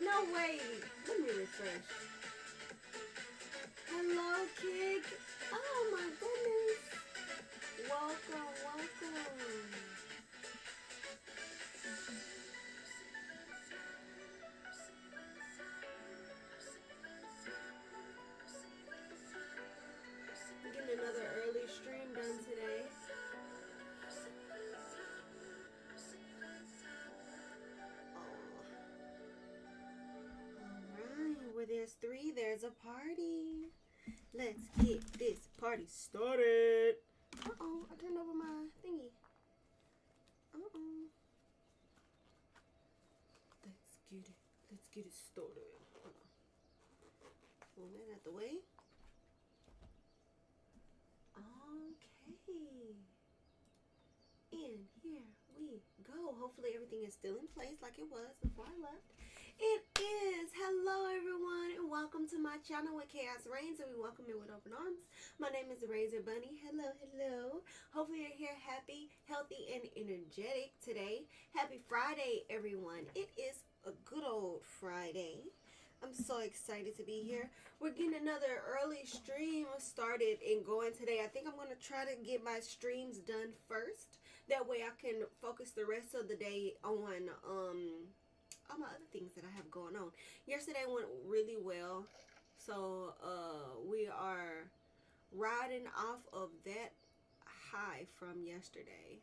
No, wait. Let me refresh. Hello, Kick. Oh, my goodness. Welcome, welcome. I'm getting another early stream done today. Alright, where there's three, there's a party. Let's get this party started. Uh-oh, I turned over my thingy. Uh-oh. Let's get it started. Pull that out the way. Okay. And here we go. Hopefully everything is still in place like it was before I left. It is. Hello everyone and welcome to my channel with Chaos Reigns, and we welcome you with open arms. My name is Razor Bunny. Hello, hello. Hopefully you're here happy, healthy, and energetic today. Happy Friday, everyone. It is a good old Friday. I'm so excited to be here. We're getting another early stream started and going today. I think I'm going to try to get my streams done first. That way I can focus the rest of the day on all my other things that I have going on. Yesterday went really well, so we are riding off of that high from yesterday.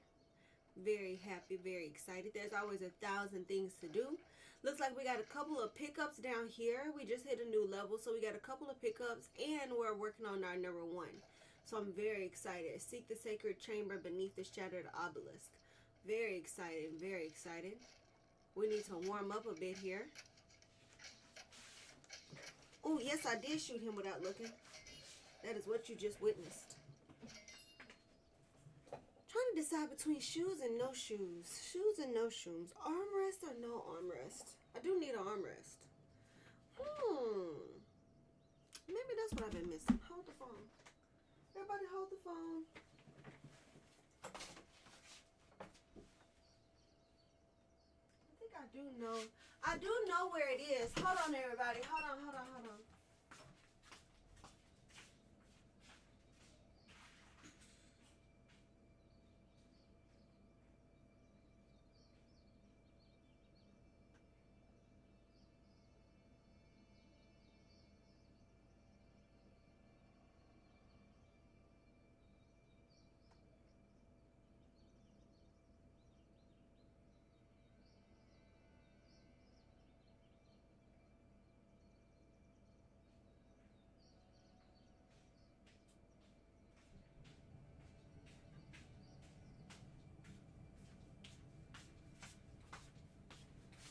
Very happy, very excited. There's always 1,000 things to do. Looks like we got a couple of pickups down here. We just hit a new level, so we got a couple of pickups, and we're working on our number 1. So I'm very excited. Seek the sacred chamber beneath the shattered obelisk. Very excited, very excited. We need to warm up a bit here. Oh, yes, I did shoot him without looking. That is what you just witnessed. Trying to decide between shoes and no shoes. Shoes and no shoes. Armrest or no armrest? I do need an armrest. Maybe that's what I've been missing. Hold the phone. Everybody hold the phone. I do know where it is. Hold on, everybody. Hold on.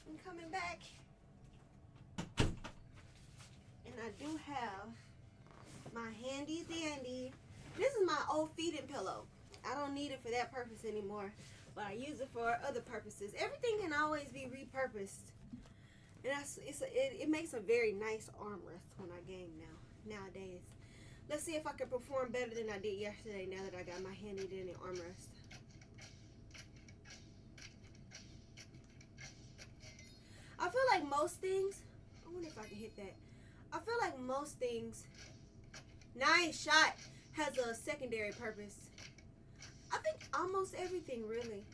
I'm coming back. And I do have my handy dandy. This is my old feeding pillow. I don't need it for that purpose anymore, but I use it for other purposes. Everything can always be repurposed. And it makes a very nice armrest when I game nowadays. Let's see if I can perform better than I did yesterday now that I got my handy dandy armrest. I feel like most things, I wonder if I can hit that. I feel like most things, nice shot, has a secondary purpose. I think almost everything, really.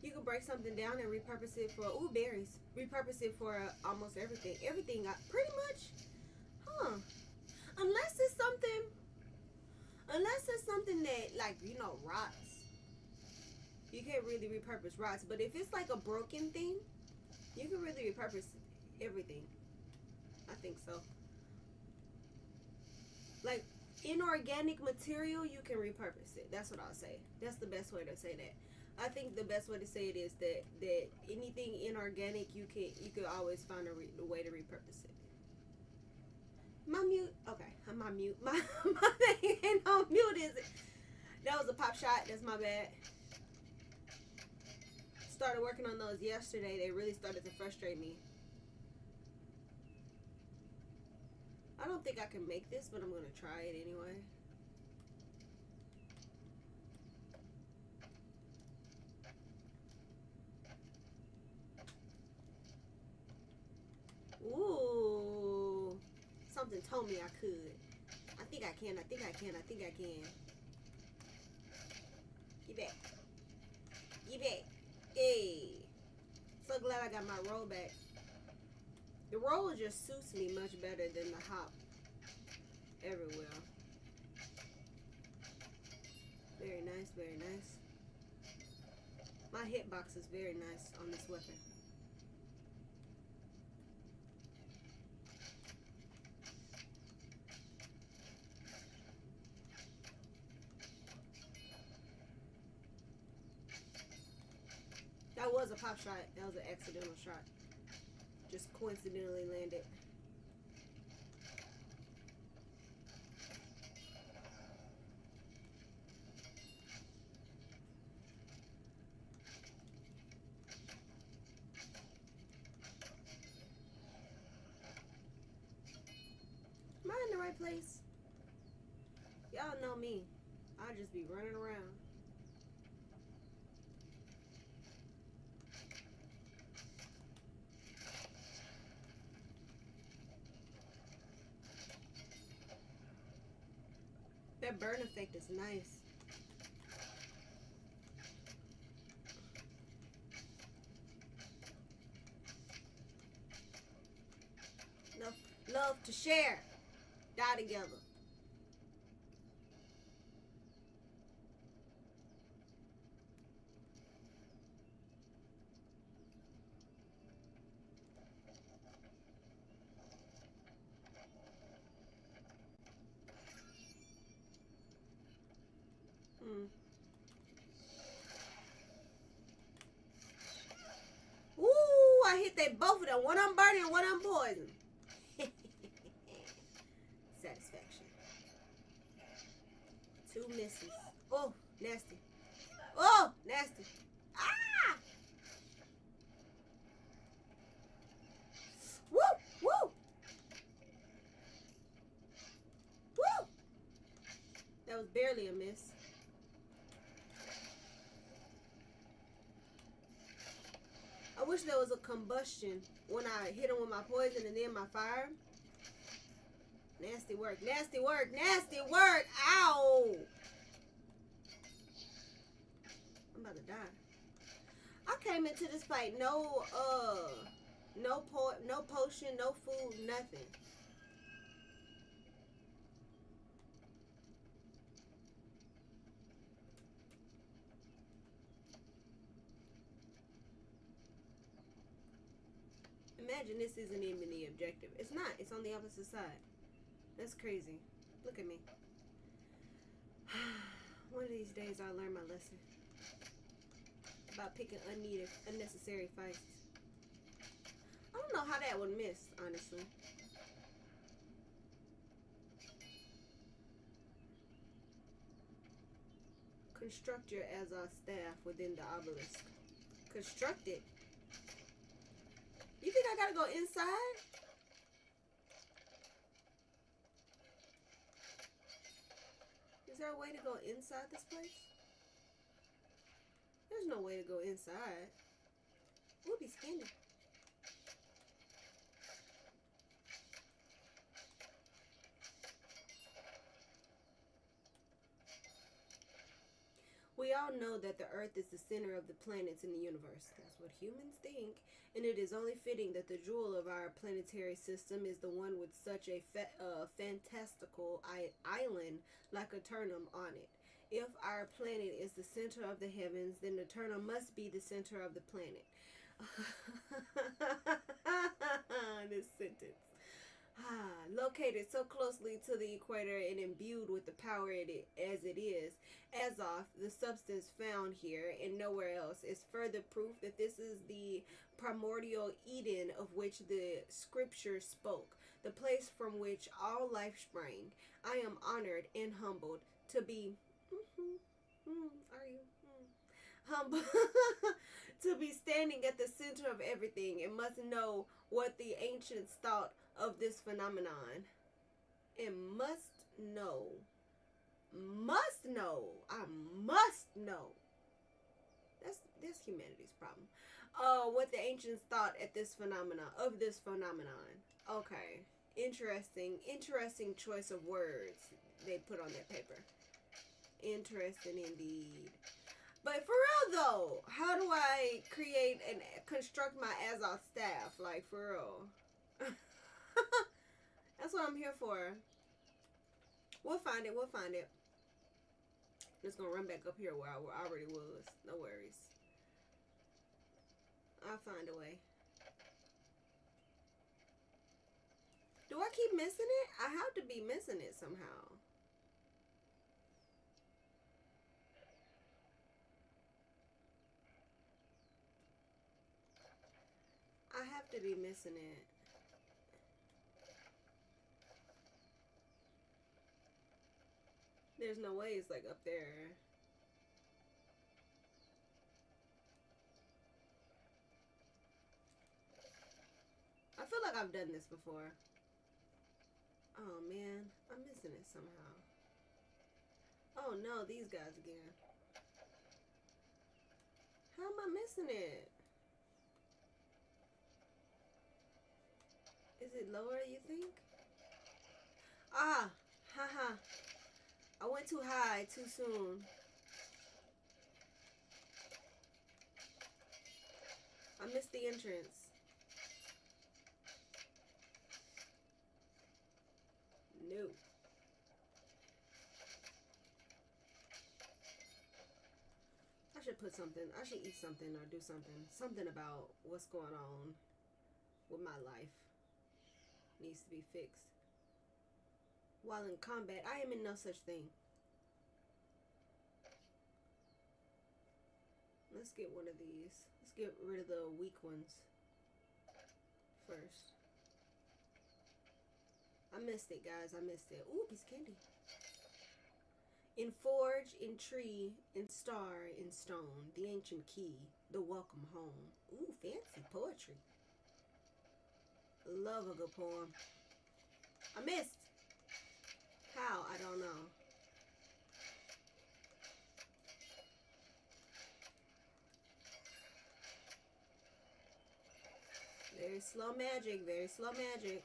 You can break something down and repurpose it for, ooh, berries. Repurpose it for almost everything. Everything, pretty much, Unless it's something that, like, you know, rots. You can't really repurpose rots, but if it's like a broken thing, you can really repurpose everything. I think so. Like inorganic material, you can repurpose it. That's what I'll say. That's the best way to say that. I think the best way to say it is that anything inorganic, you could always find a way to repurpose it. My mute, okay, I'm on mute. My thing ain't on mute, is it? That was a pop shot. That's my bad. Started working on those yesterday. They really started to frustrate me. I don't think I can make this, but I'm gonna try it anyway. Ooh, something told me I could. I think I can. Get back. Hey, so glad I got my roll back. The roll just suits me much better than the hop everywhere. Very nice, very nice. My hitbox is very nice on this weapon. That was a pop shot. That was an accidental shot. Just coincidentally landed. right place? Y'all know me. I just be running around. That burn effect is nice. Love to share. Die together. Mm. Ooh, I hit they both of them. One on burning and one on poison. Satisfaction. 2 misses. Oh, nasty. Oh, nasty. Ah! Woo! Woo! Woo! That was barely a miss. I wish there was a combustion when I hit him with my poison and then my fire. Nasty work, nasty work, nasty work. Ow! I'm about to die. I came into this fight no potion, no food, nothing. Imagine this isn't even the objective. It's not. It's on the opposite side. That's crazy. Look at me. One of these days I'll learn my lesson about picking unneeded, unnecessary fights. I don't know how that would miss, honestly. Construct your Azar staff within the obelisk. Construct it. You think I gotta go inside? Is there a way to go inside this place? There's no way to go inside. We'll be skinny. We all know that the Earth is the center of the planets in the universe. That's what humans think. And it is only fitting that the jewel of our planetary system is the one with such a fantastical island like Eternum on it. If our planet is the center of the heavens, then Eternum must be the center of the planet. This sentence. Located so closely to the equator and imbued with the power as it is, Azoth, the substance found here and nowhere else, is further proof that this is the primordial Eden of which the scripture spoke, the place from which all life sprang. I am honored and humbled to be. Are you? Humble to be standing at the center of everything and must know what the ancients thought of this phenomenon. And must know. I must know. That's humanity's problem. What the ancients thought at this phenomenon Okay. Interesting choice of words they put on that paper. Interesting indeed. But for real though, how do I create and construct my Azoth staff? Like for real. That's what I'm here for. We'll find it. I'm just gonna run back up here where I already was. No worries. I'll find a way. Do I keep missing it? I have to be missing it somehow. I have to be missing it. There's no way it's like up there. I feel like I've done this before. Oh man, I'm missing it somehow. Oh no, these guys again. How am I missing it? Is it lower, you think? Ah, haha. I went too high too soon. I missed the entrance. No. I should put something. I should eat something or do something. Something about what's going on with my life needs to be fixed. While in combat, I am in no such thing. Let's get one of these. Let's get rid of the weak ones first. I missed it, guys. I missed it. Ooh, piece of candy. In forge, in tree, in star, in stone, the ancient key, the welcome home. Ooh, fancy poetry. Love a good poem. I missed. How? I don't know. Very slow magic. Very slow magic.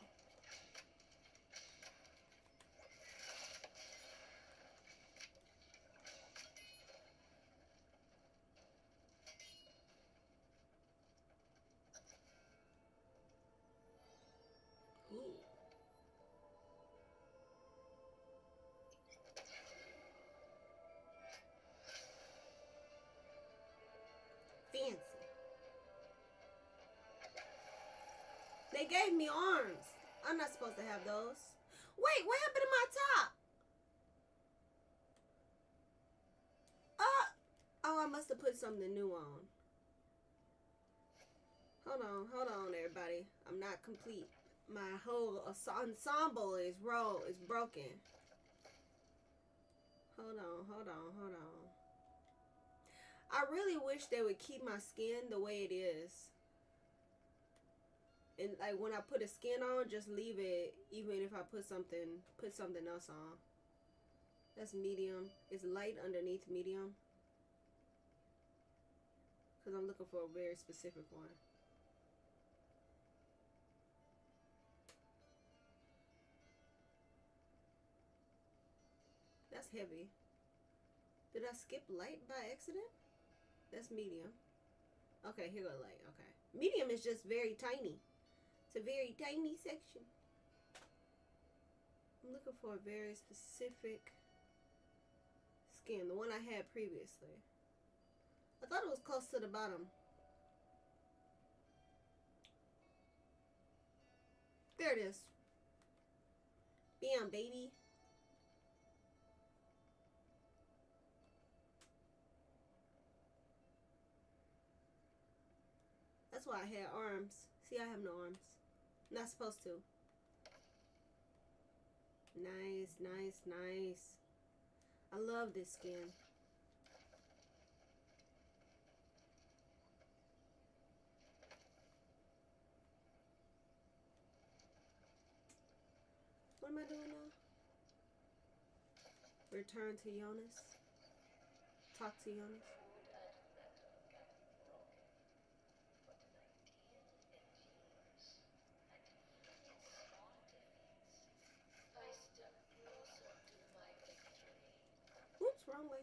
Ooh. Fancy. They gave me arms. I'm not supposed to have those. Wait, what happened to my top? Oh, I must have put something new on. Hold on, everybody. I'm not complete. My whole ensemble is broken. Hold on. I really wish they would keep my skin the way it is. And like when I put a skin on, just leave it even if I put something else on. That's medium. It's light underneath medium. Because I'm looking for a very specific one. That's heavy. Did I skip light by accident? That's medium. Okay, here go light. Okay. Medium is just very tiny. It's a very tiny section. I'm looking for a very specific skin. The one I had previously. I thought it was close to the bottom. There it is. Bam, baby. That's why I had arms. See, I have no arms. Not supposed to. Nice, nice, nice. I love this skin. What am I doing now? Return to Jonas. Talk to Jonas. Oops, wrong way.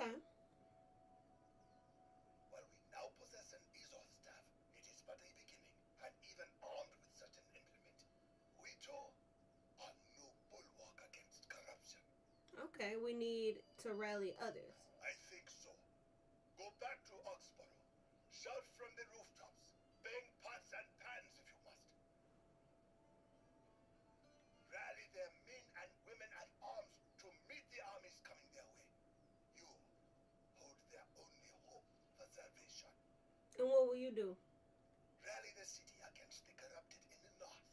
Okay. While we now possess an Azoth staff, it is but a beginning, and even armed with such an implement, we too are no bulwark against corruption. Okay, we need to rally others. I think so. Go back to Oxborough. Shout from the rooftops. Bang pots and pans if you must. Rally their men and women at arms to meet the armies coming their way. You hold their only hope for salvation. And what will you do? Rally the city against the corrupted in the north.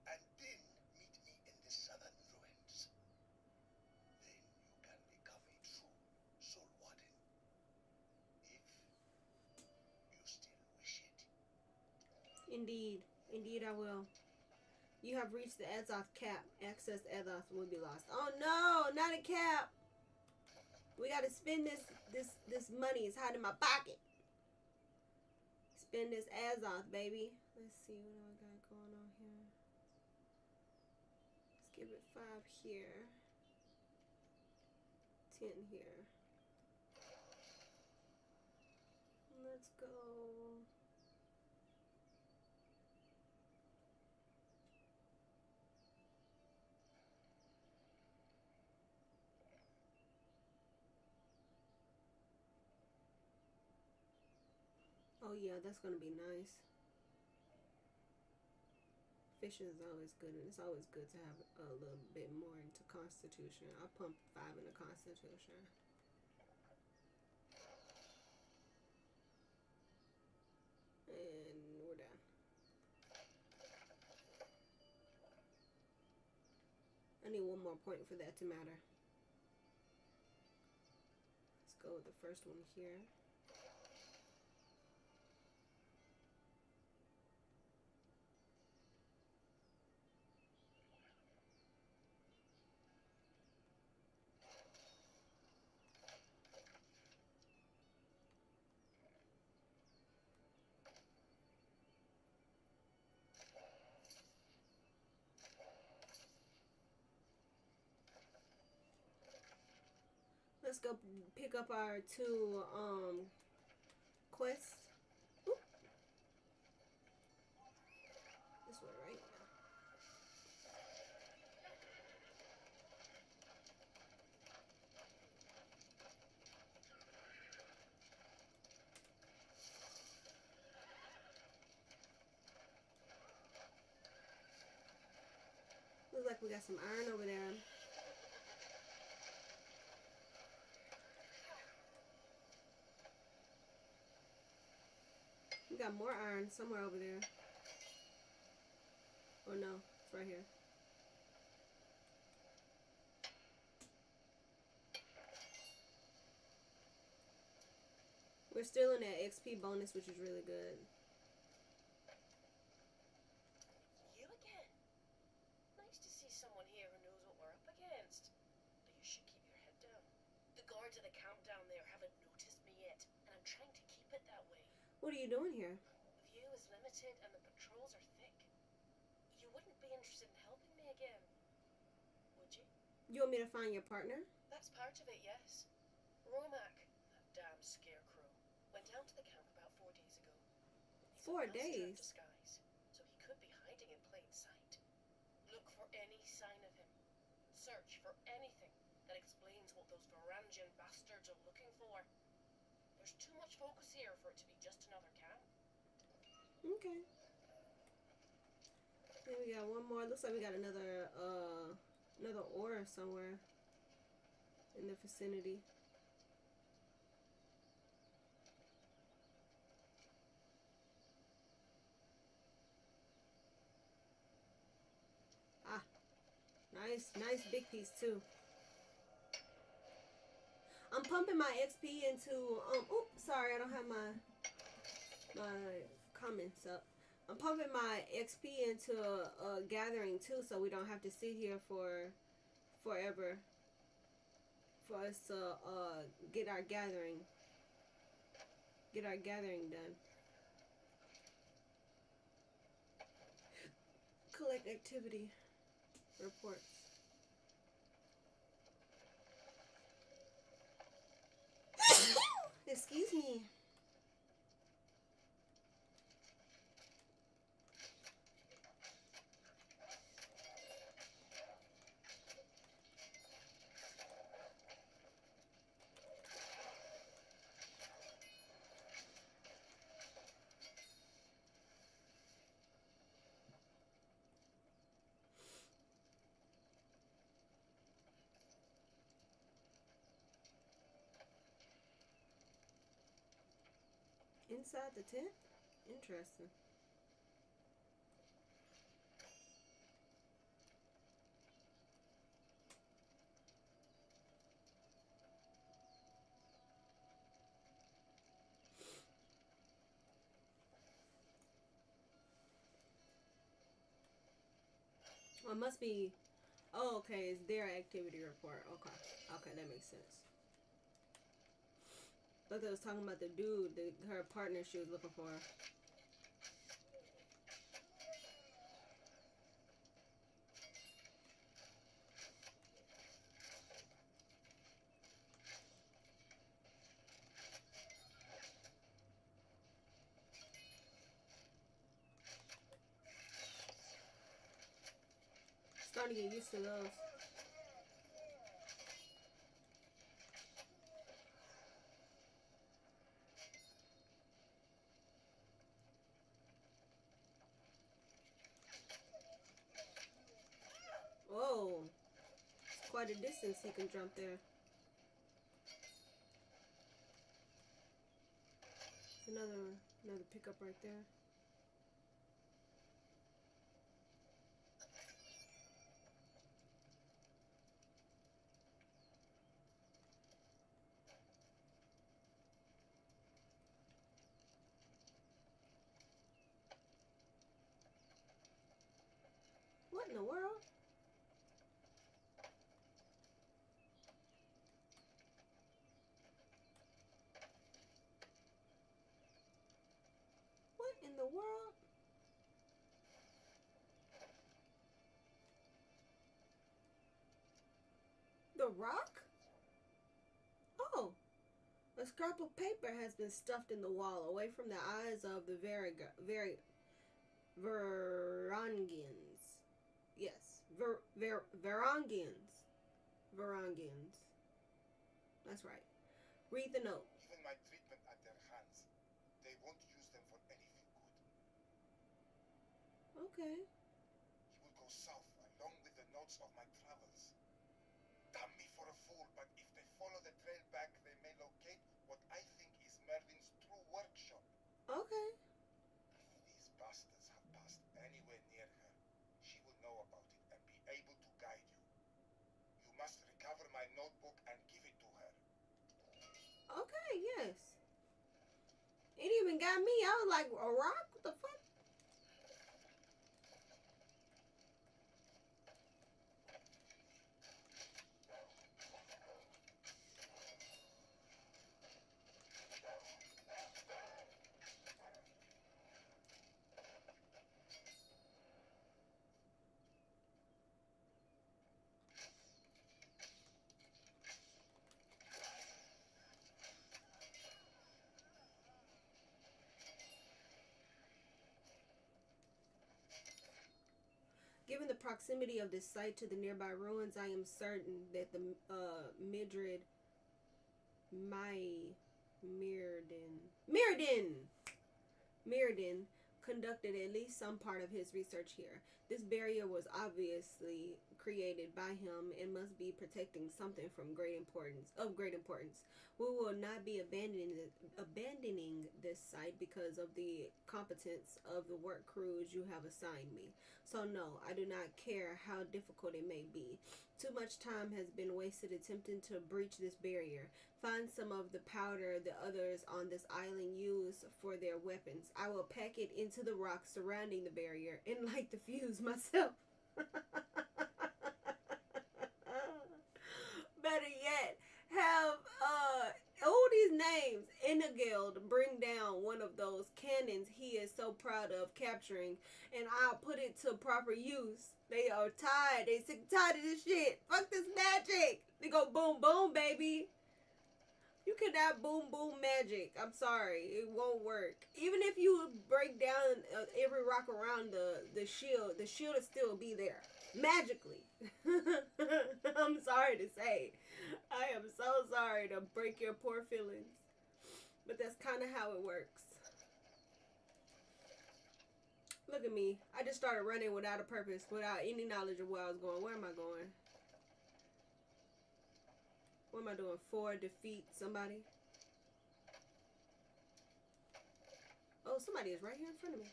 And then meet me in the southern ruins. Then you can become a true soul warden. If you still wish it. Indeed. Indeed, I will. You have reached the Azoth cap. Access to Azoth will be lost. Oh no, not a cap. We gotta spend this money. It's hot in my pocket. Spend this Azoth, baby. Let's see what I got going on here. Let's give it 5 here. 10 here. Let's go. Oh yeah, that's gonna be nice. Fishing is always good, and it's always good to have a little bit more into Constitution. I pumped 5 into Constitution. And we're done. I need 1 more point for that to matter. Let's go with the first one here. Let's go pick up our 2 quests. Oop. This way, right? Looks like we got some iron over there. We got more iron somewhere over there. Or no, it's right here. We're still in that XP bonus, which is really good. You again? Nice to see someone here who knows what we're up against. But you should keep your head down. The guards at the camp down there haven't noticed me yet, and I'm trying to keep it that way. What are you doing here? The view is limited and the patrols are thick. You wouldn't be interested in helping me again, would you? You want me to find your partner? That's part of it, yes. Romac, that damn scarecrow, went down to the camp about 4 days ago. He's 4 a master of days? disguise, so he could be hiding in plain sight. Look for any sign of him. Search for anything that explains what those Varangian bastards are looking for. There's too much focus here for it to be just another camp. Okay. Then we got 1 more. Looks like we got another ore somewhere in the vicinity. Ah, nice big piece too. I'm pumping my XP into oops, sorry, I don't have my comments up. I'm pumping my XP into gathering too, so we don't have to sit here for forever for us to get our gathering done. Collect activity reports. Inside the tent? Interesting. Well, it must be. Oh, okay. It's their activity report. Okay. Okay, that makes sense. Thought they was talking about the dude, her partner she was looking for. Starting to get used to those. Whoa. It's quite a distance he can jump there. Another pickup right there. What in the world? What in the world? The rock? Oh, a scrap of paper has been stuffed in the wall away from the eyes of the Varangians. Yes, Varangians. Varangians. That's right. Read the note. Given my treatment at their hands, they won't use them for anything good. Okay. He will go south along with the notes of my travels. Damn me for a fool, but if they follow the trail back, they may locate what I think is Merlin's true workshop. Okay. If these bastards have passed anywhere near her, she will know about it and be able to guide you. You must recover my notebook and give it to her. Okay, yes. It even got me. I was like, a rock? What the fuck? Given the proximity of this site to the nearby ruins, I am certain that the Midrid Mirrodin conducted at least some part of his research here. This barrier was obviously created by him and must be protecting something from great importance. We will not be abandoning this site because of the competence of the work crews you have assigned me. So no, I do not care how difficult it may be. Too much time has been wasted attempting to breach this barrier. Find some of the powder the others on this island use for their weapons. I will pack it into the rocks surrounding the barrier and light the fuse myself. Better yet, have these names Inagel to bring down one of those cannons he is so proud of capturing, and I'll put it to proper use. They are tired. They sick and tired of this shit. Fuck this magic. They go boom boom, baby. You cannot boom boom magic. I'm sorry, it won't work. Even if you break down every rock around the shield will still be there magically. I'm sorry to say. I am so sorry to break your poor feelings, but that's kind of how it works. Look at me. I just started running without a purpose, without any knowledge of where I was going. Where am I going? What am I doing? 4, defeat somebody? Oh, somebody is right here in front of me.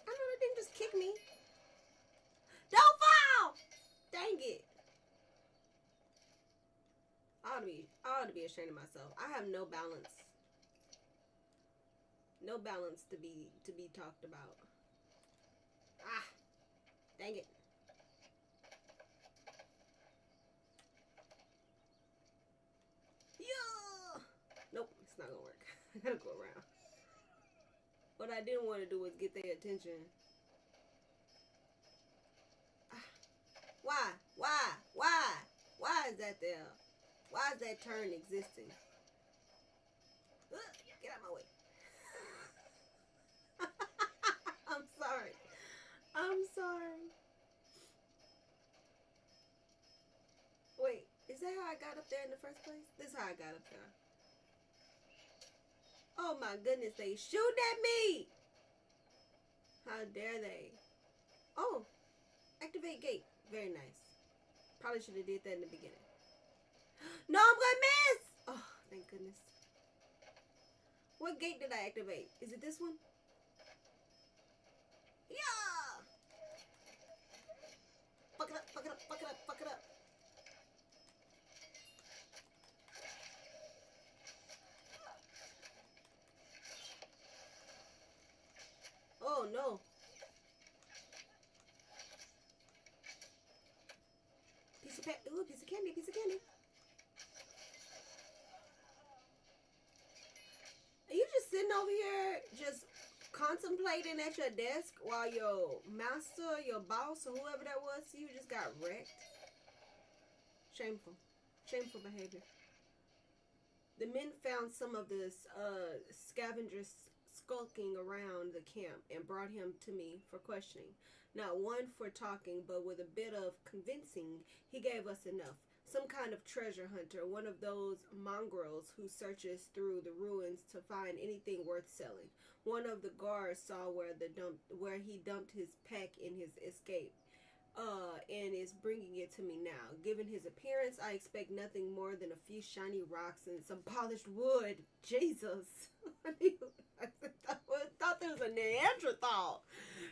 I know that thing just kicked me. Don't fall! Dang it. I ought to be ashamed of myself. I have no balance. No balance to be talked about. Ah, dang it. Yeah. Nope, it's not gonna work. I gotta go around. What I didn't want to do was get their attention. Ah. Why? Why? Why? Why is that there? Why is that turn existing? Get out of my way. I'm sorry. I'm sorry. Wait, is that how I got up there in the first place? This is how I got up there. Oh my goodness, they shoot at me! How dare they? Oh, activate gate. Very nice. Probably should have did that in the beginning. No, I'm gonna miss! Oh, thank goodness. What gate did I activate? Is it this one? Yeah! Fuck it up, fuck it up, fuck it up, fuck it up. Oh no. Piece of ooh, piece of candy, piece of candy. Are you just sitting over here just contemplating at your desk while your master, your boss, or whoever that was to you just got wrecked? Shameful. Shameful behavior. The men found some of this scavengers skulking around the camp and brought him to me for questioning. Not one for talking, but with a bit of convincing, he gave us enough. Some kind of treasure hunter, one of those mongrels who searches through the ruins to find anything worth selling. One of the guards saw where he dumped his pack in his escape, and is bringing it to me now. Given his appearance, I expect nothing more than a few shiny rocks and some polished wood. Jesus. I thought there was a Neanderthal.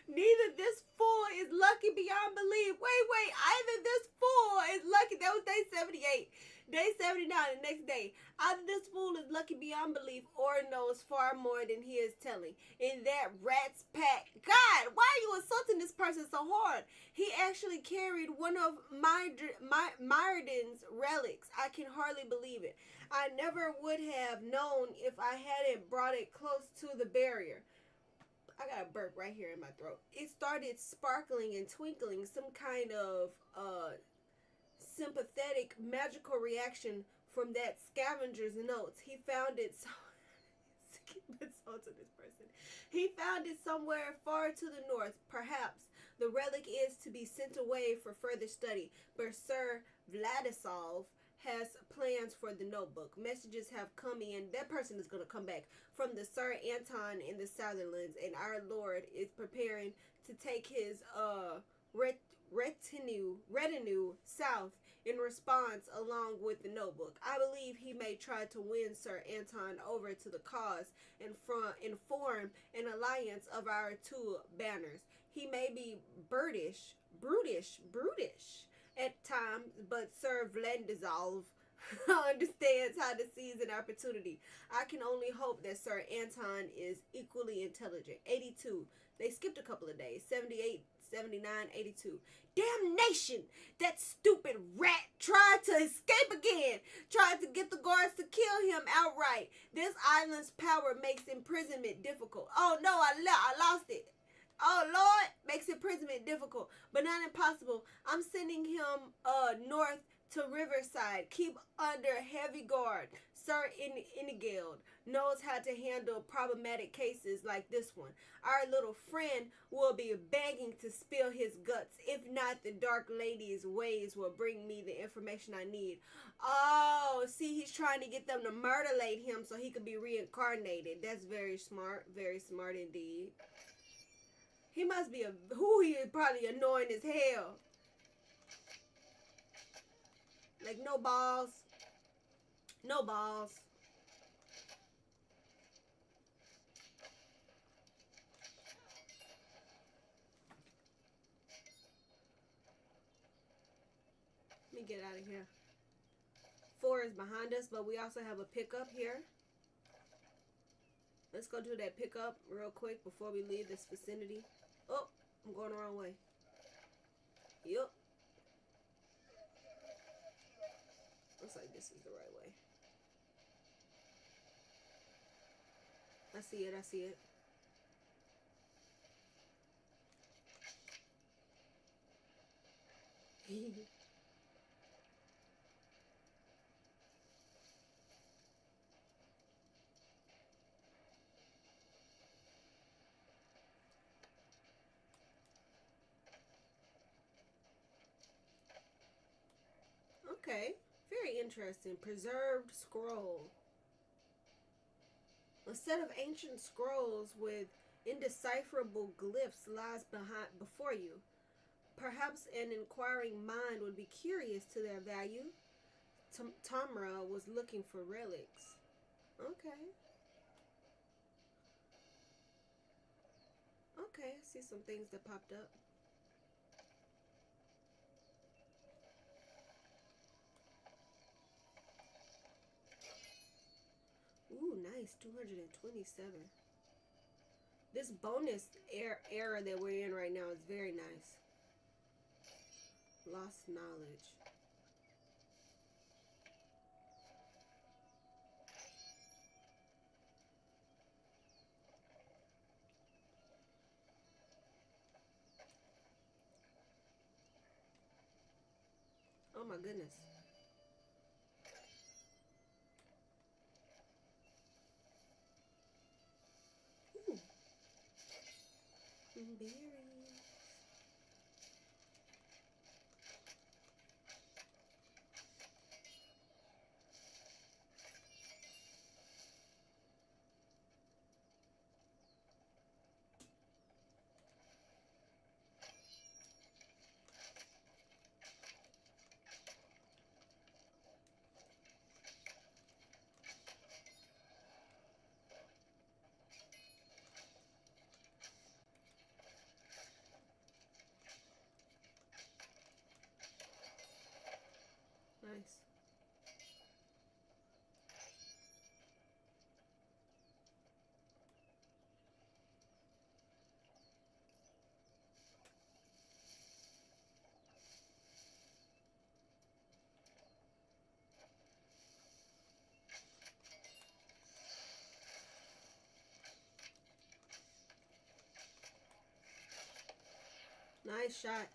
Neither this fool is lucky beyond belief. Wait. Either this fool is lucky. That was day 78. Day 79, the next day. Either this fool is lucky beyond belief or knows far more than he is telling. In that rat's pack. God, why are you insulting this person so hard? He actually carried one of Myrdin's relics. I can hardly believe it. I never would have known if I hadn't brought it close to the barrier. I got a burp right here in my throat. It started sparkling and twinkling, some kind of sympathetic magical reaction from that scavenger's notes. He found it to this person. He found it somewhere far to the north. Perhaps the relic is to be sent away for further study, but Sir Vladislav has plans for the notebook. Messages have come in. That person is going to come back from the Sir Anton in the Sutherlands, and our Lord is preparing to take his retinue south in response along with the notebook. I believe he may try to win Sir Anton over to the cause and form an alliance of our two banners. He may be brutish at times, but Sir Vladislav understands how to seize an opportunity. I can only hope that Sir Anton is equally intelligent. 82. They skipped a couple of days. 78, 79, 82. Damnation! That stupid rat tried to escape again. Tried to get the guards to kill him outright. This island's power makes imprisonment difficult. Oh no, I lost it. Oh Lord, makes imprisonment difficult, but not impossible. I'm sending him north to Riverside. Keep under heavy guard. Sir Inigeld knows how to handle problematic cases like this one. Our little friend will be begging to spill his guts. If not, the Dark Lady's ways will bring me the information I need. Oh, see, he's trying to get them to murderate him so he could be reincarnated. That's very smart indeed. He must be he is probably annoying as hell. Like no balls. No balls. Let me get out of here. 4 is behind us, but we also have a pickup here. Let's go do that pickup real quick before we leave this vicinity. Oh, I'm going the wrong way. Yup. Looks like this is the right way. I see it, I see it. Okay, very interesting. Preserved scroll. A set of ancient scrolls with indecipherable glyphs lies before you. Perhaps an inquiring mind would be curious to their value. Tamra was looking for relics. Okay. Okay, I see some things that popped up. Ooh, nice. 227. This bonus era that we're in right now is very nice. Lost knowledge. Oh my goodness. Ooh. Berries. Nice. Nice shot.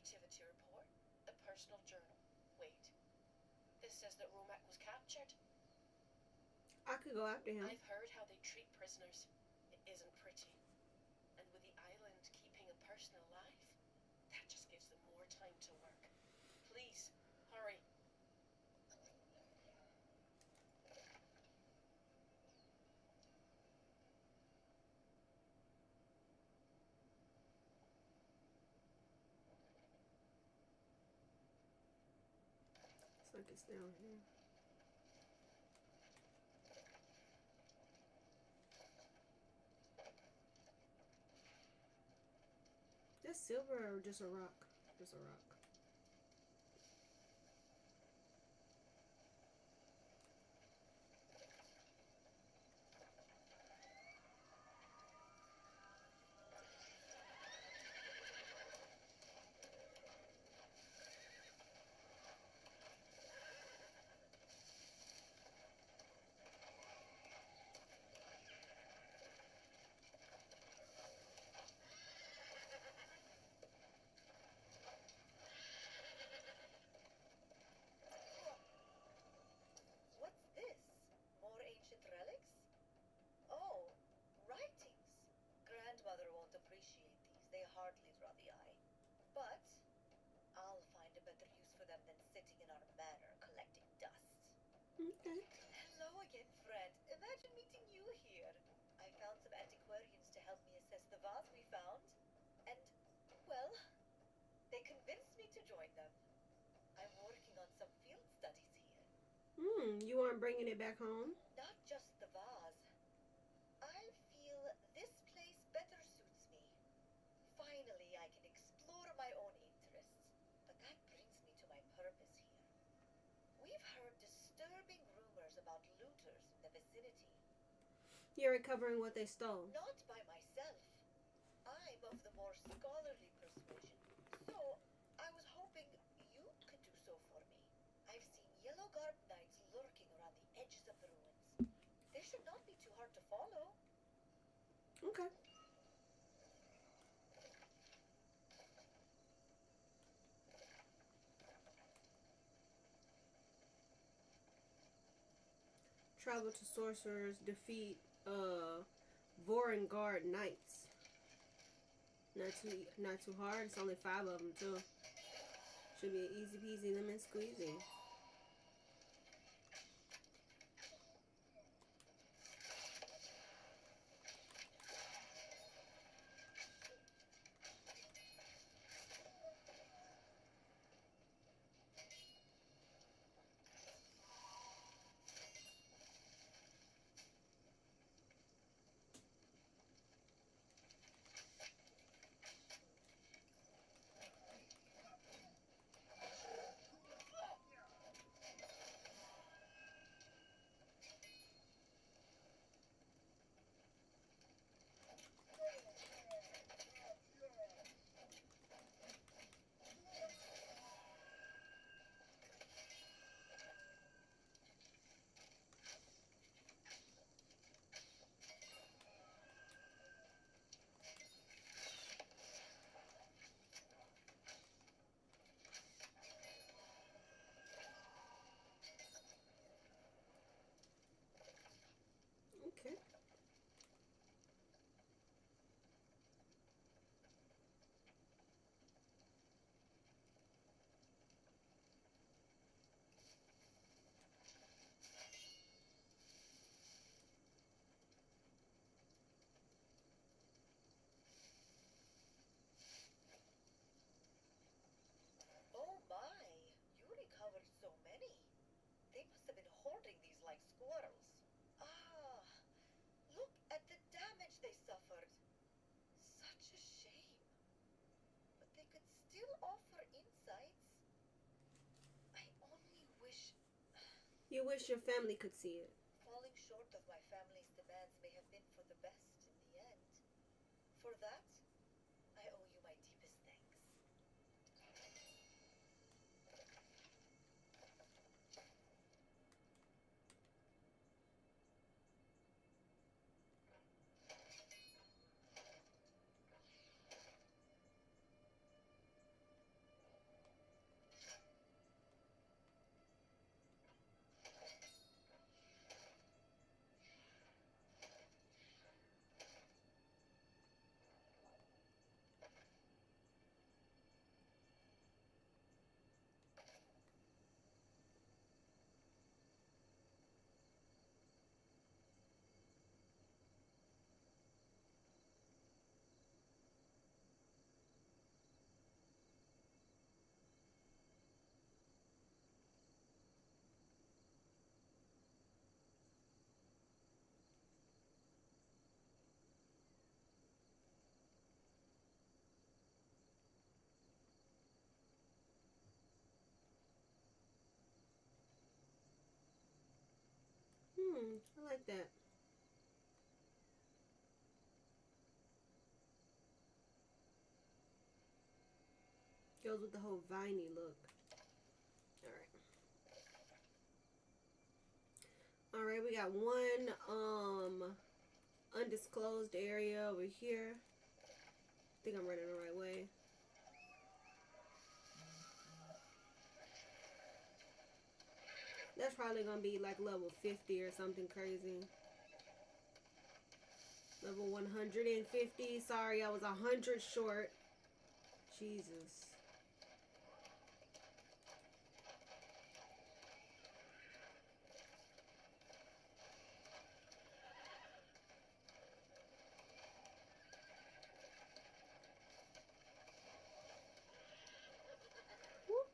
Activity report. A personal journal. Wait. This says that Romac was captured. I could go after him. I've heard how they treat prisoners. It isn't pretty. And with the island keeping a person alive, that just gives them more time to work. Please, hurry. It's like it's down here. That's silver or just a rock? Just a rock. What's this? More ancient relics? Oh, writings. Grandmother won't appreciate these. They hardly draw the eye. But I'll find a better use for them than sitting in our manor collecting dust. Okay. Hello again, friend. Imagine meeting you here. I found some antiquarians to help me assess the vase we found. And, well, they convinced me to join them. I'm working on some field studies here. You aren't bringing it back home? Not just the vase. I feel this place better suits me. Finally, I can explore my own interests. But that brings me to my purpose here. We've heard disturbing rumors about looters in the vicinity. You're recovering what they stole. Not by myself. I'm of the more scholarly persuasion. So, I was hoping you could do so for me. I've seen yellow garb knights lurking around the edges of the ruins. They should not be too hard to follow. Okay. Travel to sorcerers, defeat Vorengard knights. Not too hard. It's only 5 of them too. Should be an easy peasy lemon squeezy. Okay. Oh my, you recovered so many. They must have been hoarding these like squirrels. Ah, look at the damage they suffered. Such a shame. But they could still offer insights. I only wish You wish your family could see it. falling short of my family's demands may have been for the best in the end. For that, I owe you my deepest thanks. like that. Goes with the whole viney look. Alright, we got one undisclosed area over here. I think I'm running the right way. That's probably gonna be like level 50 or something crazy. Level 150. Sorry, I was 100 short. Jesus. Whoop.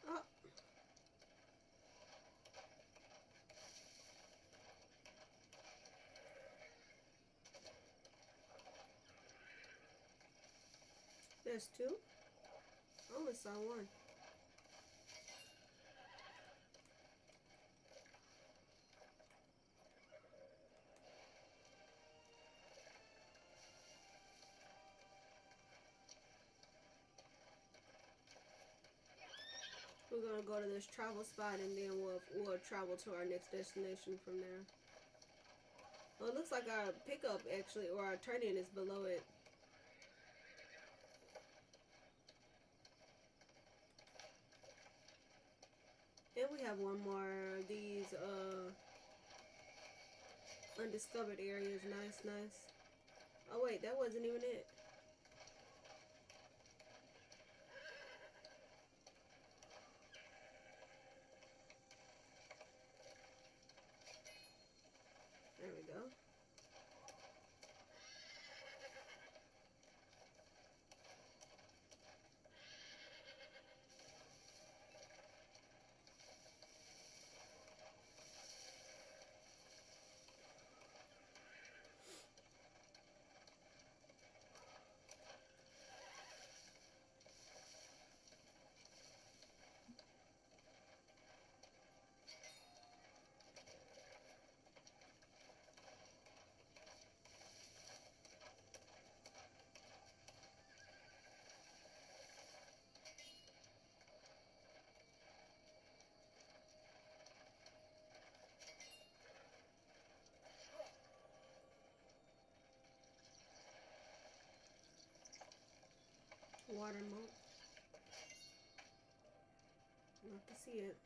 Oh, there's two. I only saw one. We're gonna go to this travel spot and then we'll travel to our next destination from there. Well, it looks like our pickup actually, or our turn-in is below it. And we have one more of these undiscovered areas. Nice, nice. Oh wait, that wasn't even it. There we go. Water moat. Love to see it.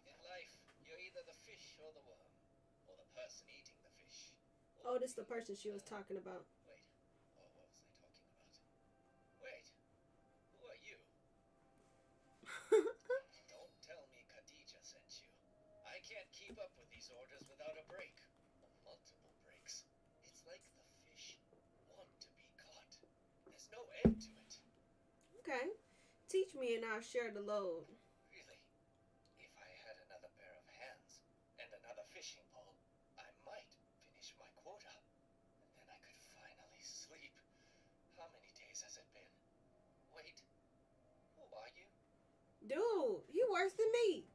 In life, you're either the fish or the worm, or the person eating the fish. Oh, this is the person she was talking about. Wait, what was I talking about? Wait, who are you? Don't tell me Khadija sent you. I can't keep up with these orders without a break. Or multiple breaks. It's like the fish want to be caught. There's no end to it. Okay. Teach me and I'll share the load. Really? If I had another pair of hands and another fishing pole, I might finish my quota. And then I could finally sleep. How many days has it been? Wait, who are you? Dude, he worse than me.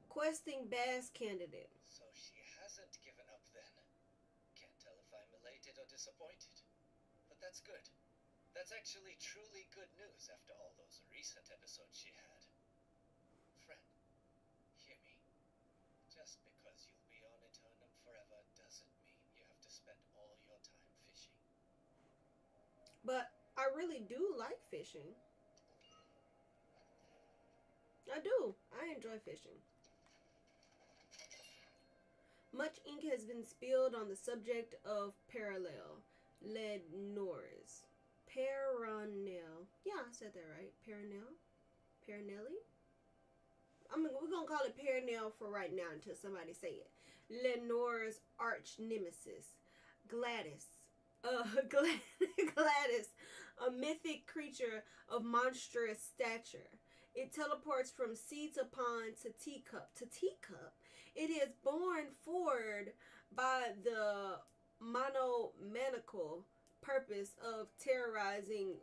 Questing bass candidate. So she hasn't given up then. Can't tell if I'm elated or disappointed. But that's good. That's actually truly good news after all those recent episodes she had. Friend, hear me. Just because you'll be on Eternum forever doesn't mean spend all your time fishing. But I really do like fishing. I do. I enjoy fishing. Much ink has been spilled on the subject of parallel Lenores. Peronel. Yeah, I said that right. Peronel? Peronelli? We're gonna call it Peronel for right now until somebody say it. Lenore's arch nemesis, Gladys. Gladys, a mythic creature of monstrous stature. It teleports from sea to pond to teacup. To teacup? It is born forward by the monomaniacal purpose of terrorizing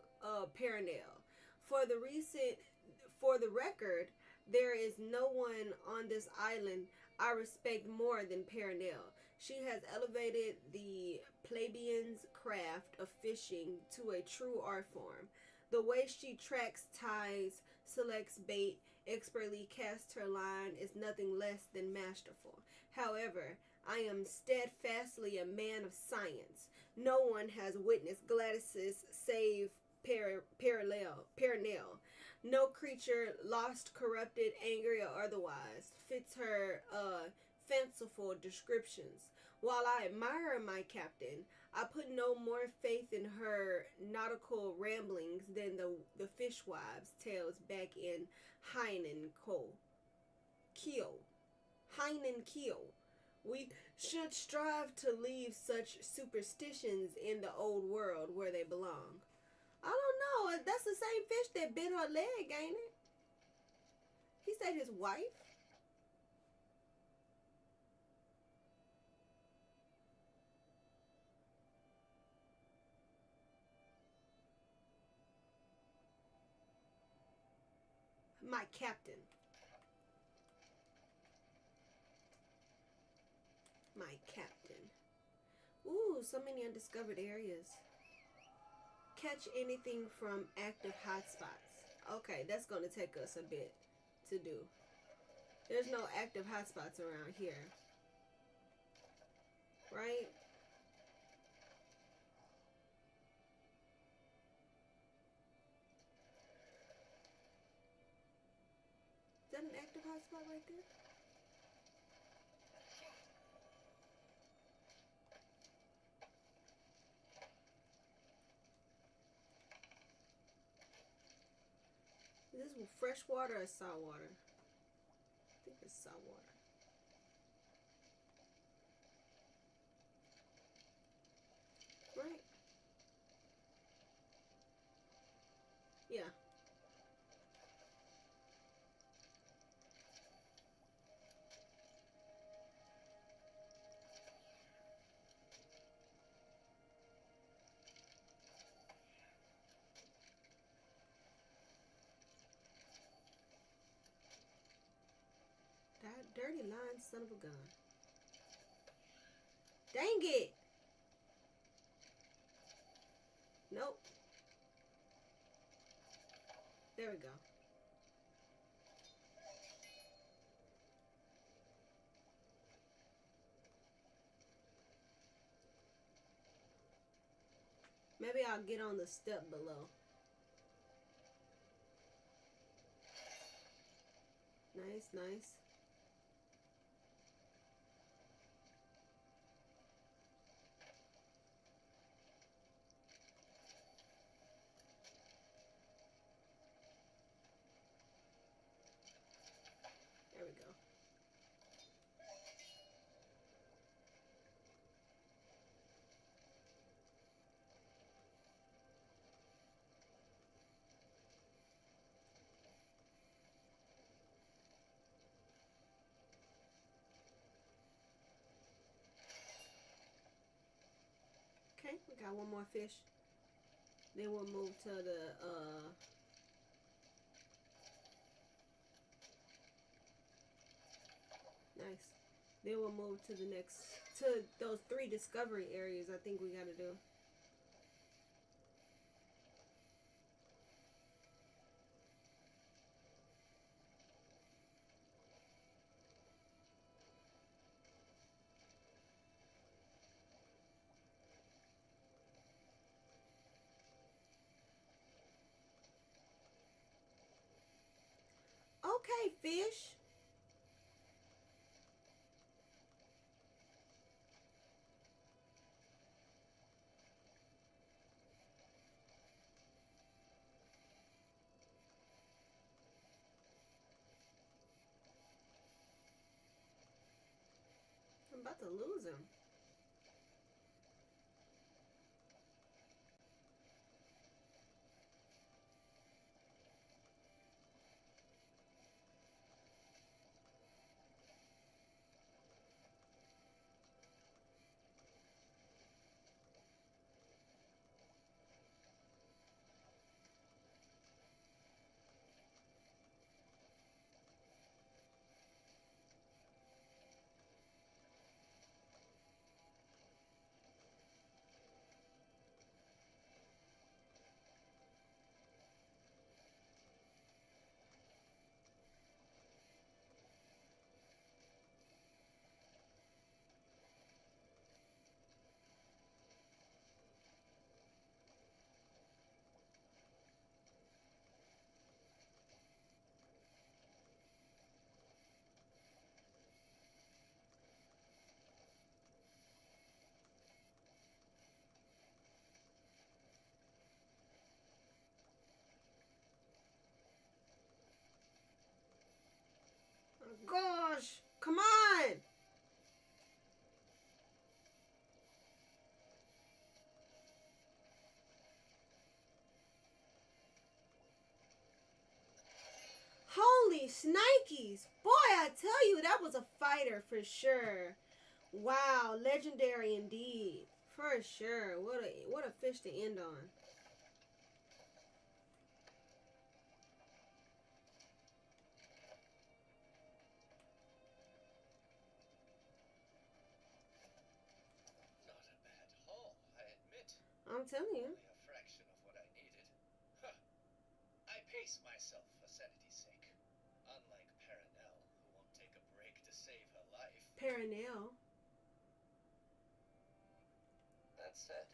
Perennial. For the record, there is no one on this island I respect more than Perennial. She has elevated the plebeian's craft of fishing to a true art form. The way she tracks ties, selects bait, expertly casts her line is nothing less than masterful. However, I am steadfastly a man of science. No one has witnessed Gladys's save Perennial. No creature, lost, corrupted, angry, or otherwise, fits her fanciful descriptions. While I admire my captain, I put no more faith in her nautical ramblings than the fishwives' tales back in Heinen Kiel. Heinen Kiel. We should strive to leave such superstitions in the old world where they belong. I don't know. That's the same fish that bit her leg, ain't it? He said his wife. My captain. My captain. Ooh, so many undiscovered areas. Catch anything from active hotspots. Okay, that's going to take us a bit to do. There's no active hotspots around here. Right? Is that an active hotspot right there? Is this fresh water or salt water? I think it's salt water. Right? Yeah. That dirty lying son of a gun. Dang it! Nope. There we go. Maybe I'll get on the step below. Nice, nice. There we go. Okay, we got one more fish. Then we'll move to the nice. Then we'll move to the next, to those 3 discovery areas I think we gotta do. fish? I'm about to lose him. Oh, gosh, come on! Holy snikes! Boy, I tell you, that was a fighter for sure. Wow, legendary indeed. For sure. What a fish to end on. Not a bad haul, I admit. I'm telling you. Only a fraction of what I needed. Huh. I pace myself for sanity's sake. Unlike Paranel, who won't take a break to save her life. Paranel. That said,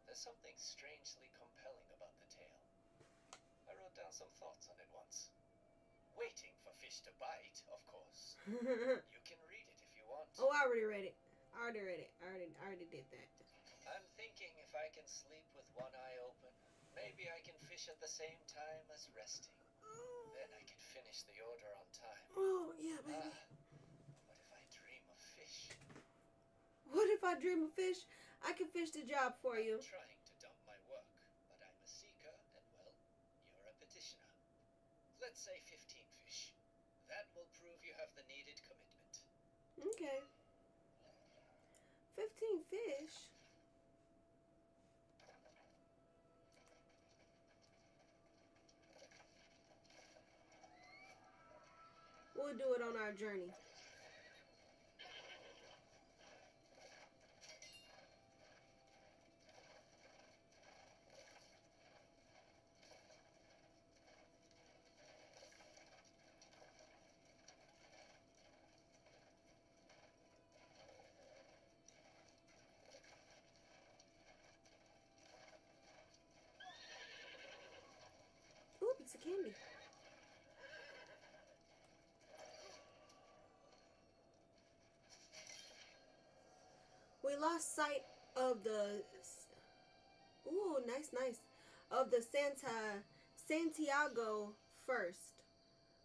there's something strangely compelling about the tale. I wrote down some thoughts on it once. Waiting for fish to bite, of course. You can read it if you want. Oh, I already read it. I already did that. I'm thinking if I can sleep with one eye open, maybe I can fish at the same time as resting. Then I can finish the order on time. Oh, yeah, baby. What if I dream of fish? What if I dream of fish? I can fish the job for you. I'm trying to dump my work, but I'm a seeker, and well, you're a petitioner. Let's say 15 fish. That will prove you have the needed commitment. Okay. 15 fish? We'll do it on our journey. Ooh, piece of candy. We lost sight of the... Ooh, nice. Of the Santiago first.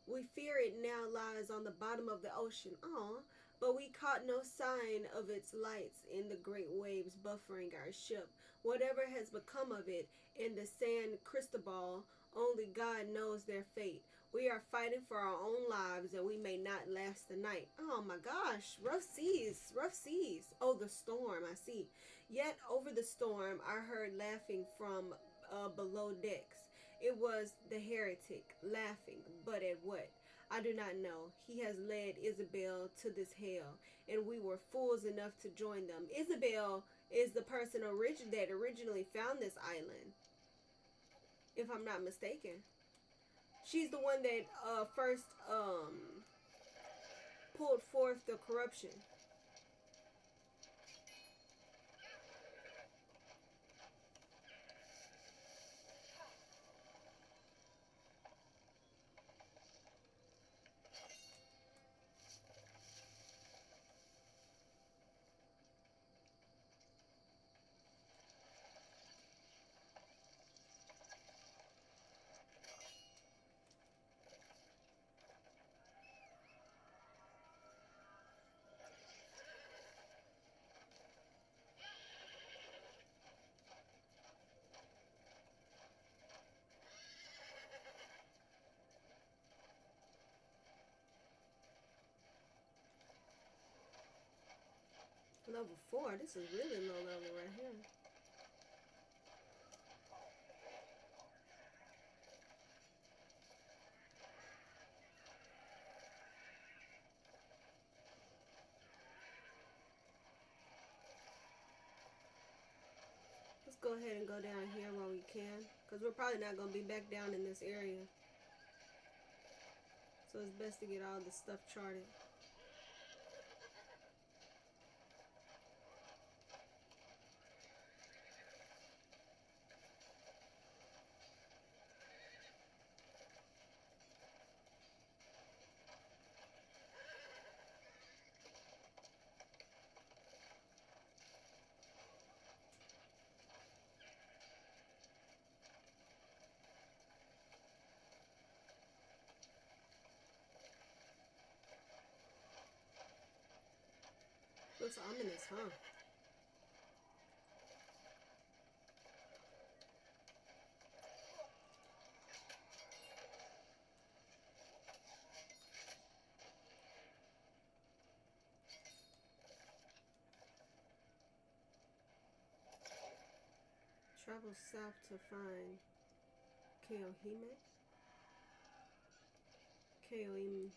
We fear it now lies on the bottom of the ocean. Aw, but we caught no sign of its lights in the great waves buffering our ship. Whatever has become of it in the San Cristobal, only God knows their fate. We are fighting for our own lives and we may not last the night. Oh my gosh, rough seas. Oh, the storm, I see. Yet over the storm, I heard laughing from below decks. It was the heretic laughing, but at what? I do not know. He has led Isabel to this hell, and we were fools enough to join them. Isabel is the person that originally found this island, if I'm not mistaken. She's the one that first pulled forth the corruption. level 4. This is really low level right here. Let's go ahead and go down here while we can, because we're probably not going to be back down in this area. So it's best to get all the stuff charted. Looks ominous, huh? Travel south to find Keohime. Keohime.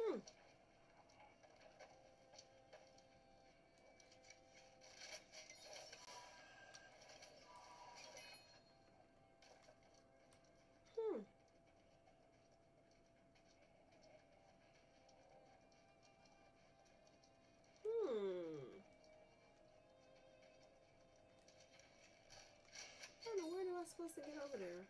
Hmm. Hmm. I don't know, where am I supposed to get over there?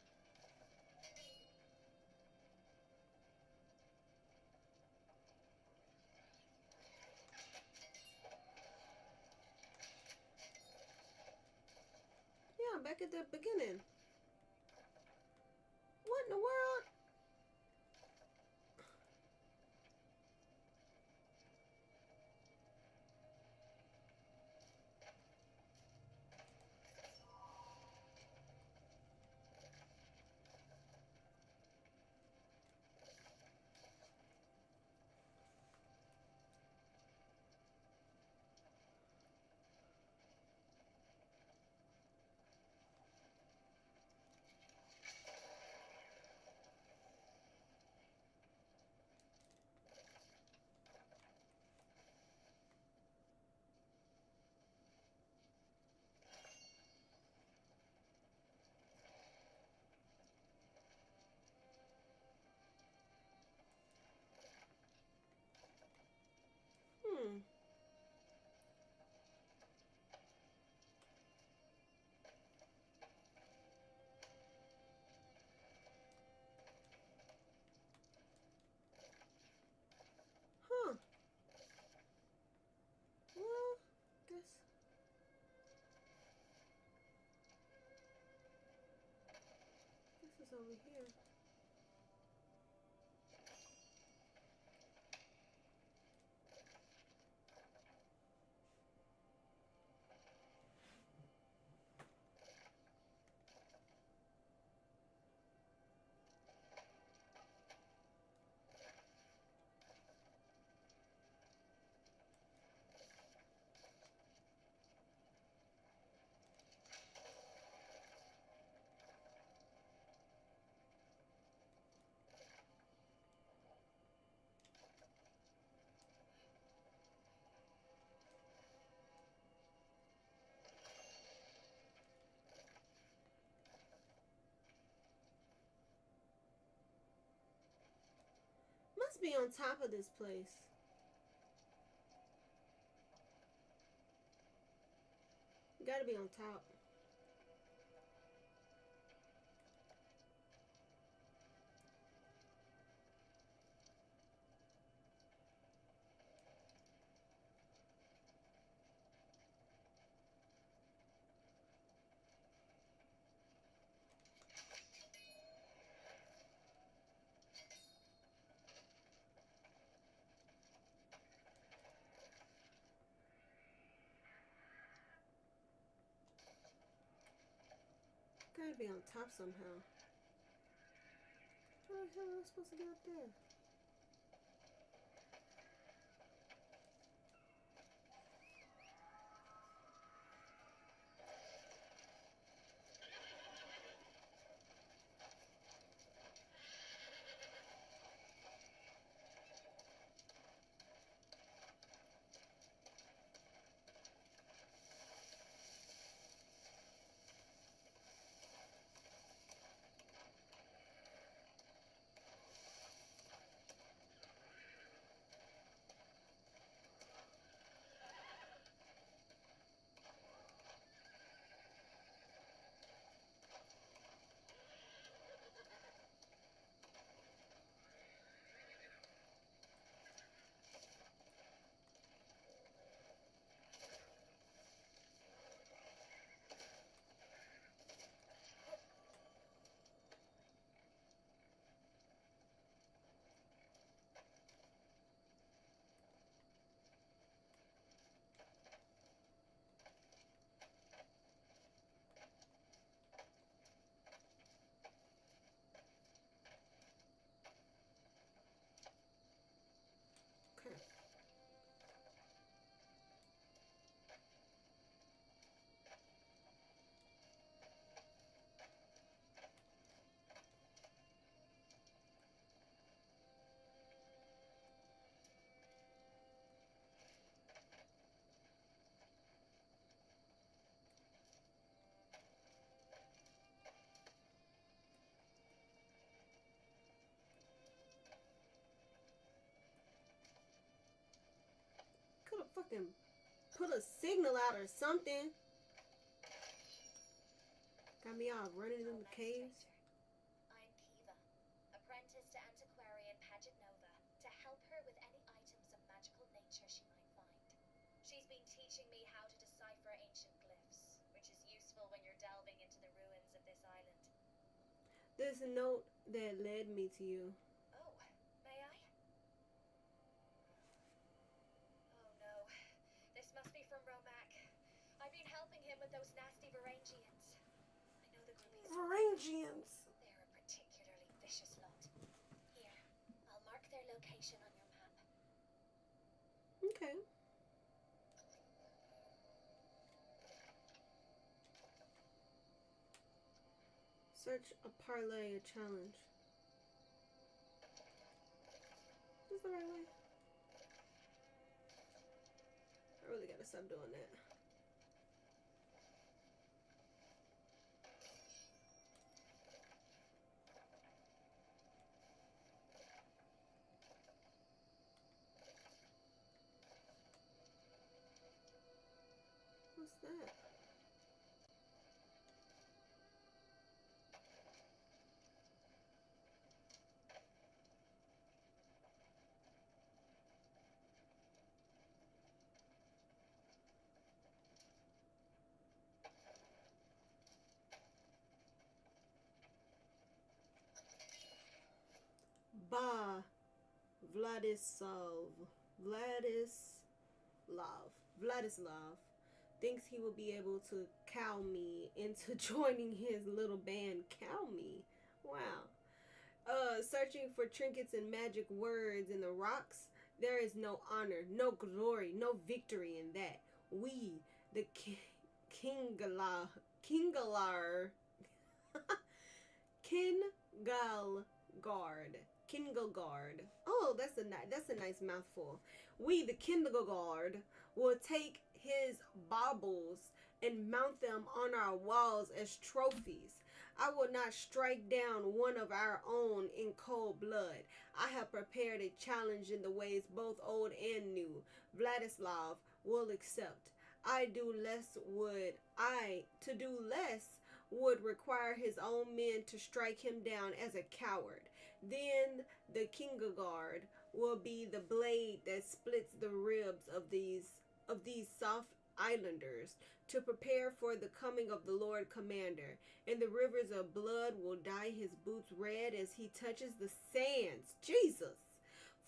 Yeah, back at the beginning. What in the world? Hmm. Huh. Well, guess it's over here. Must be on top of this place. Gotta be on top. Gotta be on top somehow. How the hell am I supposed to get up there? Okay. Could have fucking put a signal out or something. Got me all running in the caves. I'm Kiva, apprentice to antiquarian Paget Nova, to help her with any items of magical nature she might find. She's been teaching me how to decipher ancient glyphs, which is useful when you're delving into the ruins of this island. There's a note that led me to you. Oh, may I? Oh no, this must be from Romac. I've been helping him with those nasty Varangians. I know the groupies. Varangians. They're a particularly vicious lot. Here, I'll mark their location on your map. Okay. Search a parlay, a challenge. Is the right way? I really gotta stop doing that. What's that? Ba Vladislav Vladislav thinks he will be able to cow me into joining his little band. Cow me? Wow. Searching for trinkets and magic words in the rocks. There is no honor, no glory, no victory in that. We, the Kingalar, Kingalgard. Oh, that's a nice mouthful. We, the Kingalgard, will take his baubles and mount them on our walls as trophies. I will not strike down one of our own in cold blood. I have prepared a challenge in the ways both old and new. Vladislav will accept. To do less would require his own men to strike him down as a coward. Then the Kingagard will be the blade that splits the ribs of these soft islanders to prepare for the coming of the Lord Commander. And the rivers of blood will dye his boots red as he touches the sands. Jesus.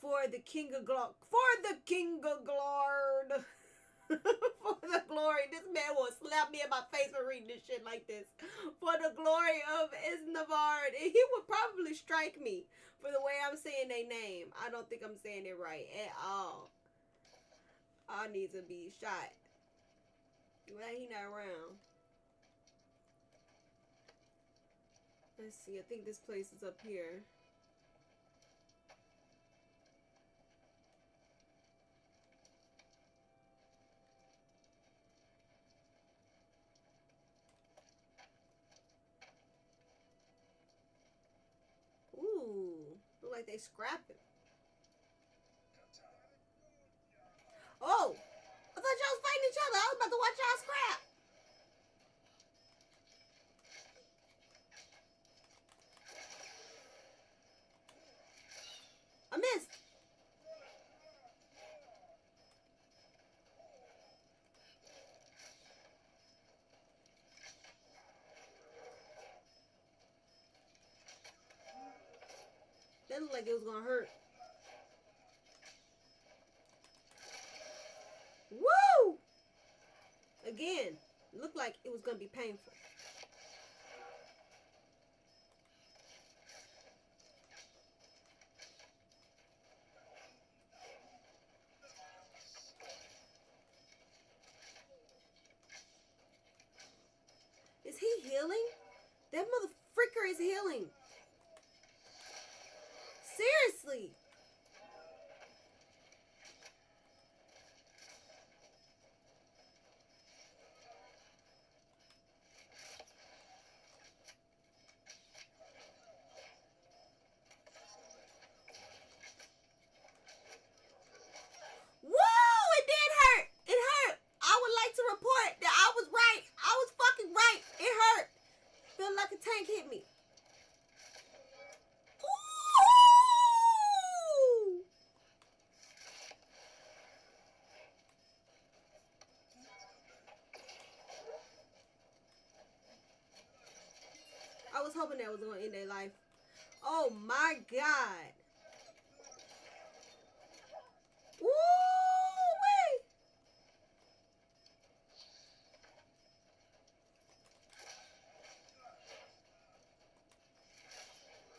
For the Kingagard. For the glory. This man will slap me in my face for reading this shit like this. For the glory of Isnavard. And he would probably strike me for the way I'm saying their name. I don't think I'm saying it right at all. I need to be shot. Glad he not around. Let's see. I think this place is up here. Ooh, look like they scrapping. Oh, I thought y'all was fighting each other. I was about to watch y'all scrap. I missed. That looked like it was gonna hurt. Woo! Again, looked like it was gonna be painful. Is he healing? That mother freaker is healing. Seriously. Woo! It did hurt. It hurt. I would like to report that I was right. I was fucking right. It hurt. Felt like a tank hit me. Ooh! I was hoping that was going to end their life. Oh my God. Woo-wee!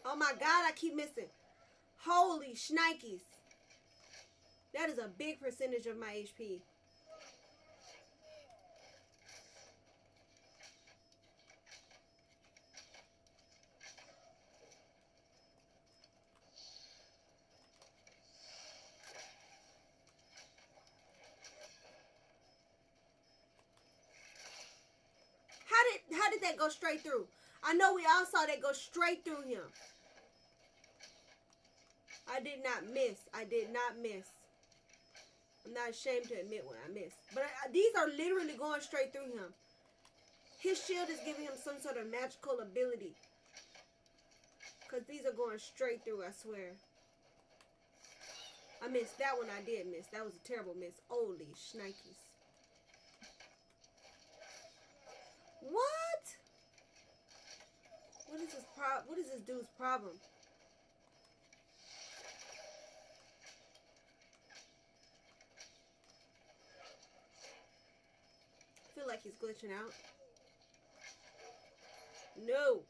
Oh my God, I keep missing. Holy shnikes. That is a big percentage of my HP. How did that go straight through? I know we all saw that go straight through him. I did not miss. I did not miss. I'm not ashamed to admit when I missed. But these are literally going straight through him. His shield is giving him some sort of magical ability. Because these are going straight through, I swear. I missed. That one I did miss. That was a terrible miss. Holy shnikes. What? What is this dude's problem? I feel like he's glitching out. No.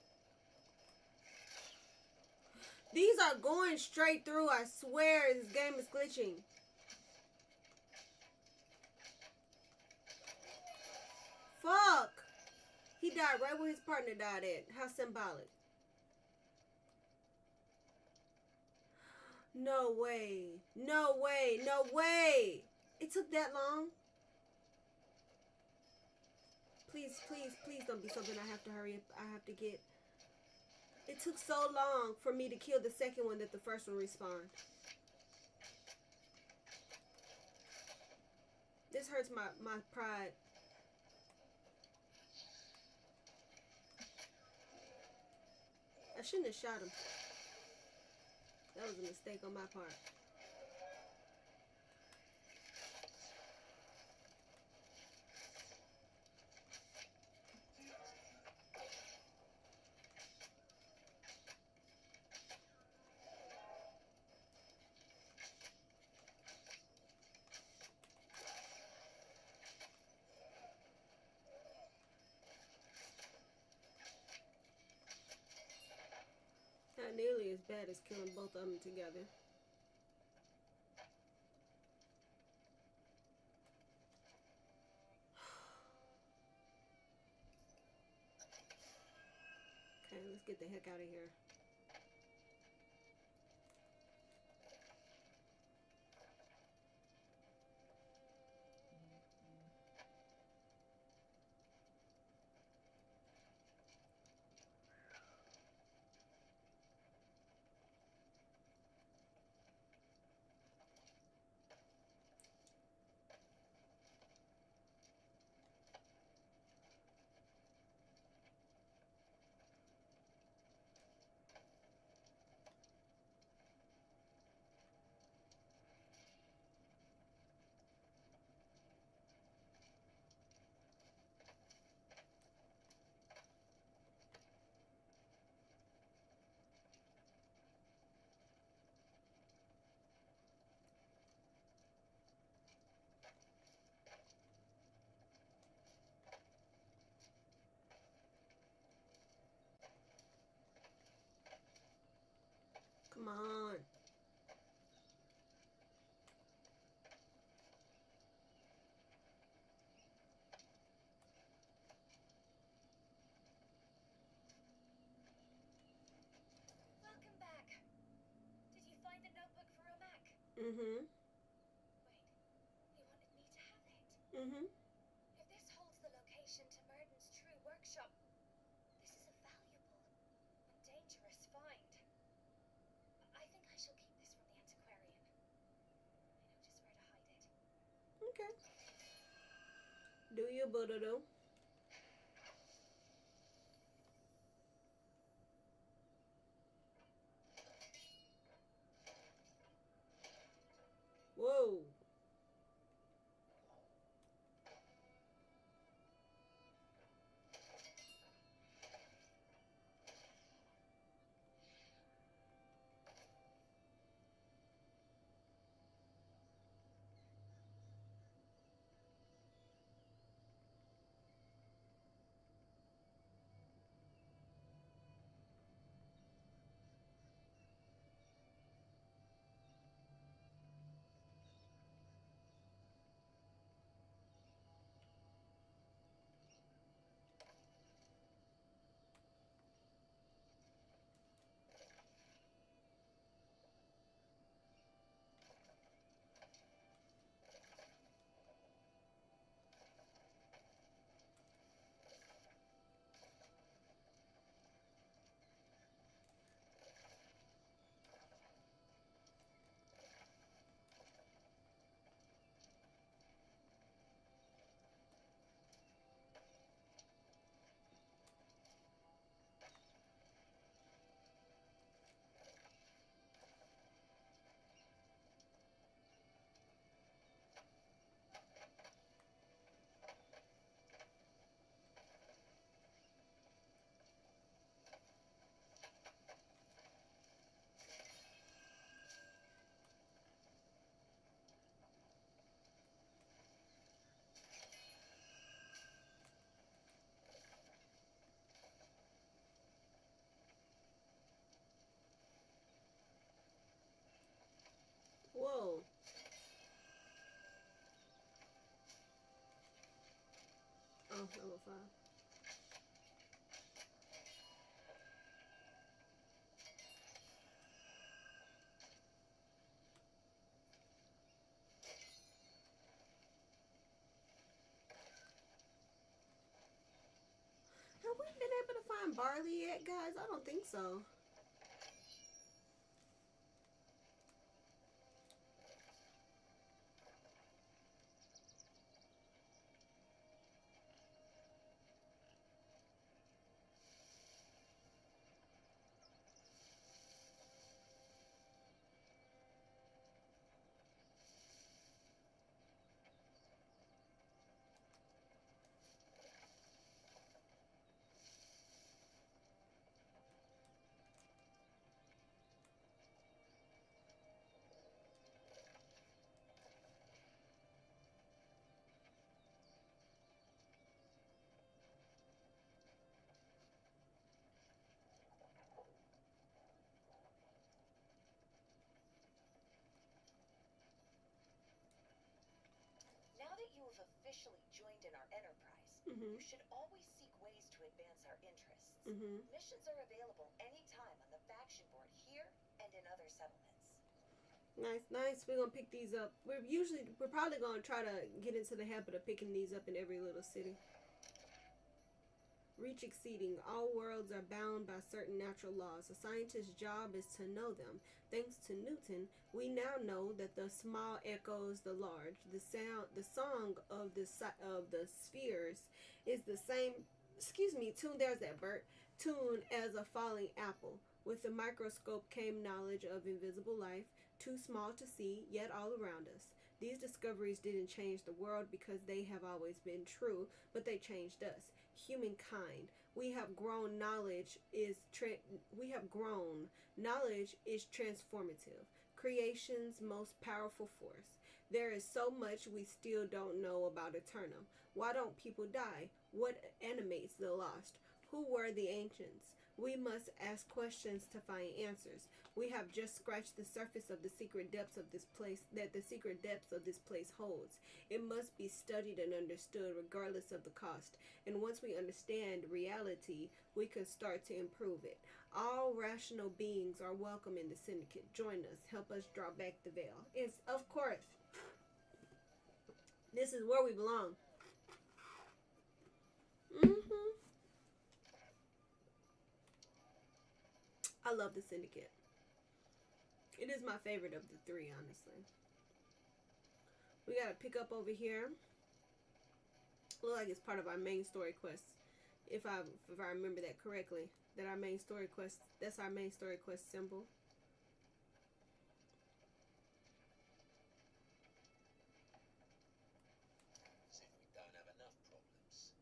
These are going straight through. I swear this game is glitching. Fuck. He died right where his partner died at. How symbolic. No way. No way. No way. It took that long. Please, please, please don't be something I have to hurry up. I have to get. It took so long for me to kill the second one that the first one respawned. This hurts my pride. I shouldn't have shot him. That was a mistake on my part. Not nearly as bad as killing both of them together. Okay, let's get the heck out of here. Come on. Welcome back. Did you find the notebook for Romac? Mm-hmm. Wait, you wanted me to have it? Mm-hmm. If this holds the location to Murden's true workshop, this is a valuable and dangerous find. I think I shall keep this from the antiquarian. I know just where to hide it. Okay. Do you, Buddha? Whoa. Whoa. Oh, level 5. Have we been able to find barley yet, guys? I don't think so. Now that you have officially joined in our enterprise, Mm-hmm. you should always seek ways to advance our interests. Mm-hmm. Missions are available anytime on the faction board here and in other settlements. Nice, nice. We're gonna pick these up. We're probably gonna try to get into the habit of picking these up in every little city. Reach exceeding. All worlds are bound by certain natural laws. A scientist's job is to know them. Thanks to Newton, we now know that the small echoes the large. The song of the spheres is the same. Excuse me. Tune. There's that Bert. Tune as a falling apple. With the microscope came knowledge of invisible life, too small to see, yet all around us. These discoveries didn't change the world because they have always been true, but they changed us, humankind. We have grown. Knowledge is transformative, creation's most powerful force. There is so much we still don't know about Eternum. Why don't people die? What animates the lost? Who were the ancients? We must ask questions to find answers. We have just scratched the surface of the secret depths of this place holds. It must be studied and understood regardless of the cost. And once we understand reality, we can start to improve it. All rational beings are welcome in the syndicate. Join us. Help us draw back the veil. It's, of course, this is where we belong. Mm-hmm. I love the syndicate. It is my favorite of the three, honestly. We gotta pick up over here. Look like it's part of our main story quest. If I remember that correctly. That's our main story quest symbol. As if we don't have enough problems.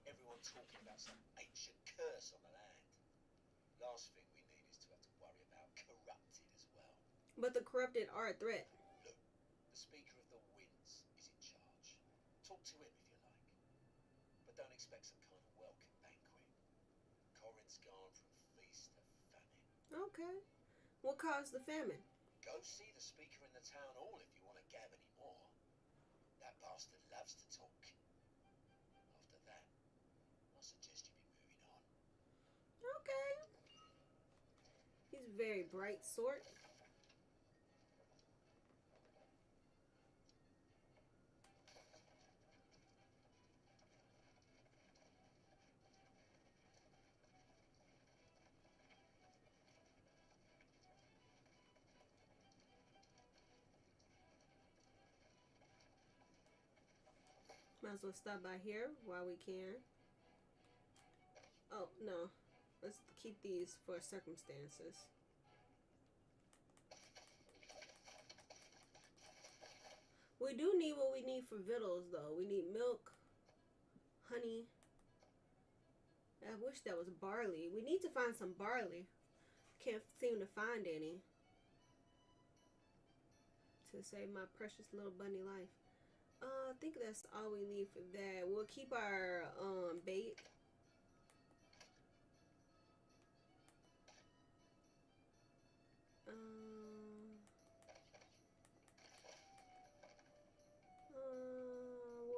Everyone talking about some ancient curse on the land. Last thing we need is to have to worry about corrupted as well. But the corrupted are a threat. Look, the Speaker of the Winds is in charge. Talk to him if you like. But don't expect some kind of welcome banquet. Corin's gone from feast to famine. Okay. What caused the famine? Go see the Speaker in the town hall if you want to gab any more. That bastard loves to talk. After that, I suggest you be moving on. Okay. He's a very bright sort. Might as well stop by here while we can. Oh, no. Let's keep these for circumstances. We do need what we need for victuals, though. We need milk, honey. I wish that was barley. We need to find some barley. Can't seem to find any. To save my precious little bunny life. I think that's all we need for that. We'll keep our bait.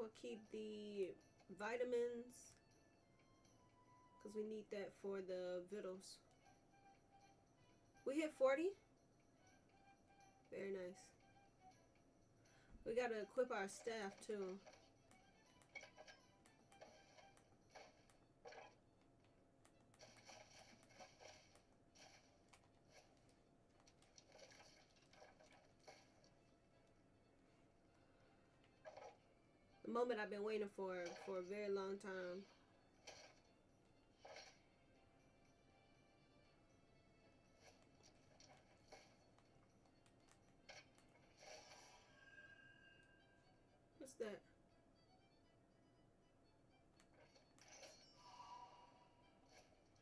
We'll keep the vitamins because we need that for the victuals. We hit 40. Very nice. We gotta equip our staff too. moment I've been waiting for a very long time. What's that?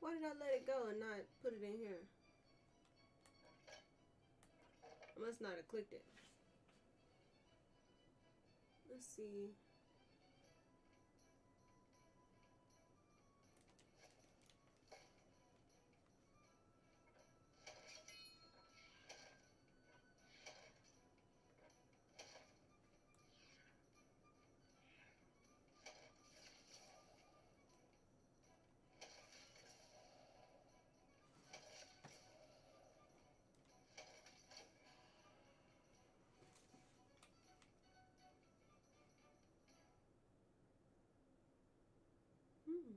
Why did I let it go and not put it in here? I must not have clicked it. Let's see. Hmm.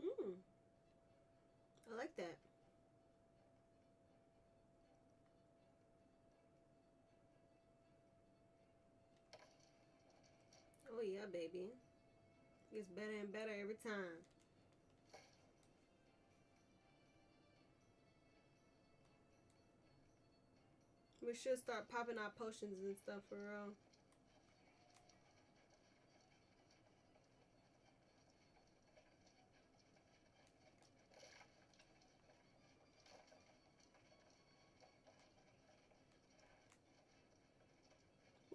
Hmm. I like that. Oh yeah, baby. Gets better and better every time. We should start popping our potions and stuff for real.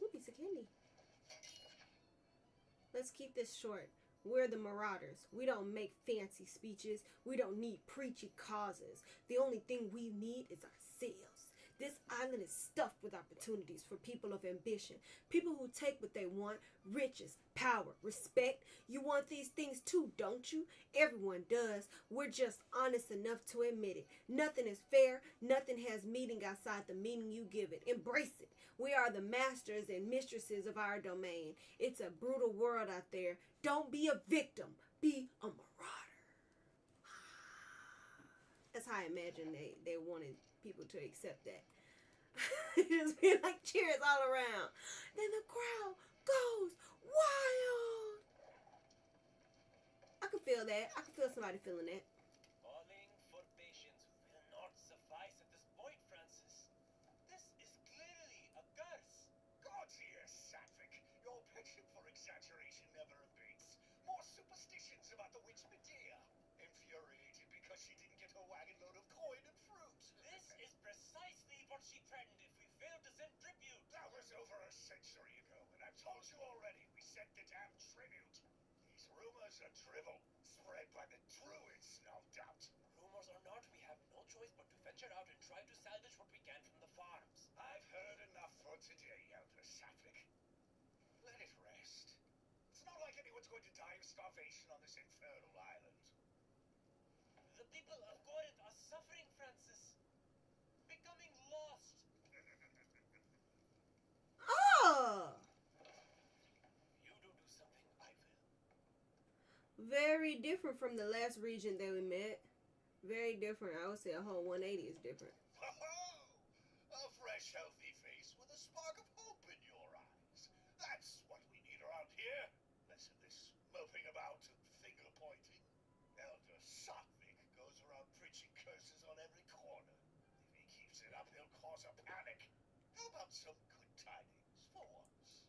Ooh, piece of candy. Let's keep this short. We're the Marauders. We don't make fancy speeches. We don't need preachy causes. The only thing we need is ourselves. This island is stuffed with opportunities for people of ambition. People who take what they want: riches, power, respect. You want these things too, don't you? Everyone does. We're just honest enough to admit it. Nothing is fair. Nothing has meaning outside the meaning you give it. Embrace it. We are the masters and mistresses of our domain. It's a brutal world out there. Don't be a victim. Be a marauder. That's how I imagine they wanted people to accept that. Just be like cheers all around. Then the crowd goes wild. I can feel that. I can feel somebody feeling that. Calling for patience will not suffice at this point, Francis. This is clearly a curse. God's ear, Sapphic. Your penchant for exaggeration never abates. More superstitions about the witch Medea. Infuriated because she didn't get her wagon load of coin and fruit. This is precisely what she threatened if we failed to send tribute. That was over a century ago, and I've told you already, we sent the damn tribute. These rumors are drivel, spread by the druids, no doubt. Rumors or not, we have no choice but to venture out and try to salvage what we can from the farms. I've heard enough for today, Elder Sapphic. Let it rest. It's not like anyone's going to die of starvation on this infernal island. The people of Corinth are suffering, Francis. Becoming lost. Oh, You do something, I will. very different from the last region that we met. Very different. I would say a whole 180 is different. Ho-ho! A fresh, healthy face with a spark of hope in your eyes. That's what we need around here. Less of this moping about and finger-pointing. Elder Sapphic goes around preaching curses on every corner. If he keeps it up, he'll cause a panic. How about some good tidings for once?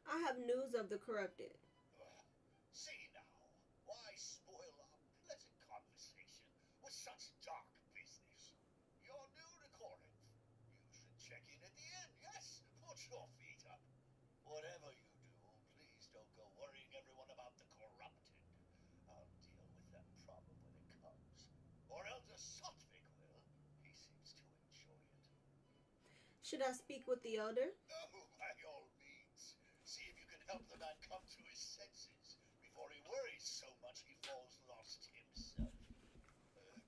I have news of the corrupted. such dark business. You're new to Corinth. You should check in at the inn, yes? Put your feet up. Whatever you do, please don't go worrying everyone about the corrupted. I'll deal with that problem when it comes. Or Elder Sotvik will. He seems to enjoy it. Should I speak with the elder? Oh, by all means. See if you can help the man come to his senses before he worries so much he falls lost himself.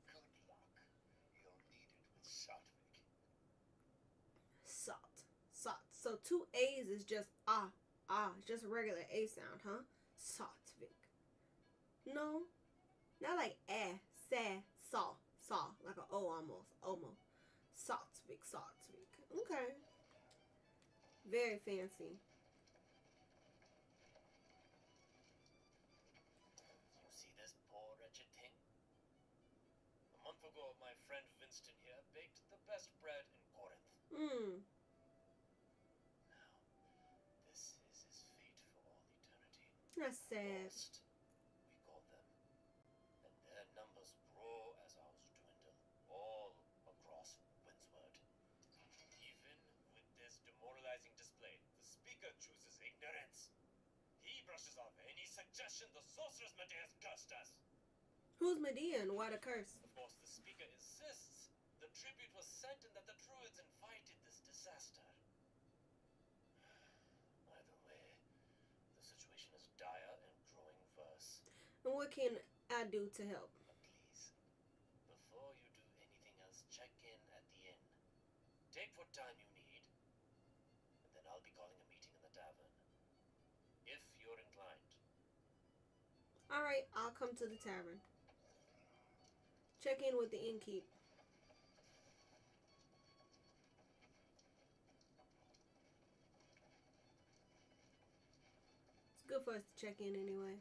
Good luck. You'll need it with Sotvik. Salt. Salt. So 2 A's is just just a regular A sound, huh? Saltvik. No, not like sa, saw, like an O almost. Saltvik. Okay. Very fancy. You see this poor wretched thing? A month ago, my friend Winston here baked the best bread in Corinth. Hmm. Now, this is his fate for all eternity. That's sad. Lost, we call them. And their numbers grow as ours dwindle, all across Windsward. Even with this demoralizing display, the speaker chooses ignorance. He brushes off any suggestion the sorceress Medea has cursed us. Who's Medea and why the curse? Of course, the speaker insists the tribute was sent and that the Druids invited this disaster. Either way, the situation is dire and growing worse. And what can I do to help? But please, before you do anything else, check in at the inn. Take what time you need, and then I'll be calling a meeting in the tavern. If you're inclined. Alright, I'll come to the tavern. Check in with the innkeep. It's good for us to check in anyway.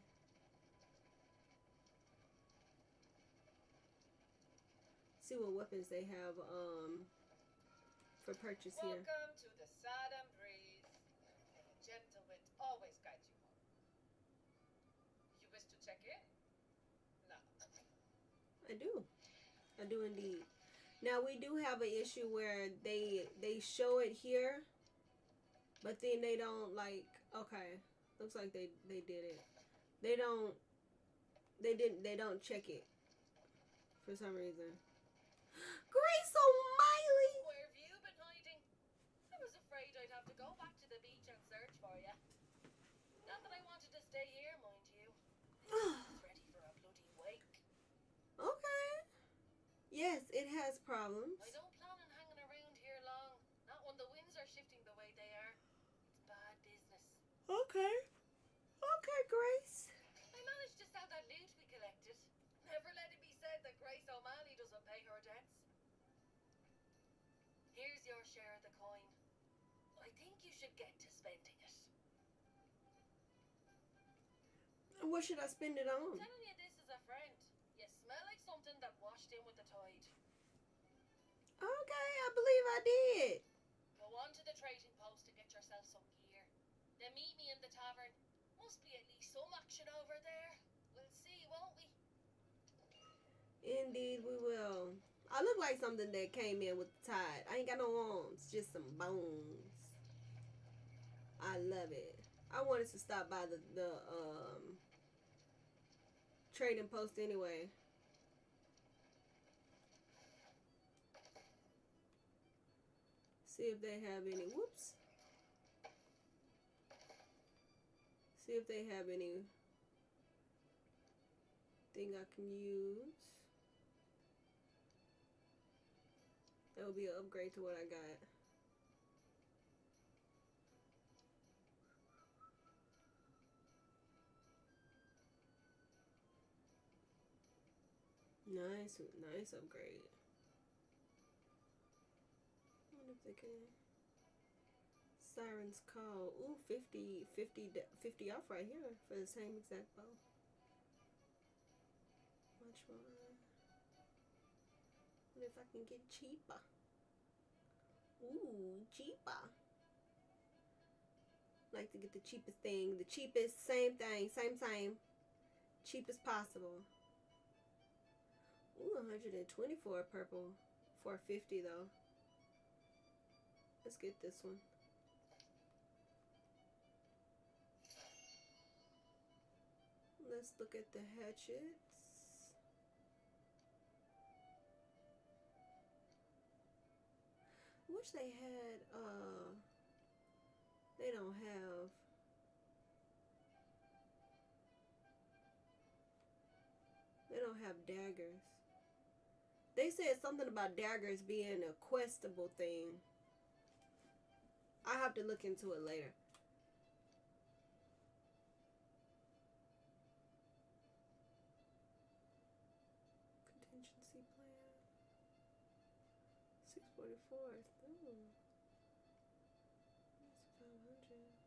See what weapons they have for purchase here. Welcome to the Sodom Breeze. And a gentle wind always guides you home. You wish to check in? No. I do indeed. Now we do have an issue where they show it here, but then they don't like. Okay, looks like they did it. They don't check it for some reason. Grace O'Malley. Where have you been hiding? I was afraid I'd have to go back to the beach and search for you. Not that I wanted to stay here, mind you. It's ready for a bloody wake. Okay. Yes, it has problems. I don't plan on hanging around here long. Not when the winds are shifting the way they are. It's bad business. Okay. Okay, Grace. I managed to sell that loot we collected. Never let it be said that Grace O'Malley doesn't pay her debts. Here's your share of the coin. I think you should get to spending it. What should I spend it on? I'm telling you this as a friend. You smell like something that washed in with the tide. Okay, I believe I did. Go on to the trading post and get yourself some gear. Then meet me in the tavern. Must be at least some action over there. We'll see, won't we? Indeed, we will. I look like something that came in with the tide. I ain't got no arms, just some bones. I love it. I wanted to stop by the trading post anyway. See if they have any. Whoops. See if they have any thing I can use. That would be an upgrade to what I got. Nice upgrade. I wonder if they can. Siren's Call. Ooh, 50 off right here for the same exact bow. Much more. What if I can get cheaper? Ooh, cheaper. Like to get the cheapest thing. The cheapest, same thing, same. Cheapest possible. Ooh, 124 purple. 450 though. Let's get this one. Let's look at the hatchets. Wish they had they don't have daggers. They said something about daggers being a questable thing. I have to look into it later. Contingency plan. 644. Ooh. That's 500.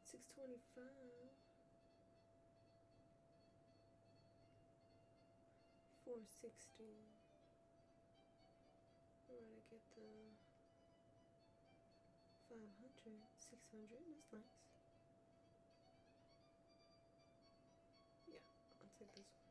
625. 460. Where did I get the 500? 600. That's nice. Yeah, I'll take this one.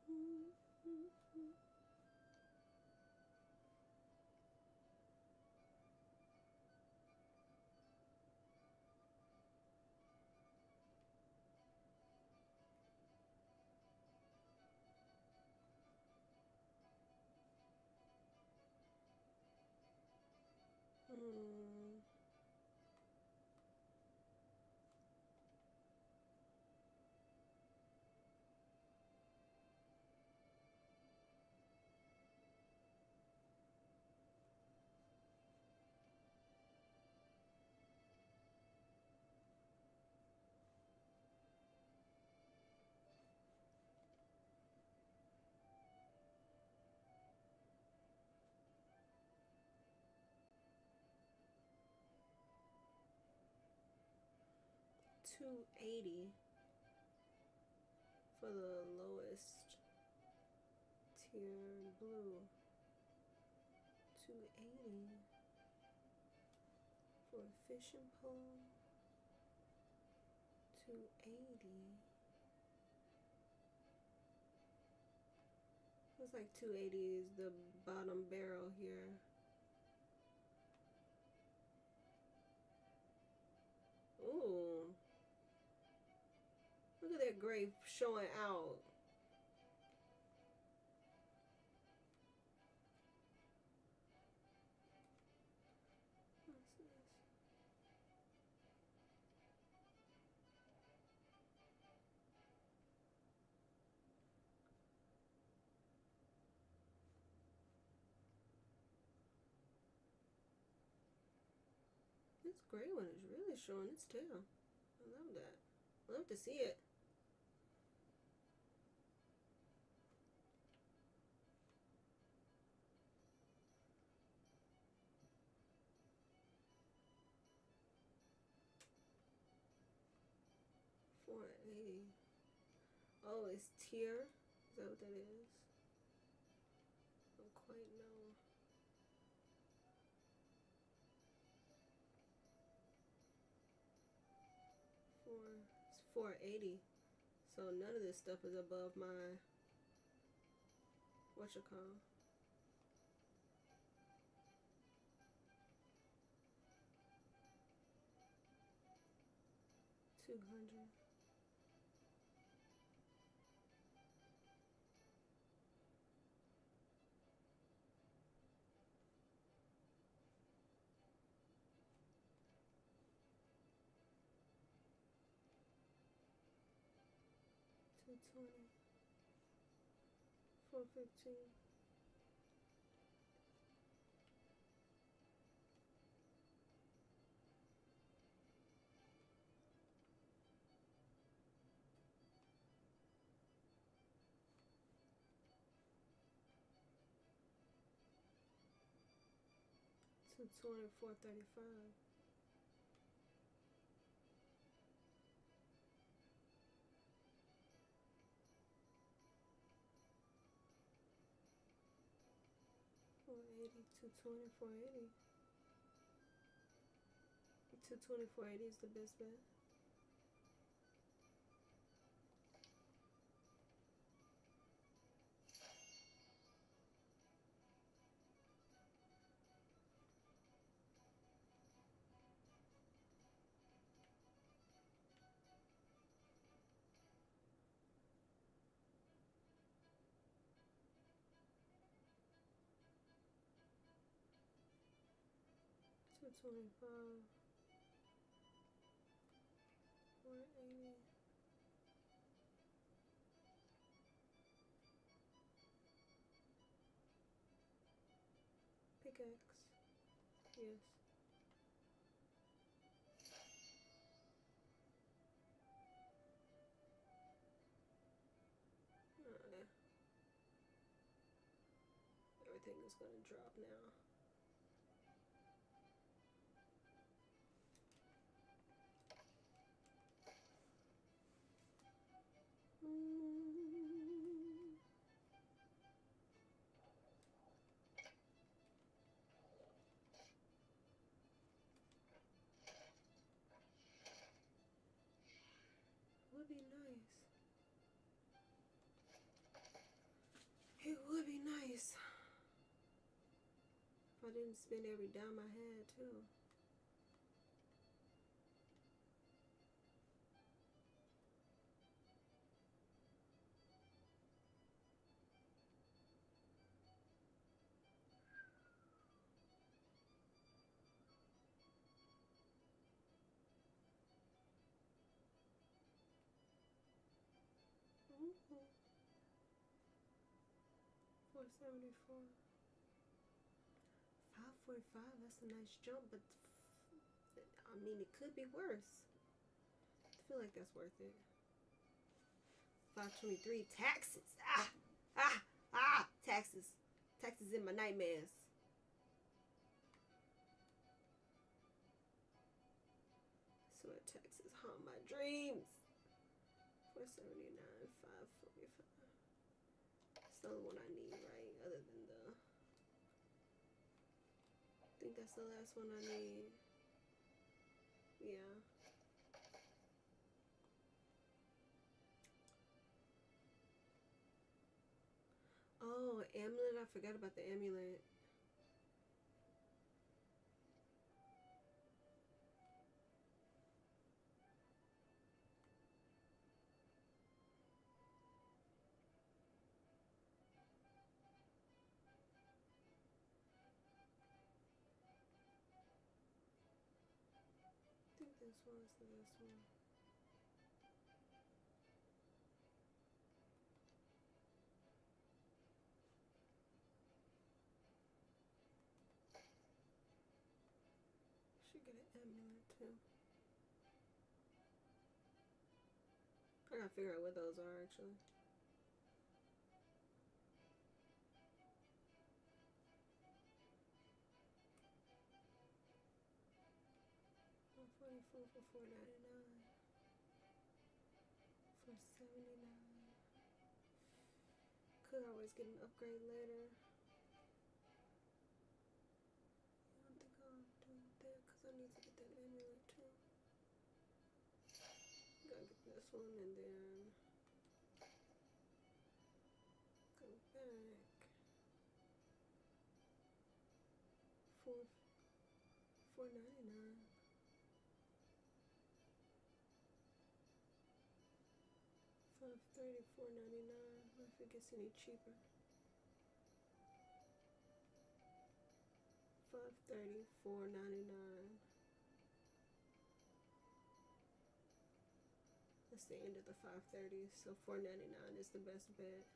Hmm. $280 for the lowest tier blue. $280 for a fishing pole. $280. Looks like $280 is the bottom barrel here. Ooh. Look at that grape showing out. What's this? This gray one is really showing its tail. I love that. Love to see it. $480. Oh, it's tier. Is that what that is? I don't quite know. It's 480. So none of this stuff is above my whatchamacallit. 200. $220. $415. $220. $435. 480, 220, 480. 220, 480 is the best bet. Two 25, 480. Pickaxe. Yes. Everything is gonna drop now. Would be nice. It would be nice if I didn't spend every dime I had too. Mm-hmm. 474. 545, that's a nice jump, but I mean, it could be worse. I feel like that's worth it. 523, taxes. Taxes. Taxes in my nightmares. So taxes haunt my dreams. 479, 545. That's the only one I need, right? Other than the, I think that's the last one I need. Yeah. Oh, amulet. I forgot about the amulet. I think this one's the best one. Should get an amulet too. I gotta figure out what those are actually. $144 for $4.99. For $79. Could always get an upgrade later. I don't think I'll do that because I need to get that amulet too. Gotta get this one and then go back. $4.99. $530, $4.99. If it gets any cheaper. $530, $4.99. That's the end of the 530, so $4.99 is the best bet.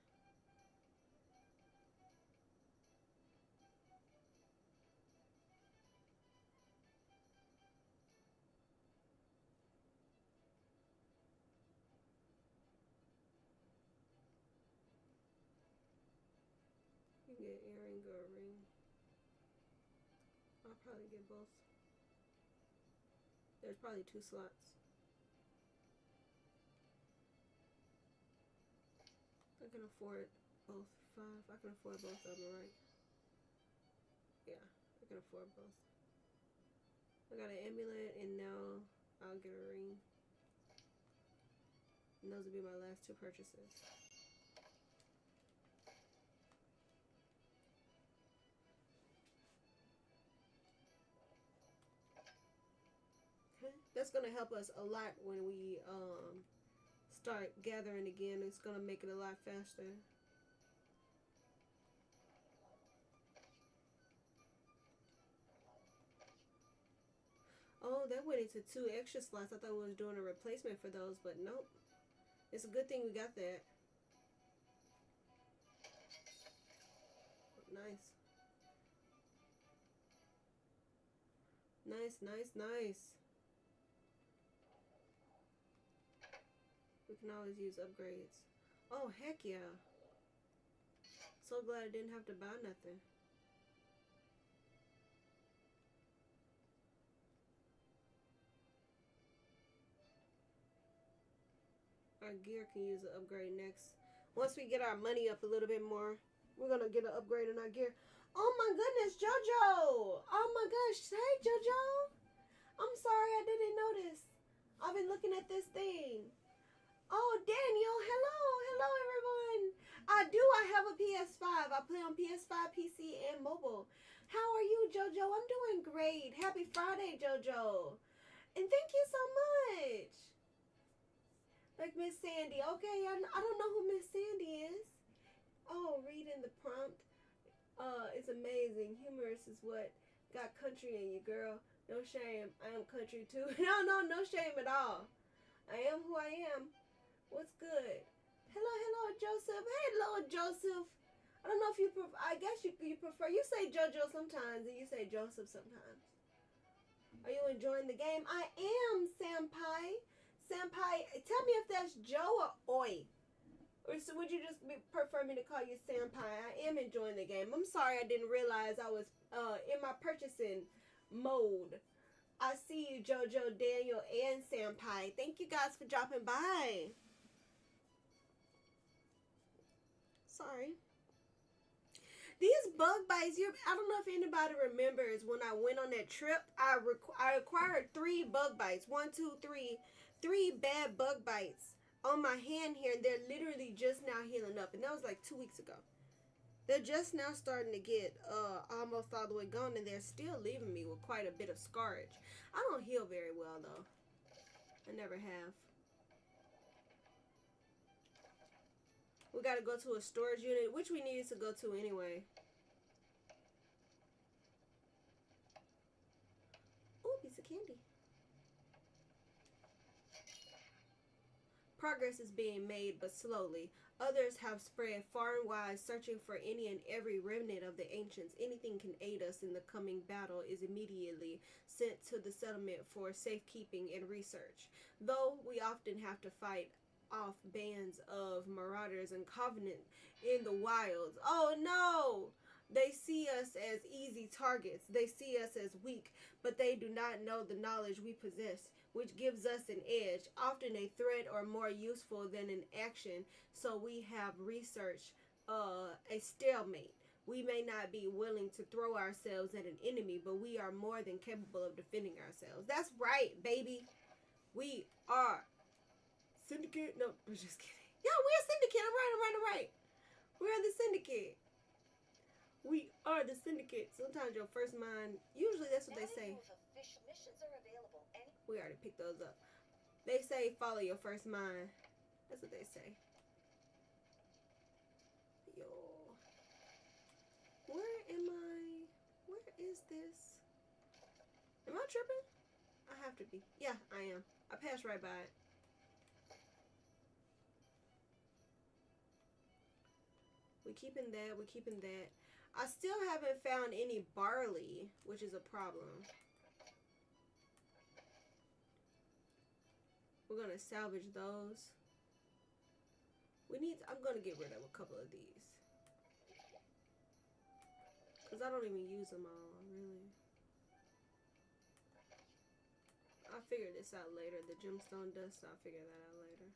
You can get earring or a ring. I'll probably get both. There's probably 2 slots. I can afford both. 5. I can afford both of them, right? Yeah, I can afford both. I got an amulet, and now I'll get a ring. And those will be my last two purchases. That's gonna help us a lot when we start gathering again. It's gonna make it a lot faster. Oh, that went into 2 extra slots. I thought we was doing a replacement for those, but nope. It's a good thing we got that. Nice. Nice, nice, nice. We can always use upgrades. Oh, heck yeah. So glad I didn't have to buy nothing. Our gear can use an upgrade next. Once we get our money up a little bit more, we're gonna get an upgrade in our gear. Oh my goodness, JoJo! Oh my gosh, hey JoJo! I'm sorry I didn't notice. I've been looking at this thing. Oh, Daniel, hello, hello everyone. I have a PS5. I play on PS5, PC, and mobile. How are you, JoJo? I'm doing great. Happy Friday, JoJo. And thank you so much. Like Miss Sandy. Okay, I don't know who Miss Sandy is. Oh, reading the prompt. It's amazing. Humorous is what got country in you, girl. No shame. I am country too. No shame at all. I am who I am. What's good? Hello, Joseph. Hello, Joseph. I don't know if you prefer. I guess you prefer. You say JoJo sometimes, and you say Joseph sometimes. Are you enjoying the game? I am, Senpai. Senpai, tell me if that's Joe or Oi. Or so would you just prefer me to call you Senpai? I am enjoying the game. I'm sorry I didn't realize I was in my purchasing mode. I see you, JoJo, Daniel, and Senpai. Thank you guys for dropping by. Sorry. These bug bites, I don't know if anybody remembers when I went on that trip, I acquired 3 bug bites. 1, 2, 3. 3 bad bug bites on my hand here, and they're literally just now healing up. And that was like 2 weeks ago. They're just now starting to get almost all the way gone, and they're still leaving me with quite a bit of scarage. I don't heal very well, though. I never have. We gotta go to a storage unit, which we needed to go to anyway. Ooh, piece of candy. Progress is being made, but slowly. Others have spread far and wide, searching for any and every remnant of the ancients. Anything can aid us in the coming battle is immediately sent to the settlement for safekeeping and research. Though we often have to fight off bands of marauders and covenant in the wilds. Oh no! They see us as easy targets. They see us as weak, but they do not know the knowledge we possess, which gives us an edge, often a threat or more useful than an action. So we have researched a stalemate. We may not be willing to throw ourselves at an enemy, but we are more than capable of defending ourselves. That's right, baby. We are Syndicate? No, I'm just kidding. Yeah, we're a syndicate. I'm right. We're the syndicate. We are the syndicate. Sometimes your first mind, usually that's what they say. Official missions are available. We already picked those up. They say follow your first mind. That's what they say. Yo. Where am I? Where is this? Am I tripping? I have to be. Yeah, I am. I passed right by it. We're keeping that. I still haven't found any barley, which is a problem. We're gonna salvage those. I'm gonna get rid of a couple of these. Because I don't even use them all, really. I'll figure this out later. The gemstone dust, I'll figure that out later.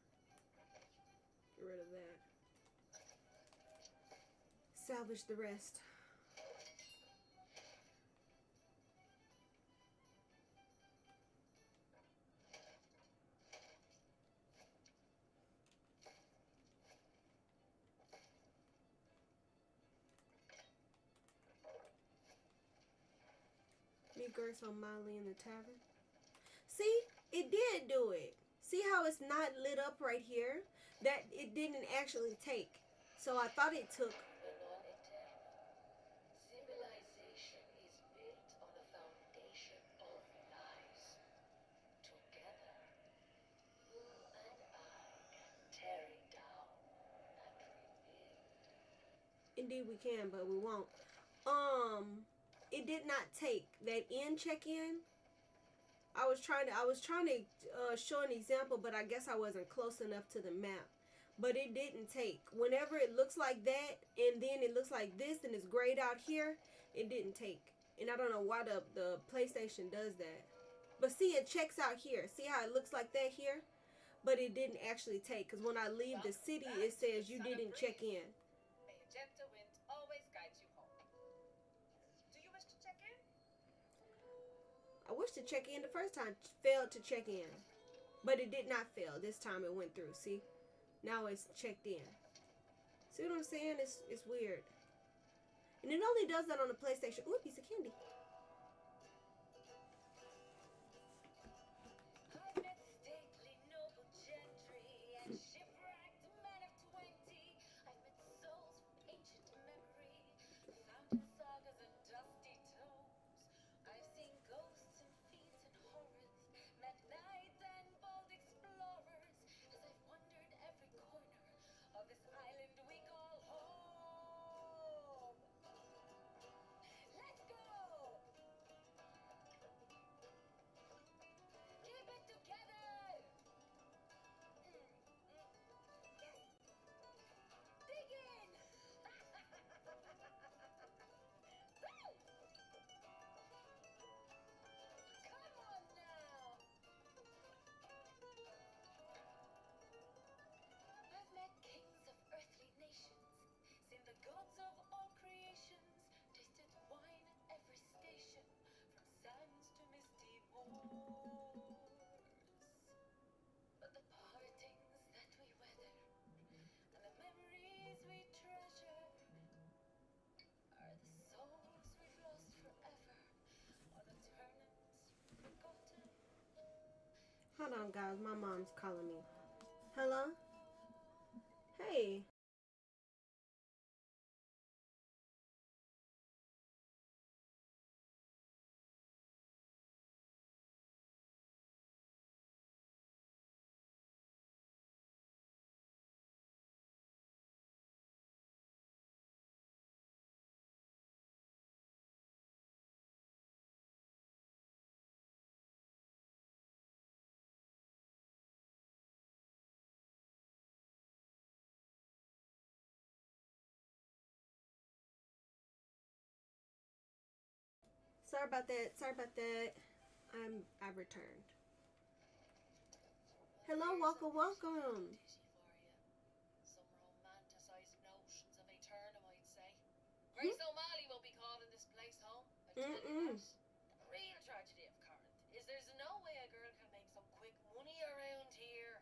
Get rid of that. Salvage the rest. Pretty girl saw Molly in the tavern. See, it did do it. See how it's not lit up right here? That it didn't actually take. So I thought it took. Civilization is built on a foundation of lies. Together, you and I can tear it down and rebuild. Indeed we can, but we won't. It did not take that in check-in. I was trying to show an example, but I guess I wasn't close enough to the map. But it didn't take. Whenever it looks like that, and then it looks like this, and it's grayed out here, it didn't take. And I don't know why the PlayStation does that. But see, it checks out here. See how it looks like that here? But it didn't actually take, because when I leave the city, it says you didn't check in. May a gentle wind always guide you home. Do you wish to check in? I wish to check in the first time. Failed to check in. But it did not fail. This time it went through. See? Now it's checked in. See what I'm saying? It's weird. And it only does that on the PlayStation. Ooh, a piece of candy. I met stately noble gentry and shipwrecked men of 20. I met souls from ancient memory, found in sagas and dusty tomes. I've seen ghosts and feats and horrors, met knights and bold explorers, as I've wandered every corner of this island we call home. Let's go! Keep it together! Dig in! Woo! Come on now! I've met kings of earthly nations, seen the gods of all creations, tasted wine at every station, from sands to misty moors. But the partings that we weather and the memories we treasure are the souls we've lost forever on a turnip's forgotten. Hold on, guys. My mom's calling me. Hello? Hey. Sorry about that. I've returned. Hello, welcome. Some romanticized notions of eternum, I'd say. Grace O'Malley will be calling this place home. I tell you that. The real tragedy of Corinth is there's no way a girl can make some quick money around here.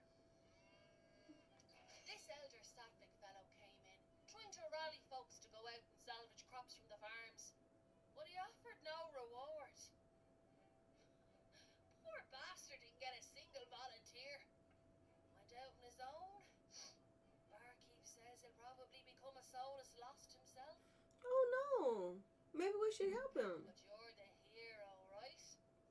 This elder Sattvic fellow came in, trying to rally folks to go out and salvage crops from the farms. But he offered no reward. Poor bastard didn't get a single volunteer. Went out on his own. Barkeep says he'll probably become a soulless lost himself. Oh no. Maybe we should help him. But you're the hero, right?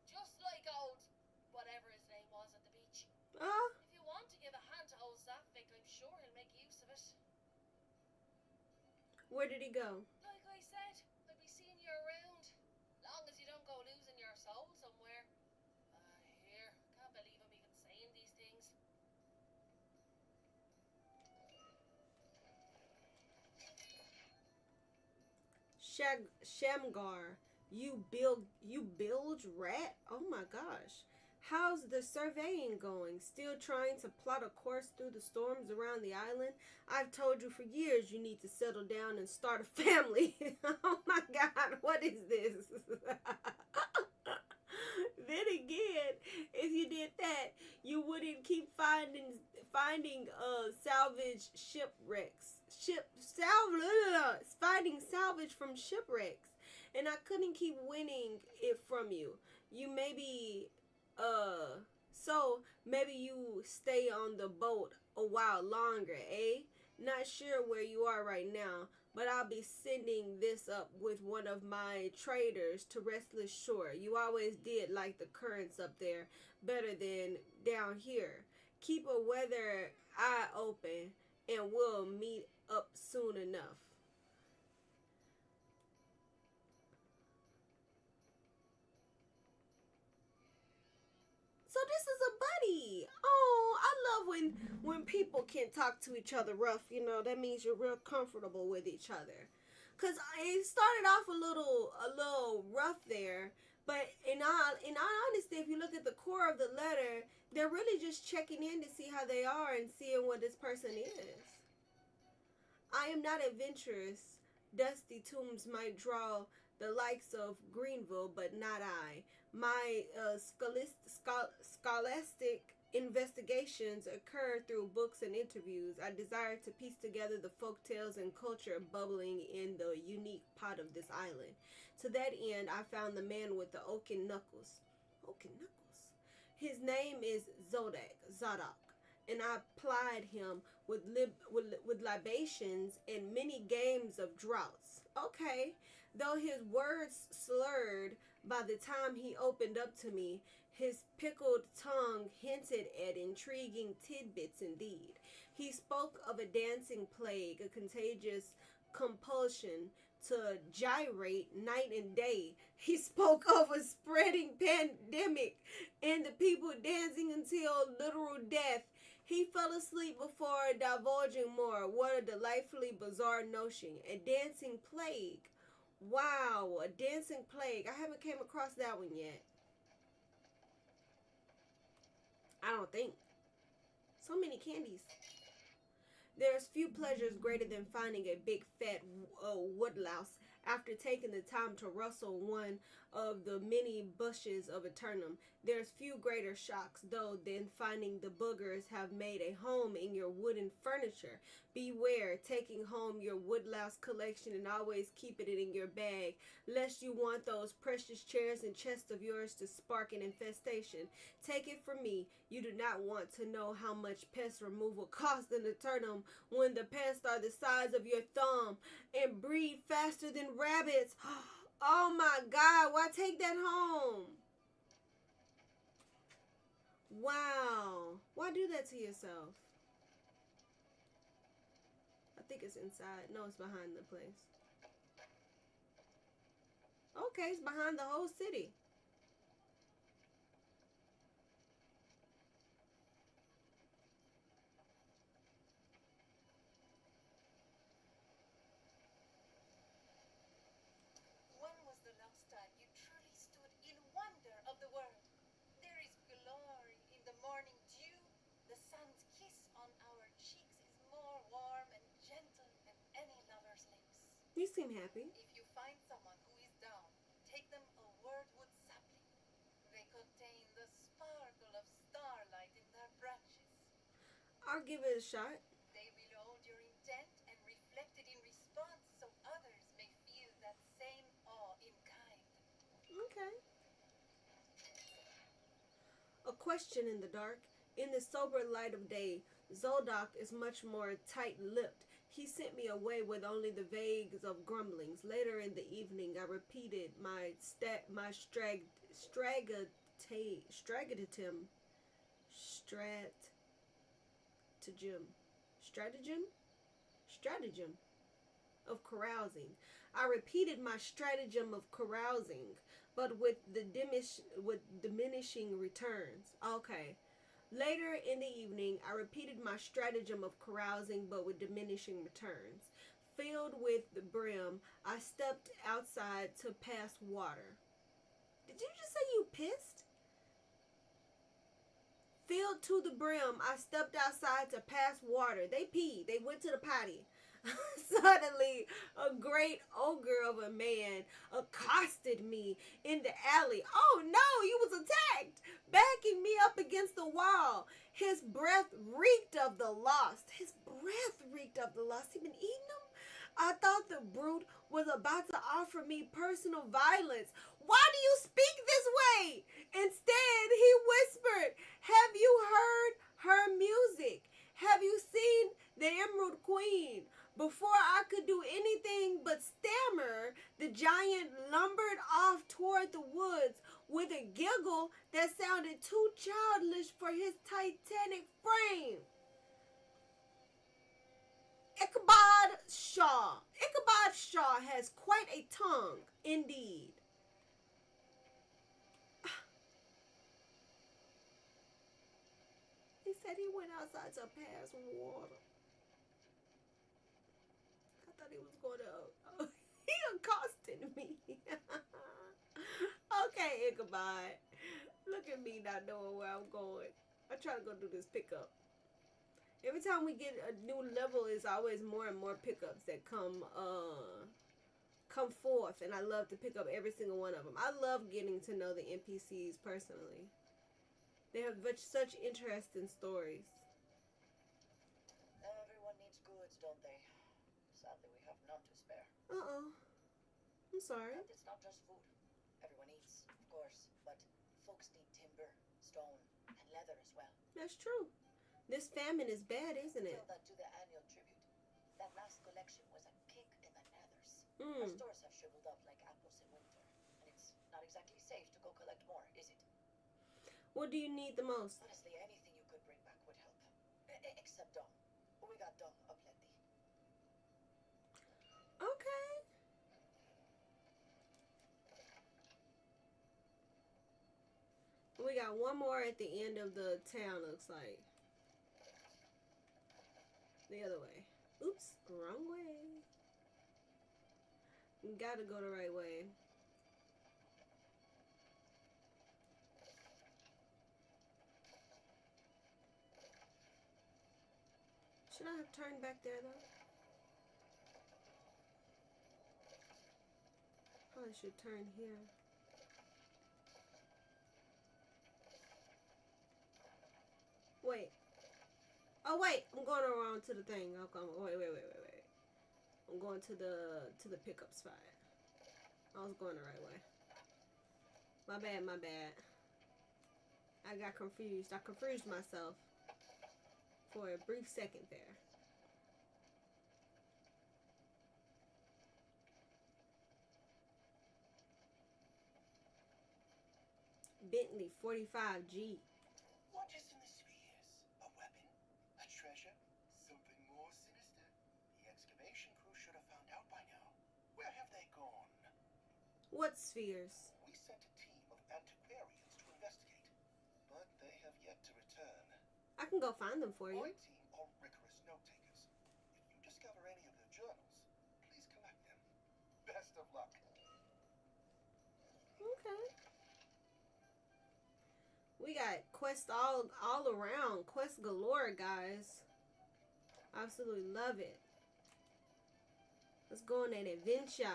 Just like old whatever his name was at the beach. If you want to give a hand to old Sattvic, I'm sure he'll make use of it. Where did he go? Like I said, I'll be seeing you around. Long as you don't go losing your soul somewhere. Here, can't believe I'm even saying these things. Shamgar, you bilge rat? Oh my gosh. How's the surveying going? Still trying to plot a course through the storms around the island? I've told you for years you need to settle down and start a family. Oh my God, what is this? Then again, if you did that, you wouldn't keep finding salvage shipwrecks. Finding salvage from shipwrecks. and I couldn't keep winning it from you. You maybe, so maybe you stay on the boat a while longer, eh? Not sure where you are right now, but I'll be sending this up with one of my traders to Restless Shore. You always did like the currents up there better than down here. Keep a weather eye open and we'll meet up soon enough. So this is a buddy. Oh, I love when people can talk to each other rough. You know that means you're real comfortable with each other. Cause it started off a little rough there, but in all honesty, if you look at the core of the letter, they're really just checking in to see how they are and seeing what this person is. I am not adventurous. Dusty tombs might draw the likes of Greenville, but not I. My scholastic investigations occur through books and interviews. I desire to piece together the folk tales and culture bubbling in the unique pot of this island. To that end, I found the man with the oaken knuckles. Oaken knuckles? His name is Zadok, and I plied him with libations and many games of draughts. Okay, though his words slurred by the time he opened up to me, his pickled tongue hinted at intriguing tidbits indeed. He spoke of a dancing plague, a contagious compulsion to gyrate night and day. He spoke of a spreading pandemic and the people dancing until literal death. He fell asleep before divulging more. What a delightfully bizarre notion. A dancing plague. Wow, a dancing plague. I haven't came across that one yet. I don't think. So many candies. There's few pleasures greater than finding a big fat woodlouse after taking the time to rustle one of the many bushes of a turnip. There's few greater shocks, though, than finding the boogers have made a home in your wooden furniture. Beware taking home your woodlouse collection and always keeping it in your bag, lest you want those precious chairs and chests of yours to spark an infestation. Take it from me, you do not want to know how much pest removal costs in a turnip when the pests are the size of your thumb and breed faster than rabbits. Oh my God, why take that home? Wow. Why do that to yourself? I think it's inside. No, it's behind the place. Okay, it's behind the whole city. When was the last time you truly stood in wonder of the world? There is glory in the morning dew. The sun's kiss on our cheeks is more warm and gentle than any lover's lips. You seem happy. If you find someone who is down, take them a wordwood sapling. They contain the sparkle of starlight in their branches. I'll give it a shot. They will hold your intent and reflect it in response so others may feel that same awe in kind. Okay. A question in the dark. In the sober light of day, Zodok is much more tight-lipped. He sent me away with only the vagues of grumblings. Later in the evening, I repeated my stragatum. Stratagem of carousing. I repeated my stratagem of carousing, but with diminishing returns. Okay. Later in the evening, I repeated my stratagem of carousing, but with diminishing returns. Filled with the brim, I stepped outside to pass water. Did you just say you pissed? Filled to the brim, I stepped outside to pass water. They peed. They went to the potty. Suddenly, a great ogre of a man accosted me in the alley. Oh no, he was attacked, backing me up against the wall. His breath reeked of the lost. He been eating them? I thought the brute was about to offer me personal violence. Why do you speak this way? Instead, he whispered, have you heard her music? Have you seen the Emerald Queen? Before I could do anything but stammer, the giant lumbered off toward the woods with a giggle that sounded too childish for his titanic frame. Ichabod Shaw has quite a tongue, indeed. He said he went outside to pass water. I thought he was going to. He accosted me. Okay, Ichabod. Look at me not knowing where I'm going. I try to go do this pickup. Every time we get a new level, it's always more and more pickups that come forth, and I love to pick up every single one of them. I love getting to know the NPCs personally. They have such interesting stories. Everyone needs goods, don't they? Sadly, we have none to spare. I'm sorry. And it's not just food. Everyone eats, of course, but folks need timber, stone, and leather as well. That's true. This famine is bad, isn't it? Tell that to the annual tribute. That last collection was a kick in the nethers. Our stores have shriveled up like apples in winter, and it's not exactly safe to go collect more, is it? What do you need the most? Honestly, anything you could bring back would help. Except dung. We got dung aplenty. Okay. We got one more at the end of the town, looks like. The other way. Oops, wrong way. Gotta go the right way. Should I have turned back there though? Probably should turn here. Wait. Oh wait, I'm going around to the thing. Wait. I'm going to the pickup spot. I was going the right way. My bad. I got confused. I confused myself for a brief second there. Bentley 45G. What is in the spheres? A weapon? A treasure? Something more sinister? The excavation crew should have found out by now. Where have they gone? What spheres? We sent a team of antiquarians to investigate, but they have yet to return. I can go find them for you. My team are rigorous note-takers. If you discover any of their journals, please collect them. Best of luck. Okay. We got quests all around. Quest galore, guys. Absolutely love it. Let's go on an adventure.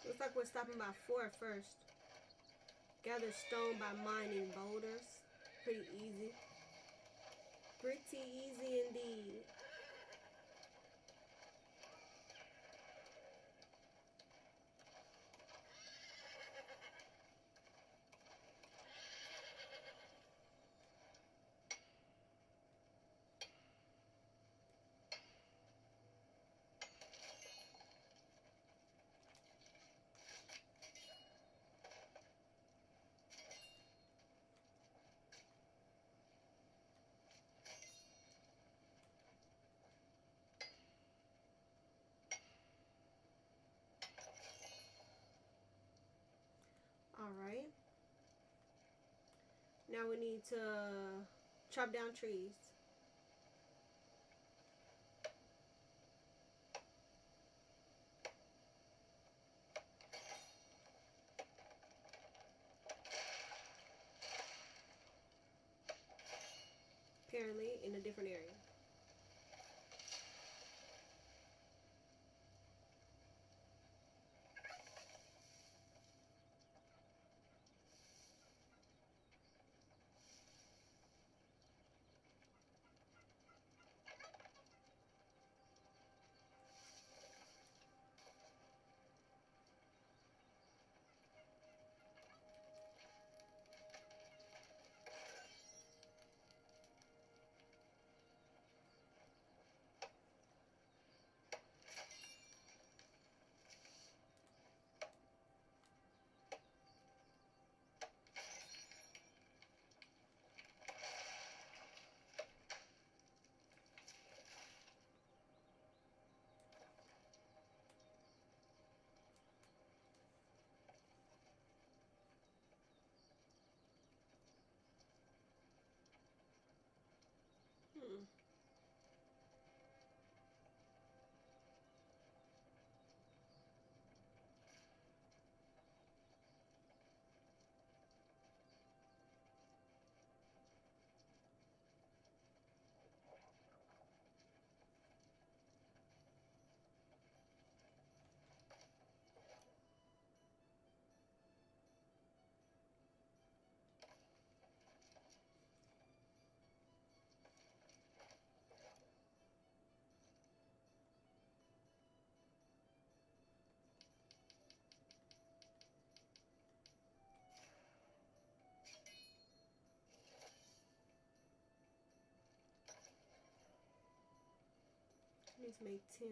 Looks like we're stopping by 4 first. Gather stone by mining boulders. Pretty easy. Pretty easy indeed. Alright. Now we need to chop down trees. Apparently in a different area. Let's make 10.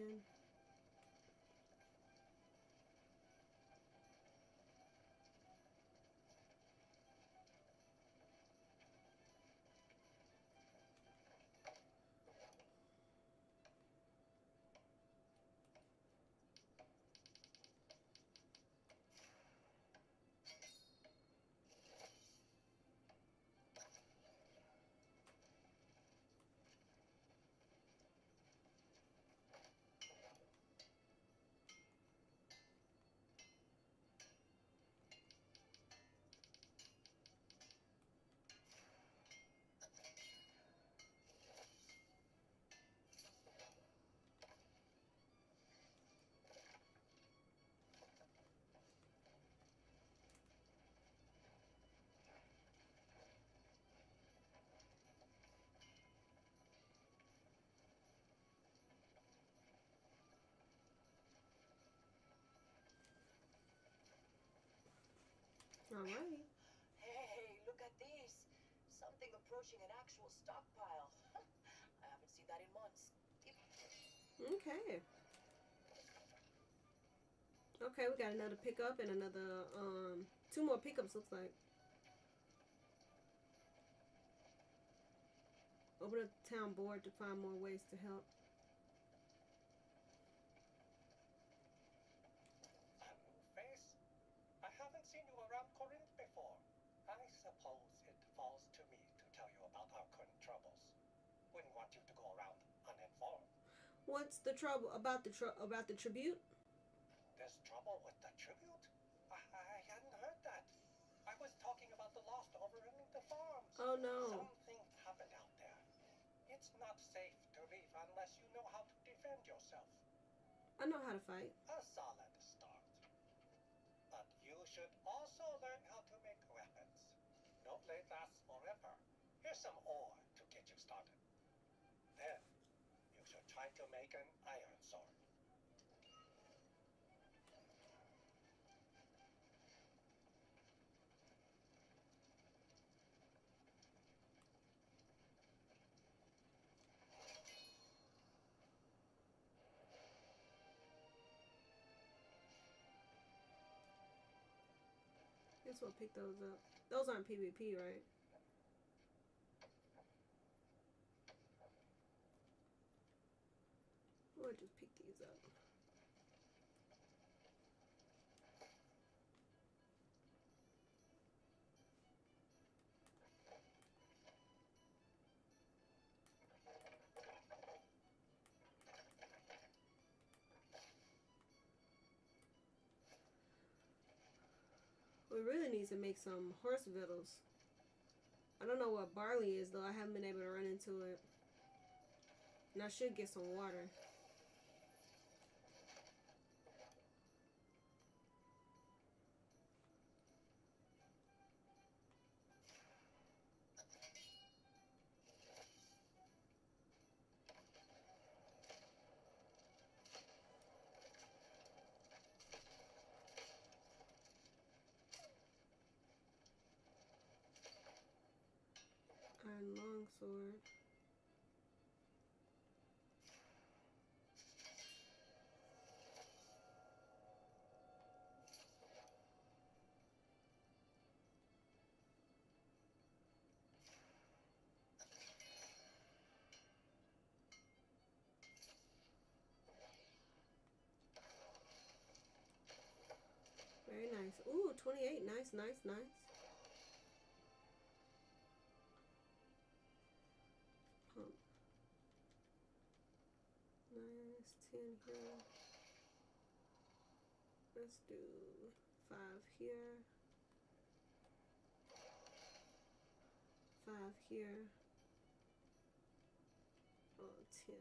Alrighty. Hey, look at this. Something approaching an actual stockpile. I haven't seen that in months. Okay. Okay, we got another pickup and another, 2 more pickups, looks like. Open up the town board to find more ways to help. A new face? I haven't seen you around Corinth before. I suppose it falls to me to tell you about our current troubles. Wouldn't want you to go around uninformed. What's the trouble about the tribute? There's trouble with the tribute? I hadn't heard that. I was talking about the lost over in the farms. Oh no. Something happened out there. It's not safe to leave unless you know how to defend yourself. I know how to fight. A solid start. But you should also learn how to make weapons. No blade lasts forever. Here's some ore to get you started. Then, you should try to make an iron sword. Guess we'll pick those up. Those aren't PvP, right? We'll just pick these up. We really need to make some horse victuals. I don't know what barley is though. I haven't been able to run into it. And I should get some water. Iron longsword. Very nice. Ooh, 28. Nice, nice, nice. Pump. Nice. 10 here. Let's do 5 here. 5 here. Oh, 10.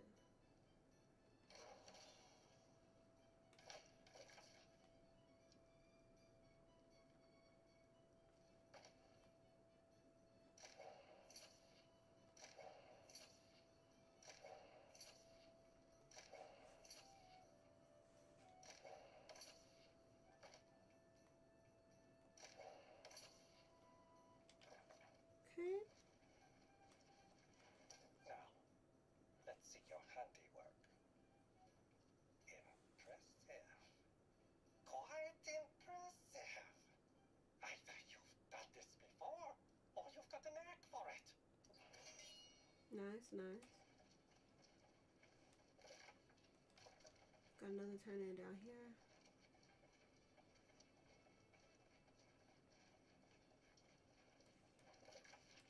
Okay. Now, let's see your Nice, nice. Got another turn in down here.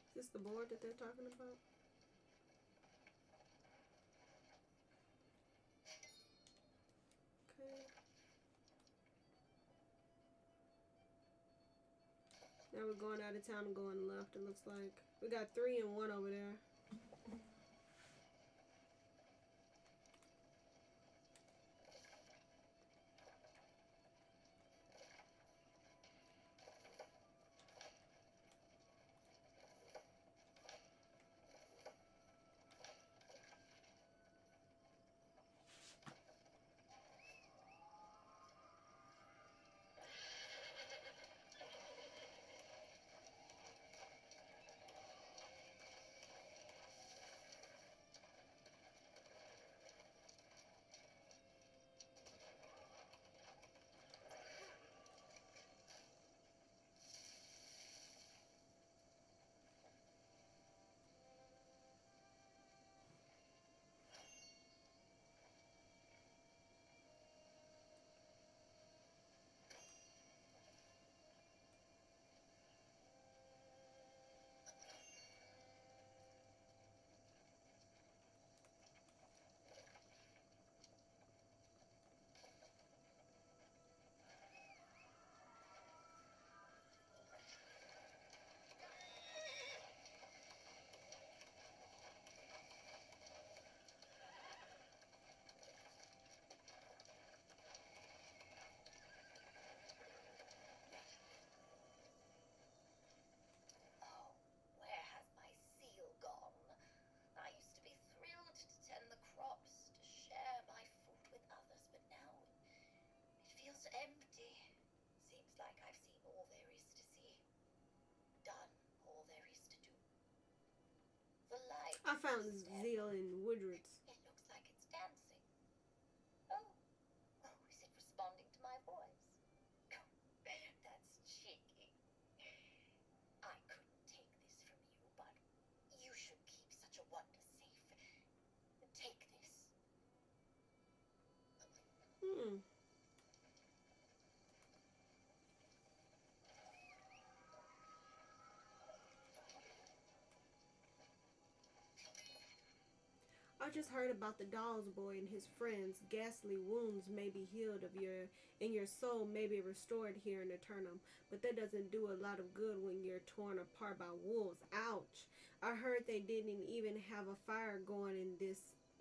Is this the board that they're talking about? Okay. Now we're going out of town and going left, it looks like. We got 3 and 1 over there. Oh, where has my zeal gone? I used to be thrilled to tend the crops, to share my food with others, but now it feels empty. Seems like I've seen all there is to see, done all there is to do. The light. I found instead, Zeal in Woodward's. it looks like it's dancing. Oh, is it responding to my voice? That's cheeky. I couldn't take this from you, but you should keep such a wonder safe. Take this. Hmm. I just heard about the Doll's Boy and his friends. Ghastly wounds may be healed of your soul may be restored here in Eternum, but that doesn't do a lot of good when you're torn apart by wolves. Ouch! I heard they didn't even have a fire going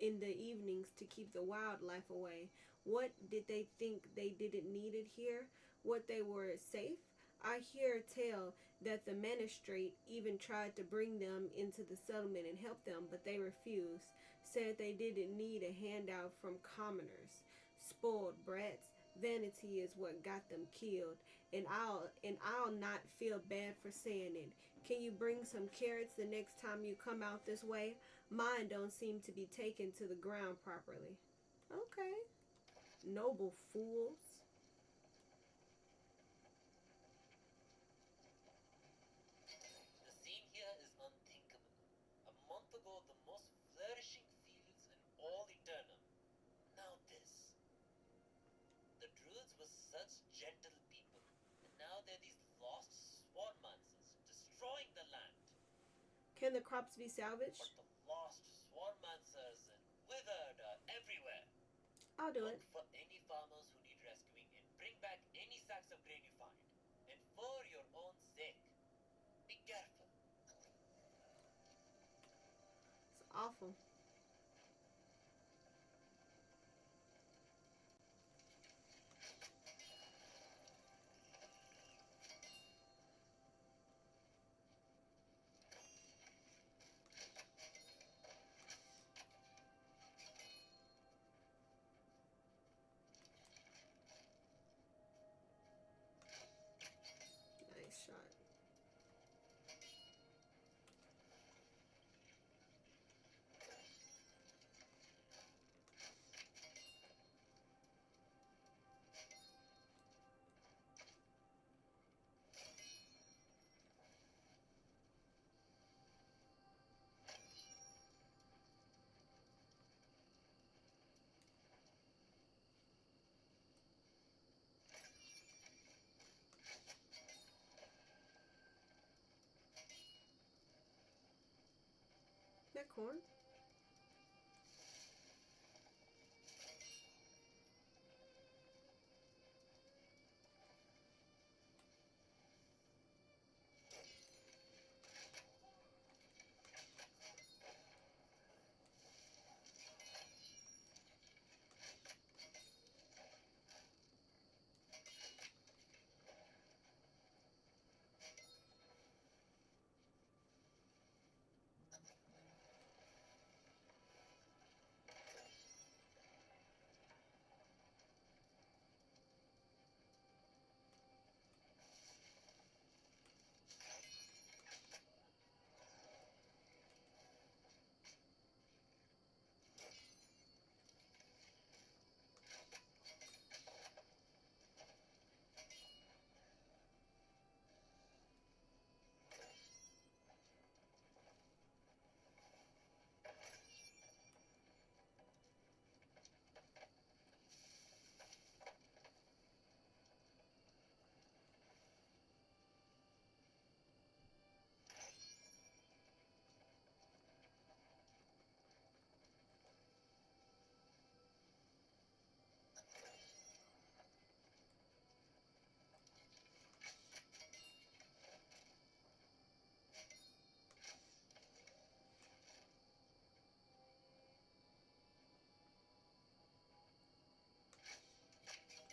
in the evenings to keep the wildlife away. What did they think they didn't need it here? What they were safe? I hear tell that the magistrate even tried to bring them into the settlement and help them, but they refused. Said they didn't need a handout from commoners. Spoiled brats. Vanity is what got them killed, and I'll not feel bad for saying it. Can you bring some carrots the next time you come out this way? Mine don't seem to be taken to the ground properly. Okay. Noble fools. The scene here is unthinkable. A month ago, the most flourishing fields in all Eternum. Now this. The druids were such gentle people, and now they're these lost swarmancers, destroying the land. Can the crops be But salvaged? the lost swarmancers and withered are everywhere. I'll do Look it. for any farmers who need rescuing and bring back any sacks of grain you find. And for your own sake, be careful. It's awful. Nice shot. That corn?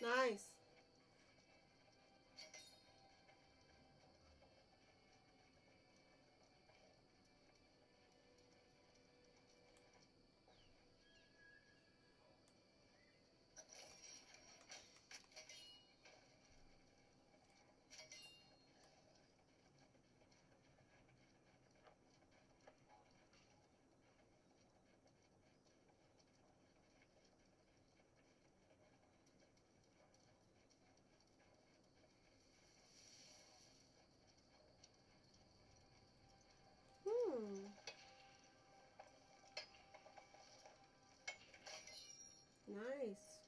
Nice. Hmm. Nice.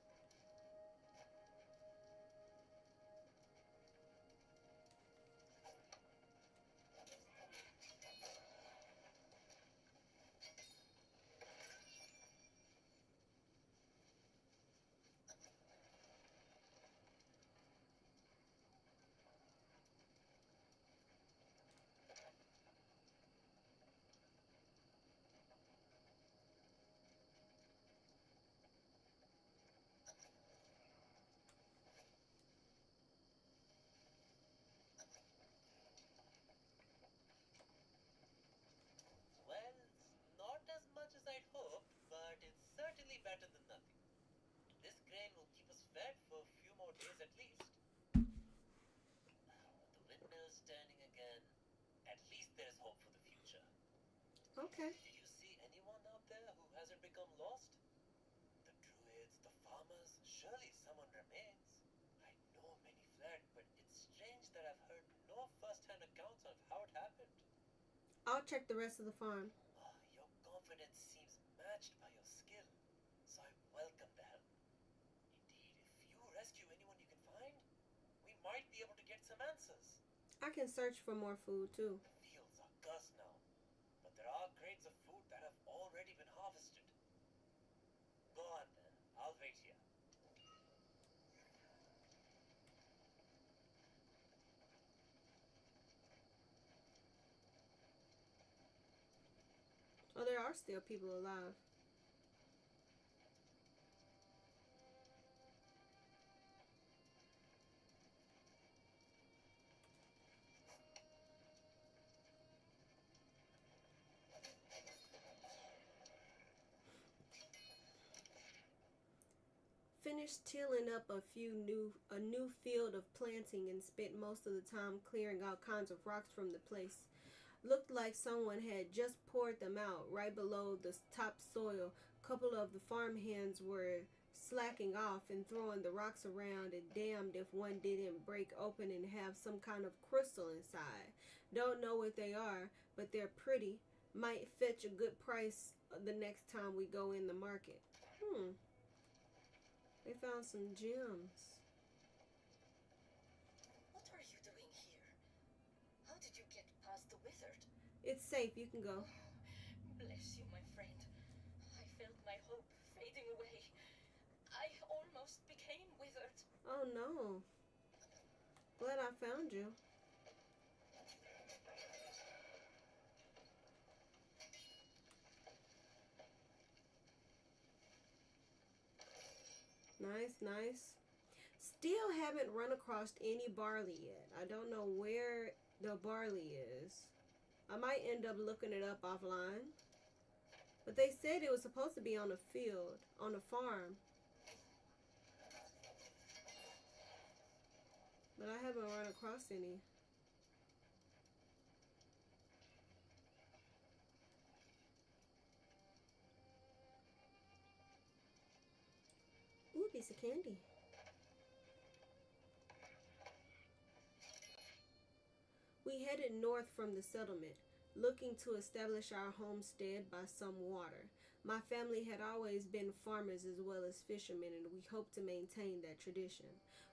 Well, not as much as I'd hoped, but it's certainly better than nothing. This grain will keep us fed for a few more days at least. The windmill's turning again. At least there's hope for the future. Okay. Did you see anyone out there who hasn't become lost? The druids, the farmers, surely someone remains. I know many fled, but it's strange that I've heard no first-hand accounts of how it happened. I'll check the rest of the farm. Your confidence seems matched by your skill, so I welcome the help. Indeed, if you rescue anyone you can find, we might be able to get some answers. I can search for more food too. The fields are cursed now, but there are crates of food that have already been harvested. Go on then, I'll wait here. Oh, there are still people alive. Finished tilling up a new field of planting and spent most of the time clearing all kinds of rocks from the place. Looked like someone had just poured them out right below the topsoil. A couple of the farm hands were slacking off and throwing the rocks around, and damned if one didn't break open and have some kind of crystal inside. Don't know what they are, but they're pretty. Might fetch a good price the next time we go in the market. They found some gems. What are you doing here? How did you get past the wizard? It's safe. You can go. Bless almost became withered. Oh no. Glad I found you. Nice, nice. Still haven't run across any barley yet. I don't know where the barley is. I might end up looking it up offline. But they said it was supposed to be on a field, on a farm. But I haven't run across any. Ooh, piece of candy. We headed north from the settlement, looking to establish our homestead by some water. My family had always been farmers as well as fishermen, and we hoped to maintain that tradition.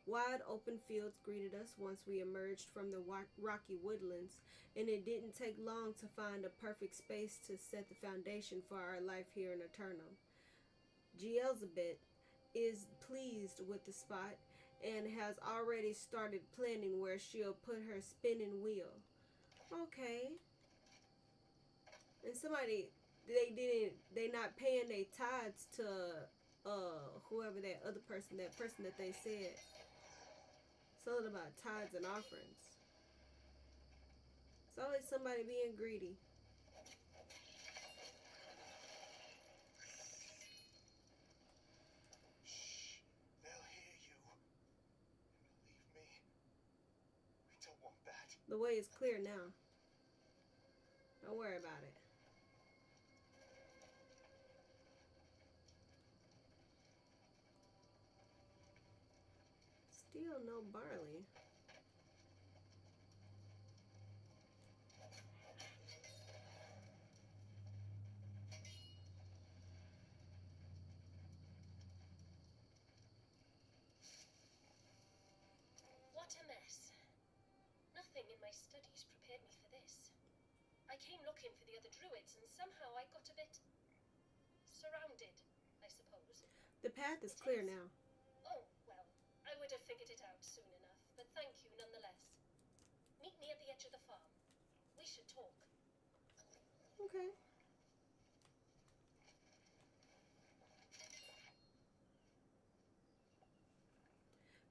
Wide open fields greeted us once we emerged from the rocky woodlands, and it didn't take long to find a perfect space to set the foundation for our life here in Eternum. Gielzabeth is pleased with the spot and has already started planning where she'll put her spinning wheel. Okay. And somebody they not paying their tithes to whoever that person that they said. Something about tithes and offerings. It's always somebody being greedy. Shh. They'll hear you. Believe me. We don't want that. The way is clear now. Don't worry about it. Still no barley. What a mess. Nothing in my studies prepared me for this. I came looking for the other druids, and somehow I got a bit surrounded, I suppose. The path is clear now. Oh, well, I would have figured it out soon enough, but thank you nonetheless. Meet me at the edge of the farm. We should talk. Okay.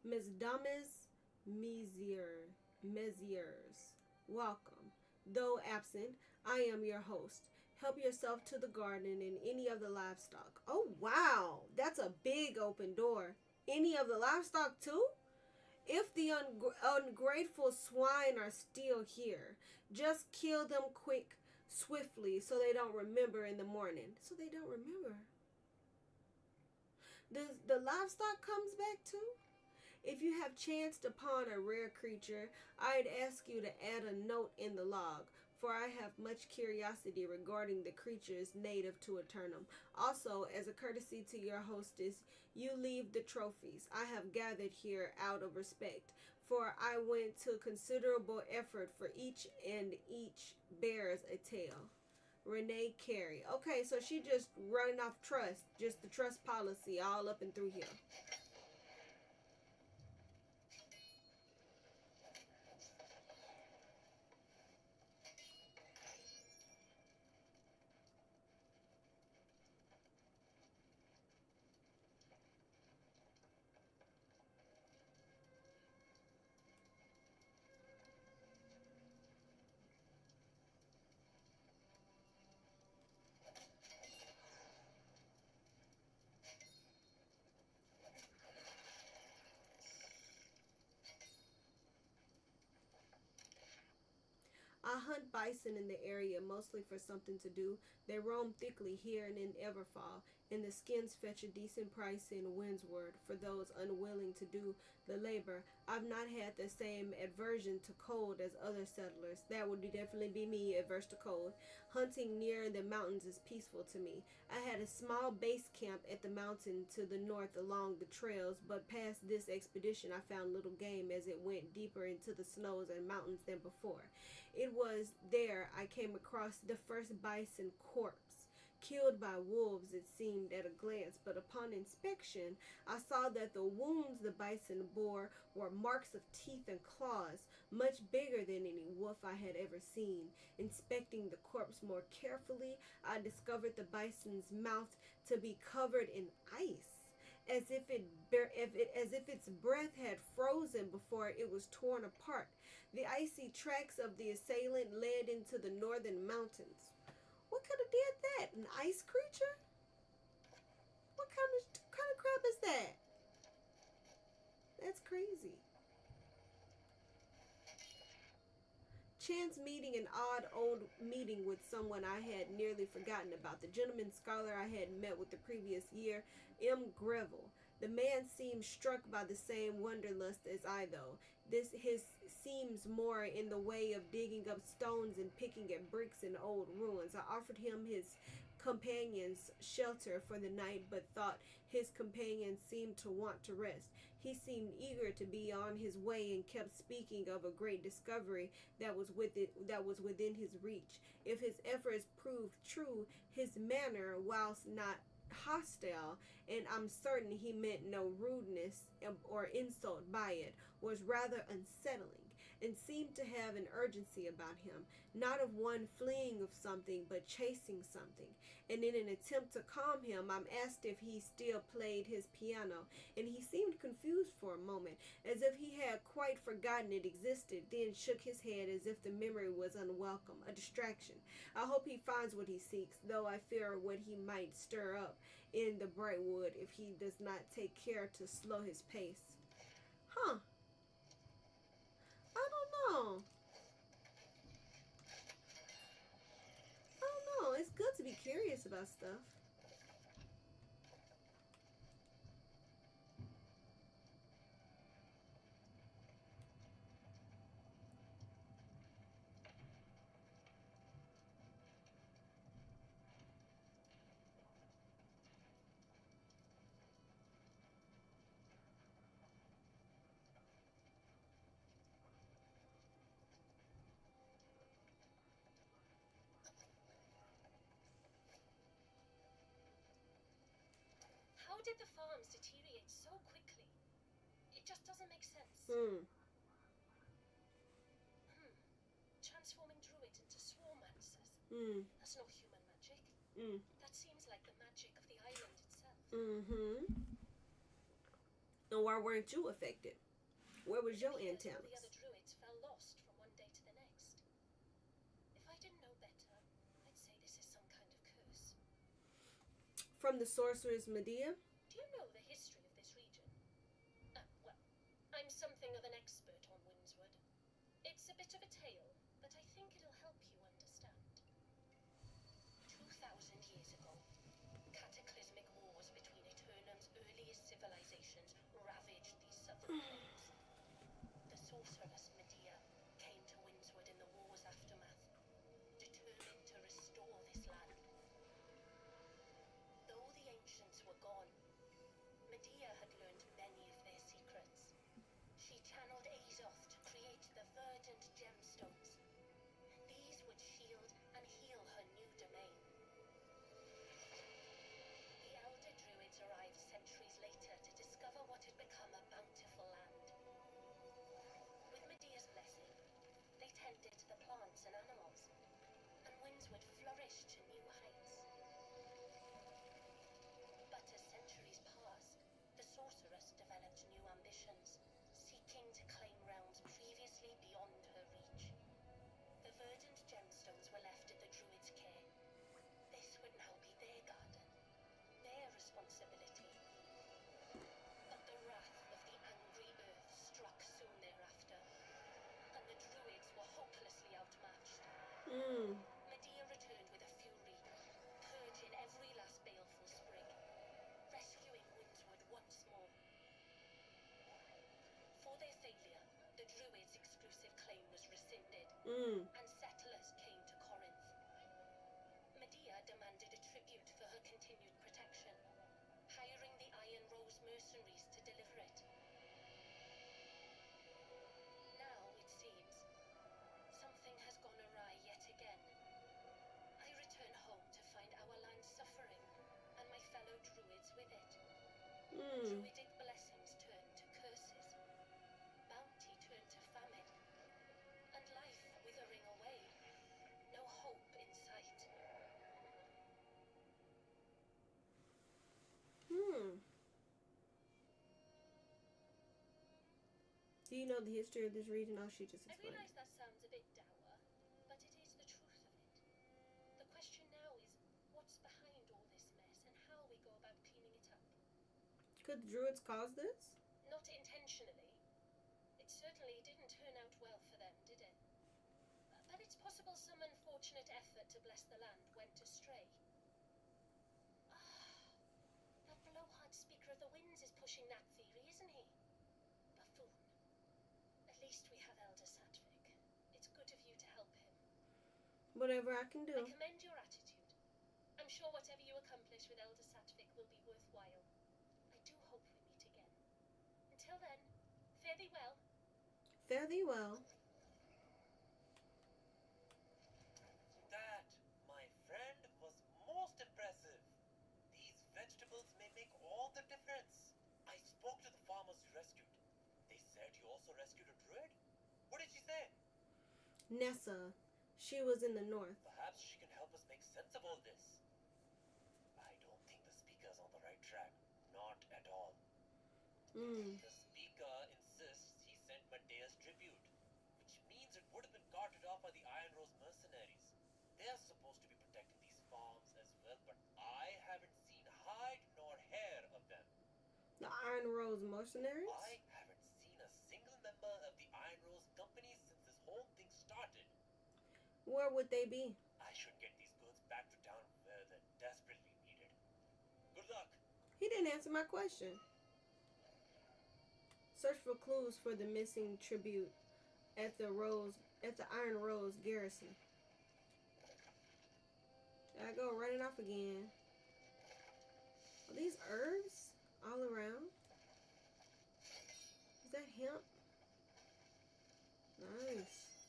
Miss Damas Meziers, welcome. Though absent, I am your host. Help yourself to the garden and any of the livestock. Oh, wow. That's a big open door. Any of the livestock, too? If the ungrateful swine are still here, just kill them swiftly, so they don't remember in the morning. So they don't remember. The livestock comes back, too? If you have chanced upon a rare creature, I'd ask you to add a note in the log, for I have much curiosity regarding the creatures native to Eternum. Also, as a courtesy to your hostess, you leave the trophies I have gathered here out of respect, for I went to considerable effort for each, and each bears a tale. Renee Carey. Okay, so she just running off trust, just the trust policy all up and through here. I hunt bison in the area mostly for something to do. They roam thickly here and in Everfall, and the skins fetch a decent price in Windsward for those unwilling to do the labor. I've not had the same aversion to cold as other settlers. That would definitely be me, averse to cold. Hunting near the mountains is peaceful to me. I had a small base camp at the mountain to the north along the trails, but past this expedition I found little game as it went deeper into the snows and mountains than before. It was there I came across the first bison corpse. killed by wolves, it seemed at a glance, but upon inspection, I saw that the wounds the bison bore were marks of teeth and claws, much bigger than any wolf I had ever seen. Inspecting the corpse more carefully, I discovered the bison's mouth to be covered in ice, as if its breath had frozen before it was torn apart. The icy tracks of the assailant led into the northern mountains. What could have did that? An ice creature? What kind of crap is that? That's crazy. Chance meeting an odd old meeting with someone I had nearly forgotten about. The gentleman scholar I had met with the previous year, M. Greville. The man seemed struck by the same wanderlust as I, though. This his seems more in the way of digging up stones and picking at bricks in old ruins. I offered him his companion's shelter for the night, but thought his companion seemed to want to rest. He seemed eager to be on his way and kept speaking of a great discovery that was within his reach. If his efforts proved true, his manner, whilst not hostile, and I'm certain he meant no rudeness or insult by it, was rather unsettling, and seemed to have an urgency about him, not of one fleeing of something, but chasing something. And in an attempt to calm him, I asked if he still played his piano, and he seemed confused for a moment, as if he had quite forgotten it existed, then shook his head as if the memory was unwelcome, a distraction. I hope he finds what he seeks, though I fear what he might stir up in the Brightwood if he does not take care to slow his pace. Huh. I don't know. I don't know. It's good to be curious about stuff. How did the farms deteriorate so quickly? It just doesn't make sense. Transforming druids into swarmancers. That's no human magic. That seems like the magic of the island itself. And why weren't you affected? Where was your Maybe all antennas? the other druids fell lost from one day to the next. If I didn't know better, I'd say this is some kind of curse. From the sorceress Medea? Do you know the history of this region? Well, I'm something of an expert on Windswood. It's a bit of a tale, but I think it'll help you understand. 2,000 years ago, cataclysmic wars between Eternum's earliest civilizations ravaged these southern plains. The sorceress Medea came to Windswood in the war's aftermath, determined to restore this land. Though the ancients were gone, Medea had learned many of their secrets. She channeled Azoth to create the verdant gemstones. These would shield and heal her new domain. The elder druids arrived centuries later to discover what had become a bountiful land. With Medea's blessing, they tended the plants and animals, and Windswood flourished to new heights. But as centuries passed, the sorceress developed new ambitions, seeking to claim realms previously beyond her reach. The verdant gemstones were left in the druids' care. This would now be their garden, their responsibility. But the wrath of the angry earth struck soon thereafter, and the druids were hopelessly outmatched. Medea returned with a fury, purging every last baleful sprig, rescuing Windswood once more. For their failure, the druids' exclusive claim was rescinded, and settlers came to Corinth. Medea demanded a tribute for her continued protection, hiring the Iron Rose mercenaries to deliver it. Now, it seems, something has gone awry yet again. I return home to find our land Hmm. Druidic blessings turned to curses, bounty turned to famine, and life withering away. No hope in sight. Hmm. Do you know the history of this region? Oh, she just I explained. realize that sounds a bit dour, but it is the truth of it. The question now is, what's behind all this mess and how we go about cleaning it up? Could the druids cause this? Not intentionally. It certainly didn't turn out well for them, did it? But it's possible some unfortunate effort to bless the land went astray. Ah, that blowhard speaker of the winds is pushing that theory, isn't he? Buffoon. At least we have Elder Satvik. It's good of you to help him. Whatever I can I do. commend your attitude. I'm sure whatever you accomplish with Elder Satvik will be worthwhile. I do hope we meet again. Until then, fare thee well. Fare thee well. That, my friend, was most impressive. These vegetables may make all the difference. I spoke to the farmers you rescued. They said you also rescued a druid? What did she say? Nessa. She was in the north. Perhaps she can help us make sense of all this. I don't think the speaker's on the right track. Not at all. Hmm. The speaker insists he sent Medea's tribute, which means it would have been carted off by the Iron Rose mercenaries. They're supposed to be protecting these farms as well, but I haven't seen hide nor hair of them. The Iron Rose mercenaries? I haven't seen a single member of the Iron Rose company since this whole thing started. Where would they be? I should get these goods back to town where they're desperately needed. Good luck. He didn't answer my question. Search for clues for the missing tribute at the Iron Rose garrison. There I go, running off again. Are these herbs all around? Is that hemp? Nice.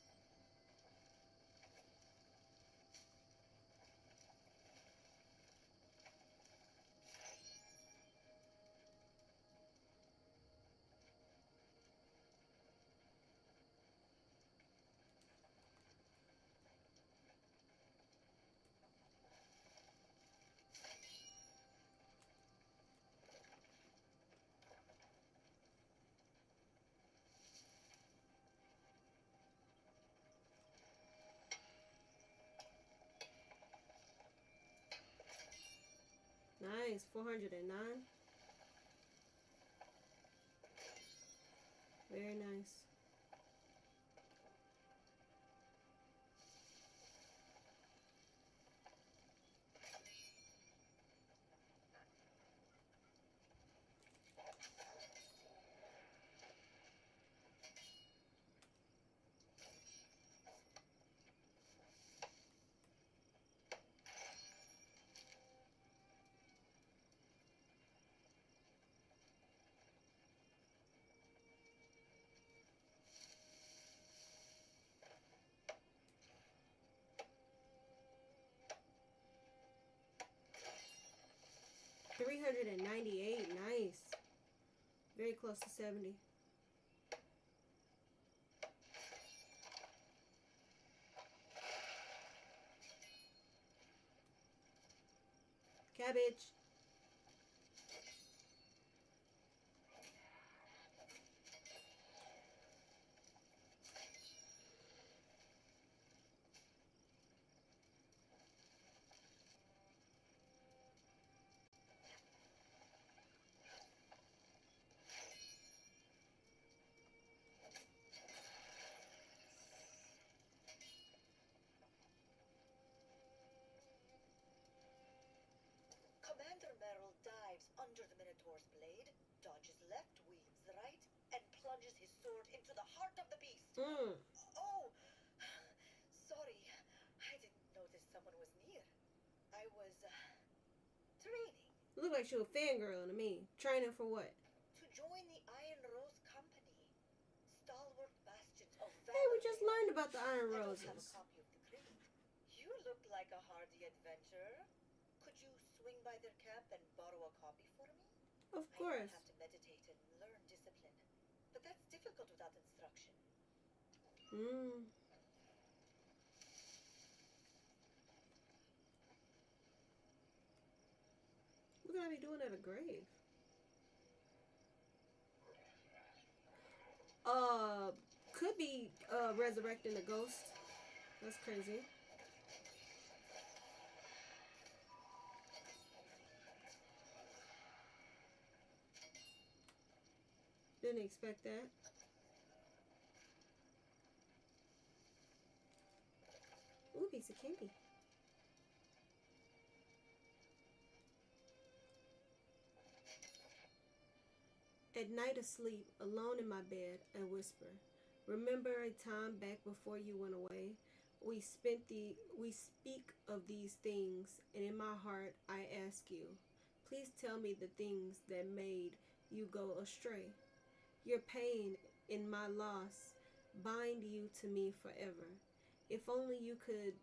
Nice. 409. Very nice. $398. Nice. Very close to 70. Cabbage. Commander Merrill dives under the Minotaur's blade, dodges left, weaves right, and plunges his sword into the heart of the beast. Mmm. Oh, sorry. I didn't notice someone was near. I was training Look like she was fangirling to me. Training for what? to join the Iron Rose Company. Stalwart bastions of valor. Hey, we just learned about the Iron I don't have a Roses. copy of the creed. You look like a hardy adventurer. Could you swing by their camp and borrow a copy for me? Of I course. have to meditate and learn discipline, but that's difficult without instruction. Mm. What could I be doing at a grave? Uh, could be resurrecting a ghost. That's crazy. Didn't expect that. Ooh, piece of candy. At night asleep, alone in my bed, I whisper, "Remember a time back before you went away? We speak of these things, and in my heart I ask you, please tell me the things that made you go astray. Your pain in my loss bind you to me forever. If only you could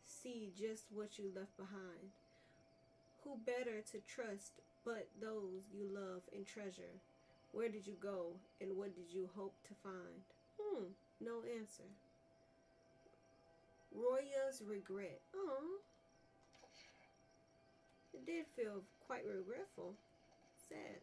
see just what you left behind. Who better to trust but those you love and treasure? Where did you go and what did you hope to find?" No answer. Roya's regret. Oh, it did feel quite regretful. Sad.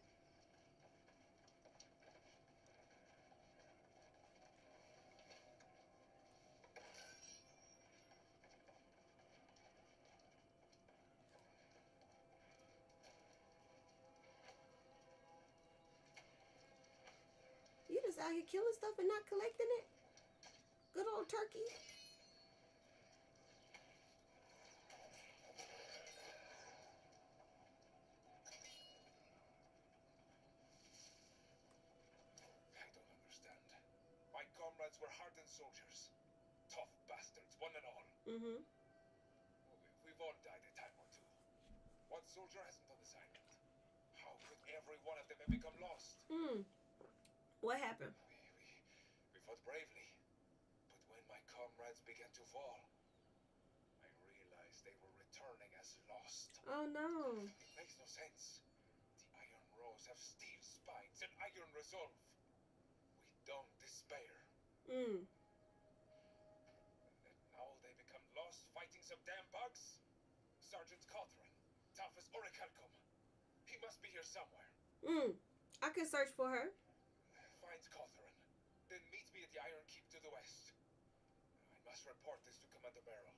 You just out here killing stuff and not collecting it? Good old turkey. I don't understand. My comrades were hardened soldiers. Tough bastards, one and all. Mm-hmm. We've all died a time or two. What soldier hasn't on assignment? How could every one of them have become lost? What happened? We fought bravely. But when my comrades began to fall, I realized they were returning as lost. Oh no. It makes no sense. The Iron Rose have steel spines and iron resolve. We don't despair. Mm. And now they become lost fighting some damn bugs? Sergeant Cawthron, tough as Orichalcum. He must be here somewhere. I can search for her. Find Cawthron. Then meet me at the Iron Keep to the west. I must report this to Commander Merrill.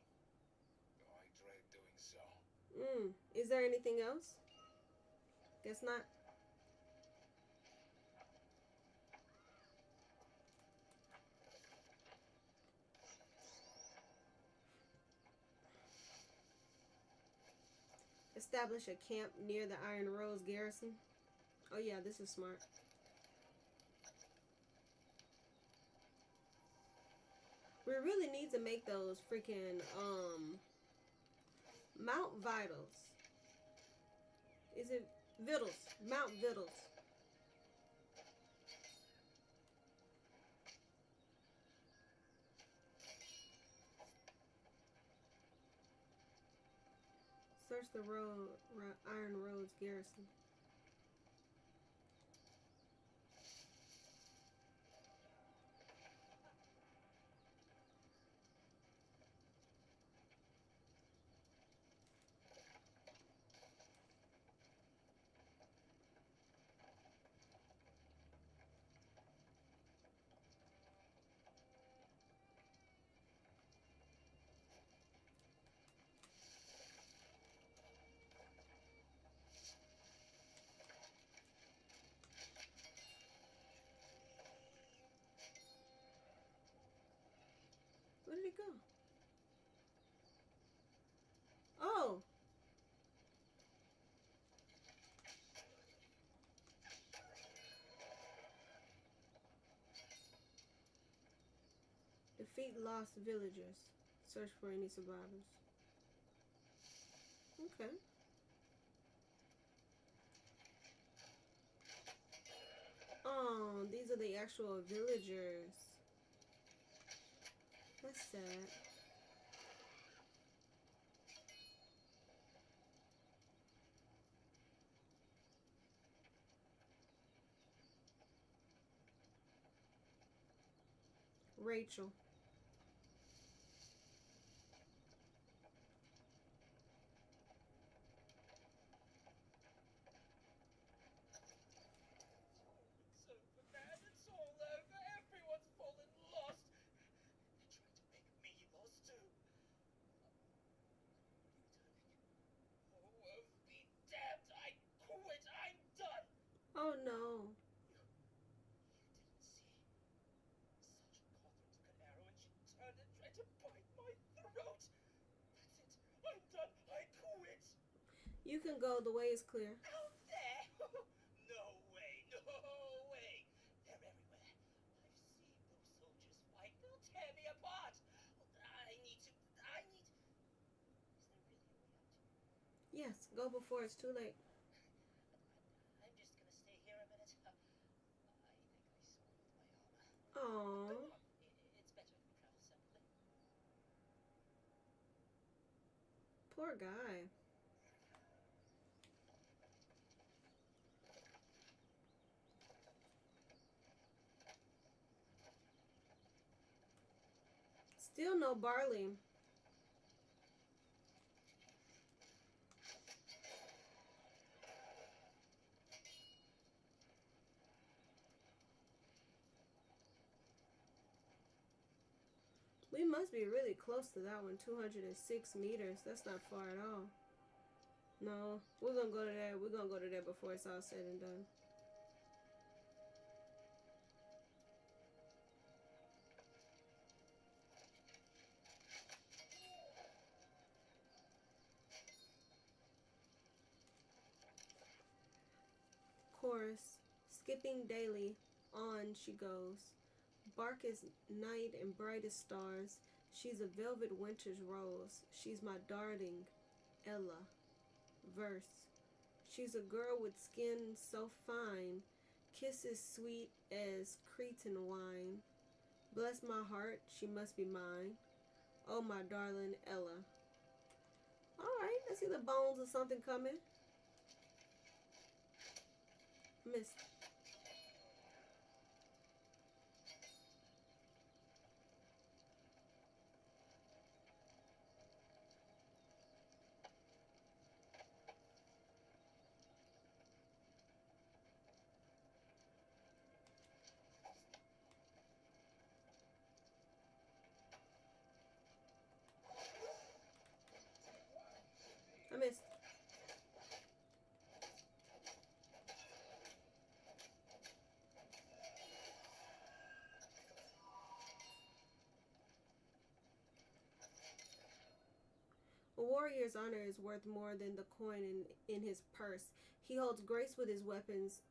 Though I dread doing so. Is there anything else? Guess not. Establish a camp near the Iron Rose garrison. Oh yeah, this is smart. We really need to make those freaking Mount Vitals. Is it Vittles? Mount Vittles. Search the Iron Roads garrison. Where did it go? Oh. Defeat lost villagers. Search for any survivors. Okay. Oh, these are the actual villagers. That's sad. Rachel. It's over, man. It's all over. Everyone's fallen lost. They're trying to make me lost too. Oh, be damned. I quit. I'm done. Oh no. You didn't see. Sergeant Cawthorn took an arrow and she turned and tried to bite my throat. That's it. I'm done. I quit. You can go, the way is clear. Out there? No way. No way. They're everywhere. I've seen those soldiers fight. They'll tear me apart. I need to. Is there really a way out? Yes, go before it's too late. I'm just gonna stay here a minute. I think I soiled my armor. Aww. Go on. It's better if we travel separately. Poor guy. Still no barley. We must be really close to that one. 206 meters. That's not far at all. No, we're gonna go to there. We're gonna go to there before it's all said and done. Chorus. Skipping daily, on she goes. Bark is night and bright as stars. She's a velvet winter's rose. She's my darling, Ella. Verse. She's a girl with skin so fine, kisses sweet as Cretan wine. Bless my heart, she must be mine. Oh, my darling Ella. Alright, I see the bones of something coming. Missed. I missed. A warrior's honor is worth more than the coin in his purse. He holds grace with his weapons,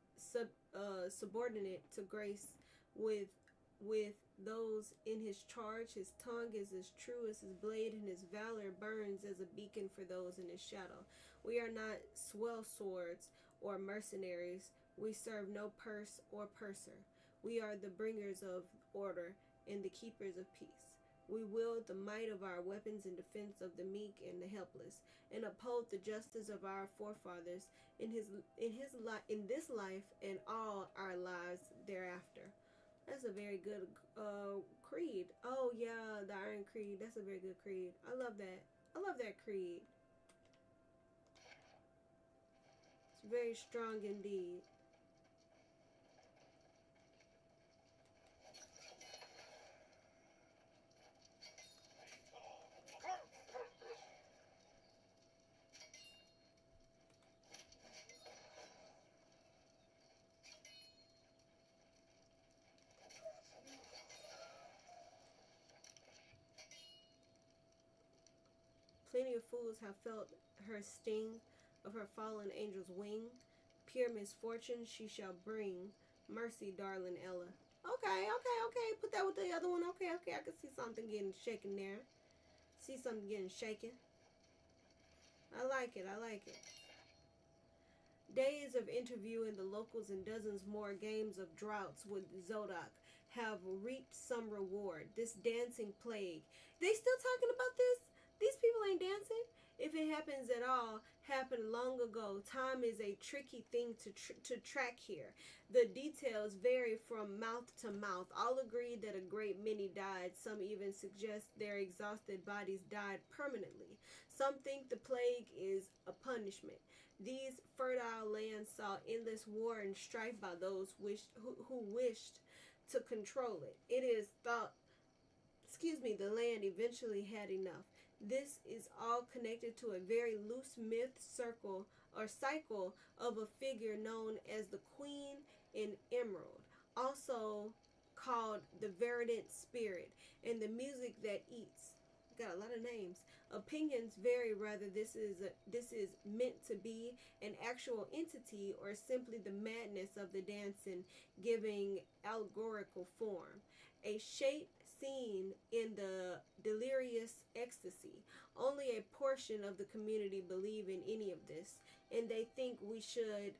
subordinate to grace with those in his charge. His tongue is as true as his blade, and his valor burns as a beacon for those in his shadow. We are not swell swords or mercenaries. We serve no purse or purser. We are the bringers of order and the keepers of peace. We wield the might of our weapons in defense of the meek and the helpless, and uphold the justice of our forefathers in this life and all our lives thereafter. That's a very good creed. Oh yeah, the Iron Creed. That's a very good creed. I love that. I love that creed. It's very strong indeed. Plenty of fools have felt her sting of her fallen angel's wing. Pure misfortune she shall bring. Mercy, darling Ella. Okay. Put that with the other one. Okay. I can see something getting shaken there. See something getting shaken. I like it. Days of interviewing the locals and dozens more games of droughts with Zodok have reaped some reward. This dancing plague. They still talking about this? These people ain't dancing. if it happens at all, happened long ago. Time is a tricky thing to track here. The details vary from mouth to mouth. All agree that a great many died. Some even suggest their exhausted bodies died permanently. Some think the plague is a punishment. These fertile lands saw endless war and strife by those who wished to control it. It is thought, the land eventually had enough. This is all connected to a very loose myth circle or cycle of a figure known as the Queen in Emerald, also called the Verdant Spirit, and the music that eats. Got a lot of names. Opinions vary whether this is meant to be an actual entity or simply the madness of the dancing giving allegorical form. A shape seen in the delirious ecstasy. Only a portion of the community believe in any of this, and they think we should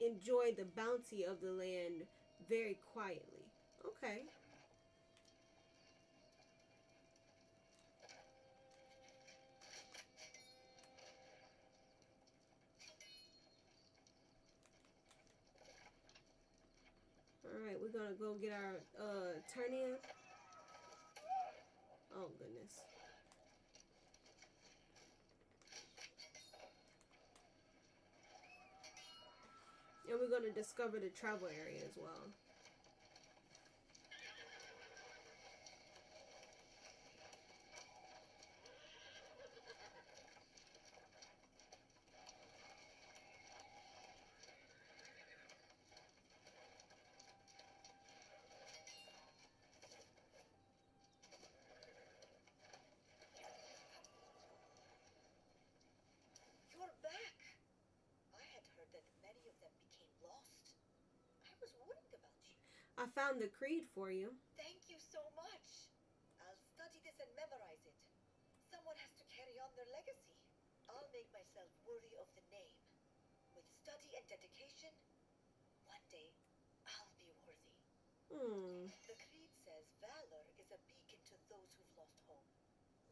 enjoy the bounty of the land very quietly. Okay. All right, we're gonna go get our turn in. Oh goodness. And we're gonna discover the travel area as well. You're back. I had heard that many of them became lost. I was worried about you. I found the creed for you. Thank you so much. I'll study this and memorize it. Someone has to carry on their legacy. I'll make myself worthy of the name. With study and dedication, one day I'll be worthy. The creed says valor is a beacon to those who've lost hope.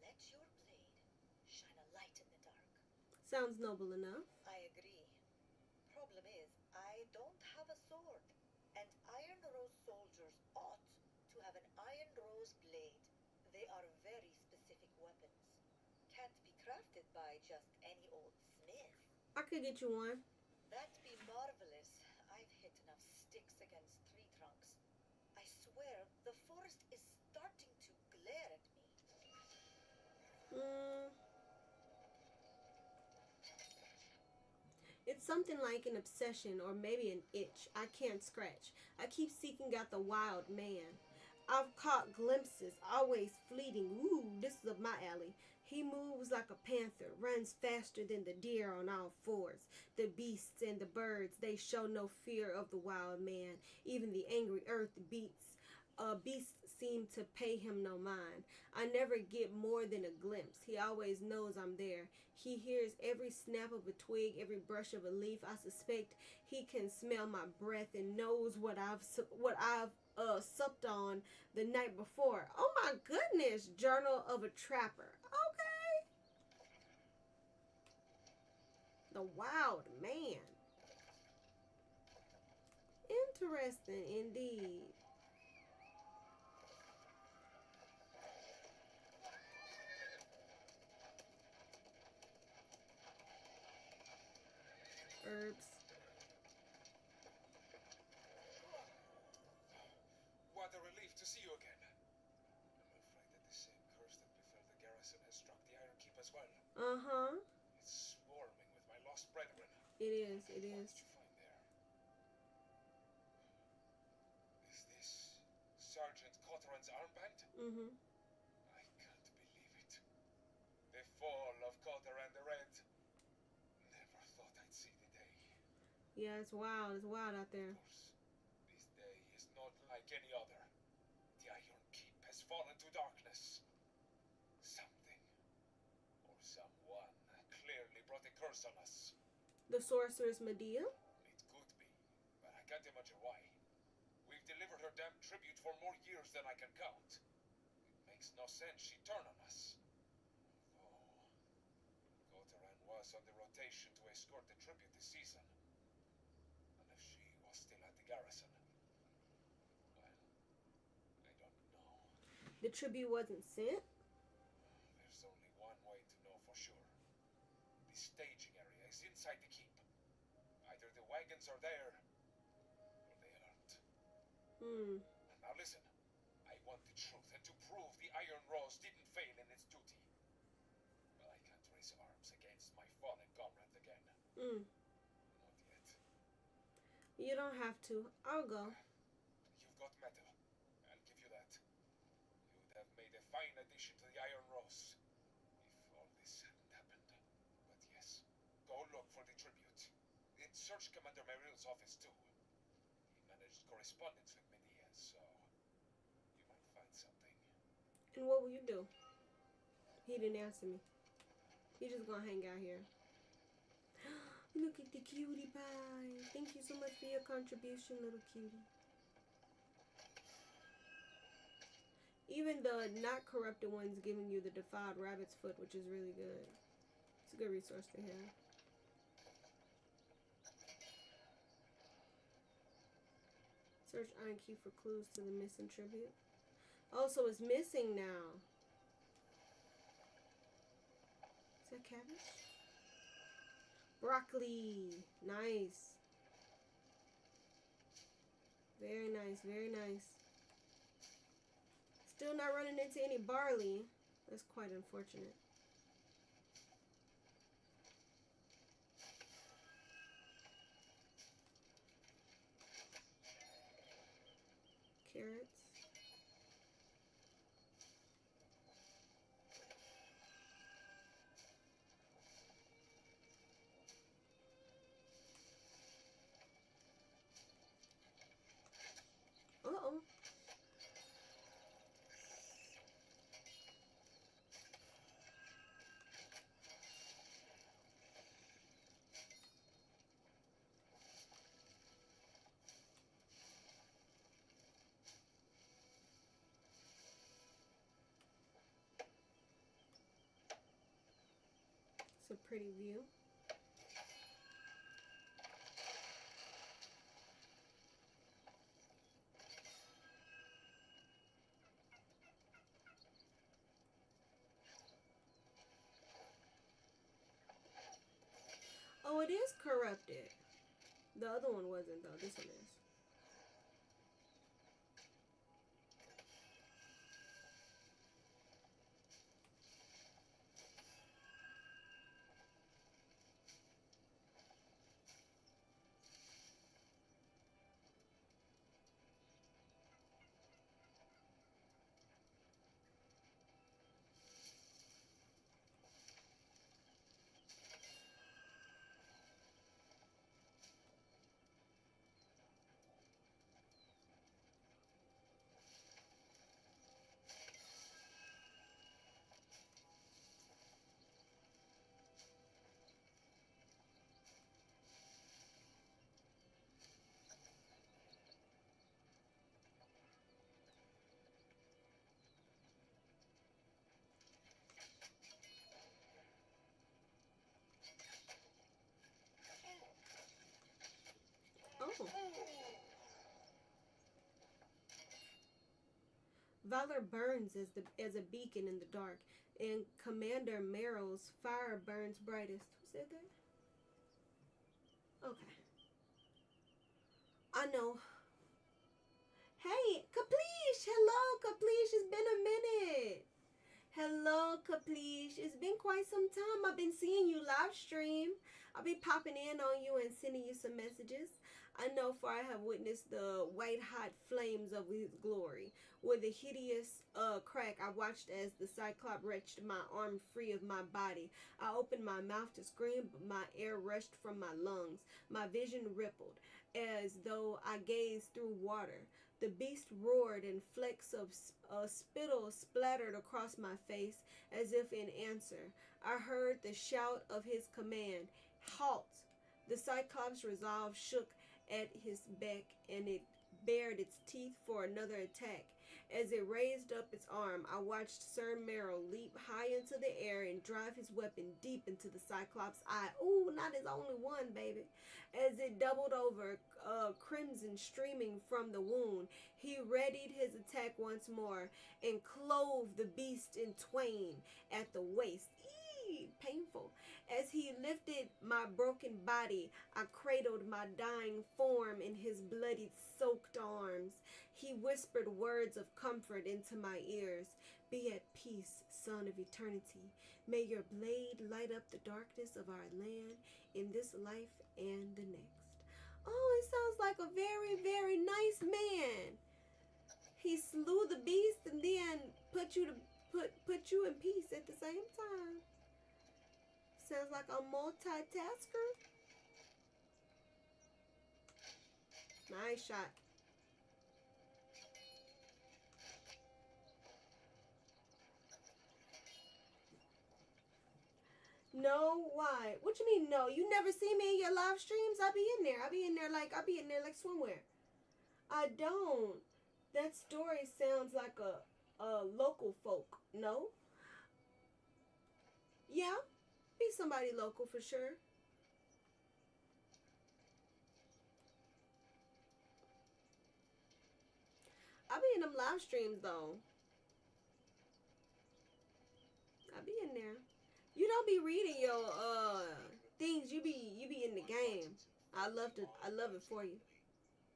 Let your blade shine a light in the dark. Sounds noble enough. I agree. Problem is, I don't have a sword. And Iron Rose soldiers ought to have an Iron Rose blade. They are very specific weapons. Can't be crafted by just any old smith. I could get you one. That'd be marvelous. I've hit enough sticks against tree trunks. I swear, the forest is starting to glare at me. It's something like an obsession or maybe an itch I can't scratch. I keep seeking out the wild man. I've caught glimpses, always fleeting. Ooh, this is up my alley. He moves like a panther, runs faster than the deer on all fours. The beasts and the birds, they show no fear of the wild man. Even the angry earth beasts seem to pay him no mind. I never get more than a glimpse. He always knows I'm there. He hears every snap of a twig, every brush of a leaf. I suspect he can smell my breath and knows what I've supped on the night before. Oh my goodness! Journal of a Trapper. Okay. The Wild Man. Interesting indeed. Herbs. What a relief to see you again. I'm afraid that the same curse that befell the garrison has struck the Iron Keep as well. Uh-huh. It's swarming with my lost brethren. It is, it What is. did you find there? Is this Sergeant Cotteran's armband? Mm-hmm. I can't believe it. The fall of Cotteran the Red. Never thought I'd see the day. Yeah, it's wild. It's wild out there. Of course, this day is not like any other. The Iron Keep has fallen to darkness. Something, or someone, clearly brought a curse on us. The sorceress Medea. It could be, but I can't imagine why. We've delivered her damn tribute for more years than I can count. It makes no sense she'd turn on us. Though, was on the rotation to escort the tribute this season. And if she was still at the garrison, well, I don't know. The tribute wasn't sent? There's only one way to know for sure. The staging area is inside the keep. Either the wagons are there, or they aren't. Hmm. And now listen, I want the truth, and to prove the Iron Rose didn't fail in its duty. But I can't raise arms against my fallen comrades again. Hmm. Not yet. You don't have to. I'll go. You've got metal. I'll give you that. You'd have made a fine addition to the Iron Rose if all this hadn't happened. But yes, go look for the tribute. And search Commander Merrill's office too. He managed correspondence with Medea, so you might find something. And what will you do? He didn't answer me. He just gonna hang out here. Look at the cutie pie. Thank you so much for your contribution, little cutie. Even the not corrupted one's giving you the defiled rabbit's foot, which is really good. It's a good resource to have. Search Iron Key for clues to the missing tribute. Oh, so it's missing now. Is that cabbage? Broccoli. Nice. Very nice, very nice. Still not running into any barley. That's quite unfortunate. Carrots. Uh-oh. It's a pretty view. Oh, it is corrupted. The other one wasn't, though. This one is. Oh. Valor burns as a beacon in the dark, and Commander Merrill's fire burns brightest. Who said that? Okay. I know. Hey, Capliche! Hello, Capliche. It's been a minute. Hello, Capliche. It's been quite some time. I've been seeing you live stream. I'll be popping in on you and sending you some messages. I know, for I have witnessed the white hot flames of his glory. With a hideous crack, I watched as the Cyclops wrenched my arm free of my body. I opened my mouth to scream, but my air rushed from my lungs. My vision rippled, as though I gazed through water. The beast roared, and flecks of spittle splattered across my face as if in answer. I heard the shout of his command, "Halt!" The Cyclops' resolve shook at his beck, and it bared its teeth for another attack. As it raised up its arm, I watched Sir Merrill leap high into the air and drive his weapon deep into the Cyclops' eye. Ooh, not his only one, baby. As it doubled over, crimson streaming from the wound, he readied his attack once more and clove the beast in twain at the waist. Eee, painful. As he lifted my broken body, I cradled my dying form in his bloody soaked arms. He whispered words of comfort into my ears. Be at peace, son of eternity. May your blade light up the darkness of our land in this life and the next. Oh, it sounds like a very, very nice man. He slew the beast and then put you in peace at the same time. Sounds like a multitasker. Nice shot. No, why? What you mean no? You never see me in your live streams? I be in there. I be in there like swimwear. I don't. That story sounds like a local folk. No? Yeah, be somebody local for sure. I be in them live streams though. I be in there. You don't be reading your things. You be in the game. I love it for you.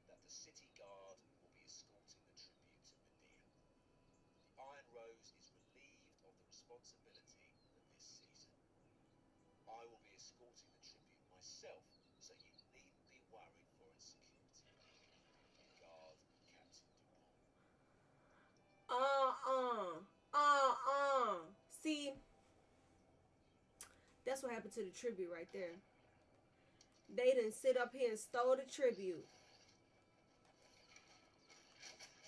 That the city guard will be escorting the tribute to Medea. The Iron Rose is relieved of the responsibility of this season. I will be escorting the tribute myself, so you needn't be worried for its security. Guard Captain Dupont. See, that's what happened to the tribute right there. They didn't sit up here and stole the tribute.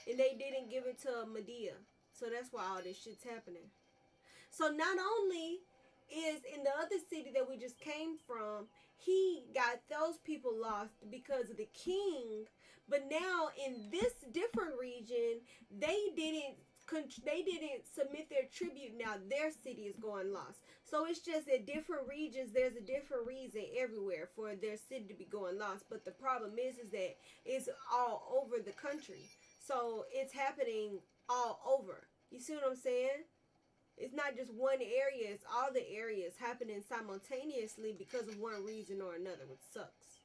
And they didn't give it to Medea. So that's why all this shit's happening. So not only is in the other city that we just came from, he got those people lost because of the king. But now in this different region, they didn't submit their tribute. Now their city is going lost. So it's just at different regions, there's a different reason everywhere for their city to be going lost. But the problem is that it's all over the country. So it's happening all over. You see what I'm saying? It's not just one area, it's all the areas happening simultaneously because of one reason or another, which sucks.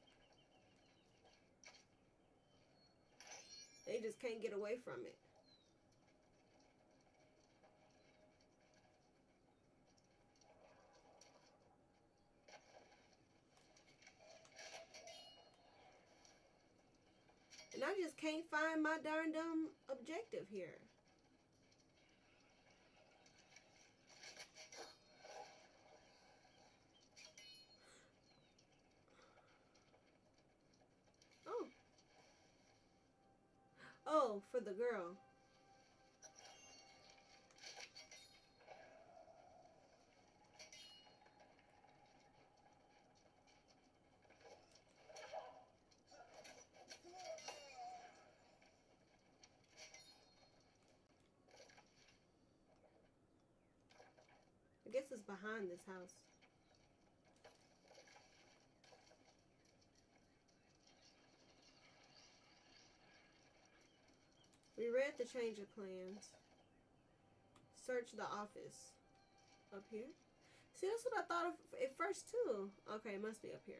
They just can't get away from it. And I just can't find my darn dumb objective here. Oh. Oh, for the girl. I guess it's behind this house. We read the change of plans. Search the office. Up here? See, that's what I thought of at first too. Okay, it must be up here.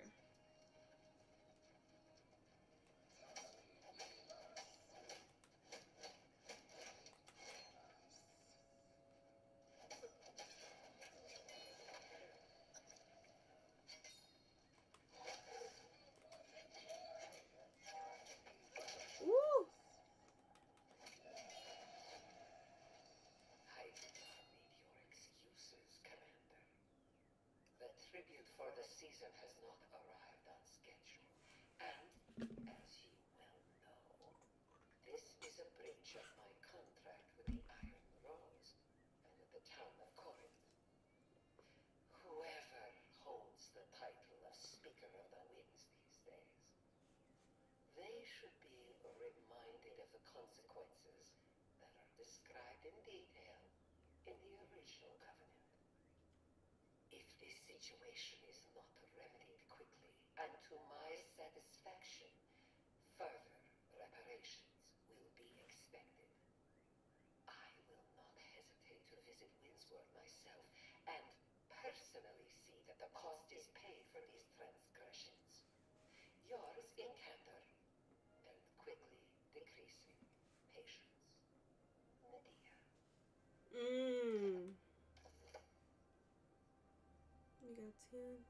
Woo! I do not need your excuses, Commander. The tribute for the season has not arrived on schedule. And, as you well know, this is a breach of my contract with the Iron Rose and with the town of Corinth. Whoever holds the title of Speaker of the Winds these days, they should be reminded of the consequences that are described in detail in the original covenant. If this situation is not remedied quickly and to my satisfaction, further reparations will be expected. I will not hesitate to visit Windsor myself and personally see that the cost is paid for these transgressions. Yours in candor and quickly decreasing patience, Medea. We got 10.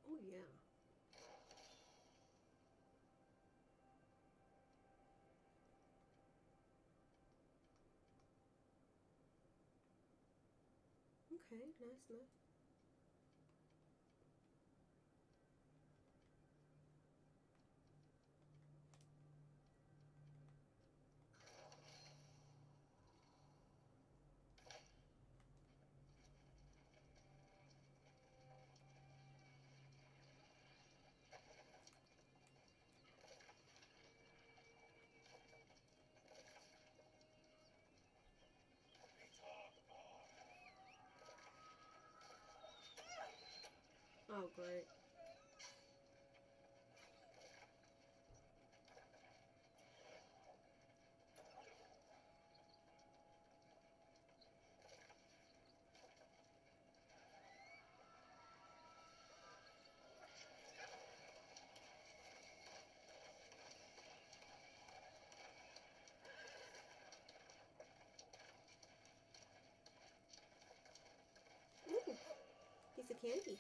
Oh yeah. Okay, nice, nice. Oh great. Ooh, piece of candy.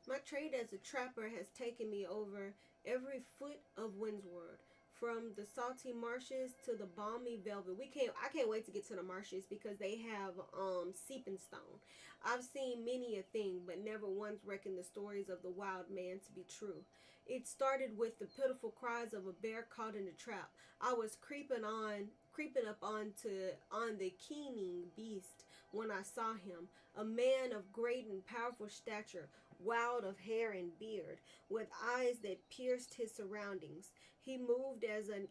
My trade as a trapper has taken me over every foot of Windsward, from the salty marshes to the balmy velvet. I can't wait to get to the marshes because they have seeping stone. I've seen many a thing, but never once reckoned the stories of the wild man to be true. It started with the pitiful cries of a bear caught in a trap. I was creeping up on the keening beast when I saw him, a man of great and powerful stature, wild of hair and beard, with eyes that pierced his surroundings. He moved as an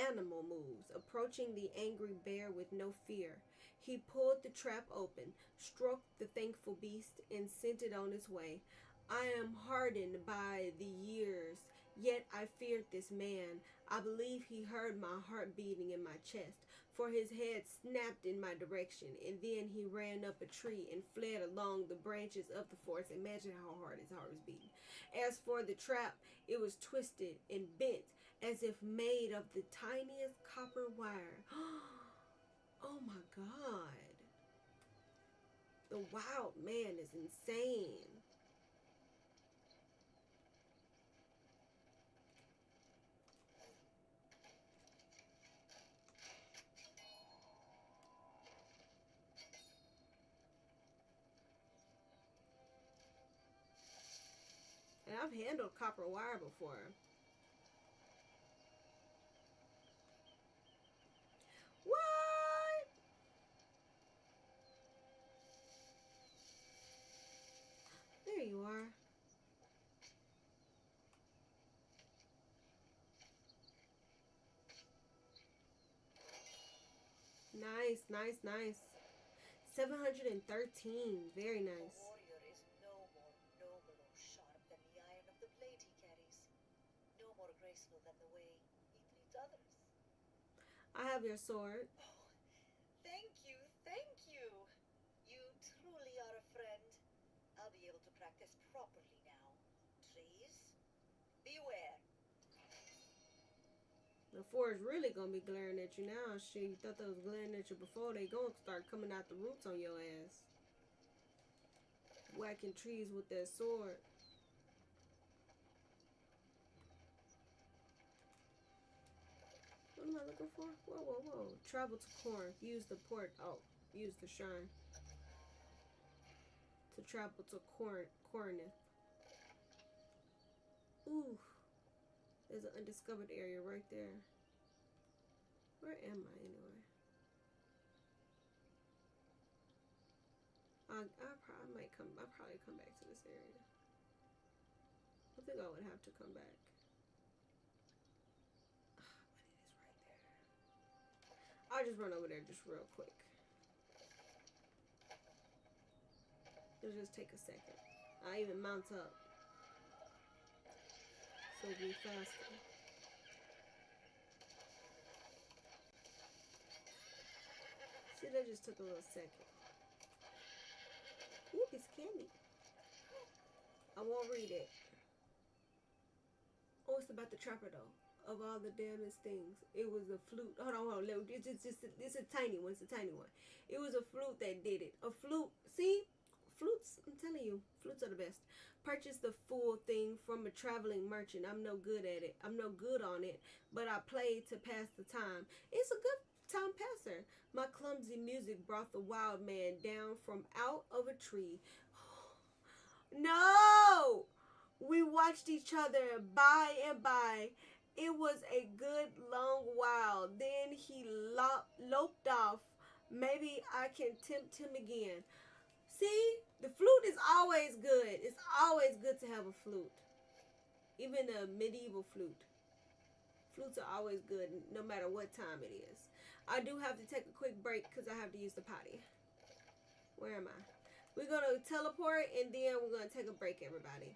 animal moves, approaching the angry bear with no fear. He pulled the trap open, stroked the thankful beast, and sent it on its way. I am hardened by the years, yet I feared this man. I believe he heard my heart beating in my chest, for his head snapped in my direction, and then he ran up a tree and fled along the branches of the forest. Imagine how hard his heart was beating. As for the trap, it was twisted and bent as if made of the tiniest copper wire. Oh my god. The wild man is insane. And I've handled copper wire before. What? There you are. Nice, nice, nice. 713. Very A nice. warrior is no more noble or sharp than the iron of the blade he carries, no more graceful than the way he treats others. I have your sword. Oh, thank you, thank you. You truly are a friend. properly now. Trees, beware. The forest really gonna be glaring at you now. Shit, you thought they was glaring at you before. They gonna start coming out the roots on your ass. Whacking trees with that sword. What am I looking for? Whoa, whoa, whoa. Travel to Corn. Use the port. Oh, use the shrine. To travel to Cornith. Ooh. There's an undiscovered area right there. Where am I anyway? I might come. I'll probably come back to this area. I think I would have to come back. But it is right there. I'll just run over there just real quick. It'll just take a second. I even mount up. So it'll be faster. See, that just took a little second. Ooh, it's candy. I won't read it. Oh, it's about the trapper though. Of all the damnest things, it was a flute. Hold on. It's a tiny one. It's a tiny one. It was a flute that did it. A flute. See, flutes. I'm telling you, flutes are the best. Purchase the full thing from a traveling merchant. I'm no good at it. I'm no good on it, but I played to pass the time. It's a good time passer. My clumsy music brought the wild man down from out of a tree. No! We watched each other by and by. It was a good long while. Then he loped off. Maybe I can tempt him again. See, the flute is always good. It's always good to have a flute. Even a medieval flute. Flutes are always good no matter what time it is. I do have to take a quick break because I have to use the potty. Where am I? We're going to teleport and then we're going to take a break, everybody.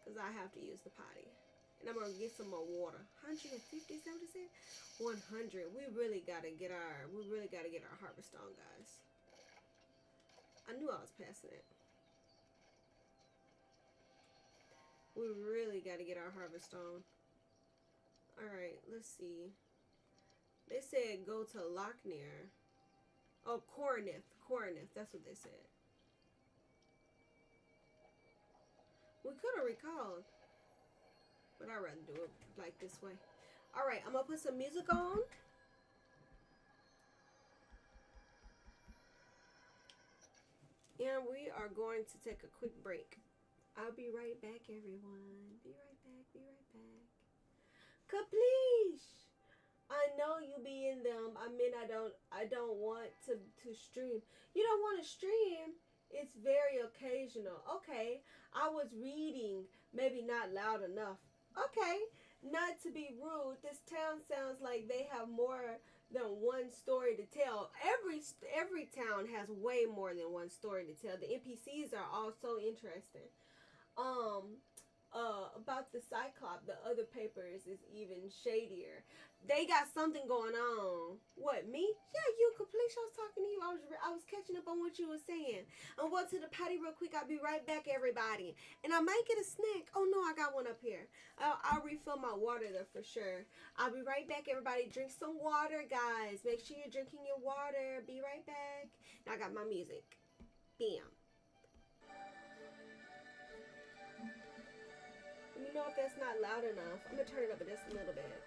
Because I have to use the potty. And I'm going to get some more water. 150, is that what it said? 100. We really got to get our harvest on, guys. I knew I was passing it. We really got to get our harvest on. Alright, let's see. They said go to Lochner. Oh, Cornith. That's what they said. We could have recalled. But I'd rather do it like this way. Alright, I'm going to put some music on. And we are going to take a quick break. I'll be right back, everyone. Be right back. Capliche! I know you be in them. I mean, I don't want to stream. You don't want to stream? It's very occasional. Okay, I was reading. Maybe not loud enough. Okay, not to be rude. This town sounds like they have more than one story to tell. Every town has way more than one story to tell. The NPCs are all so interesting. About the Cyclops, the other papers is even shadier. They got something going on. What, me? Yeah, you, Caplice. I was talking to you. I was catching up on what you were saying. I'm going to the potty real quick. I'll be right back, everybody. And I might get a snack. Oh, no, I got one up here. I'll refill my water, though, for sure. I'll be right back, everybody. Drink some water, guys. Make sure you're drinking your water. Be right back. Now I got my music. Bam. Let me know if that's not loud enough. I'm going to turn it up just a little bit.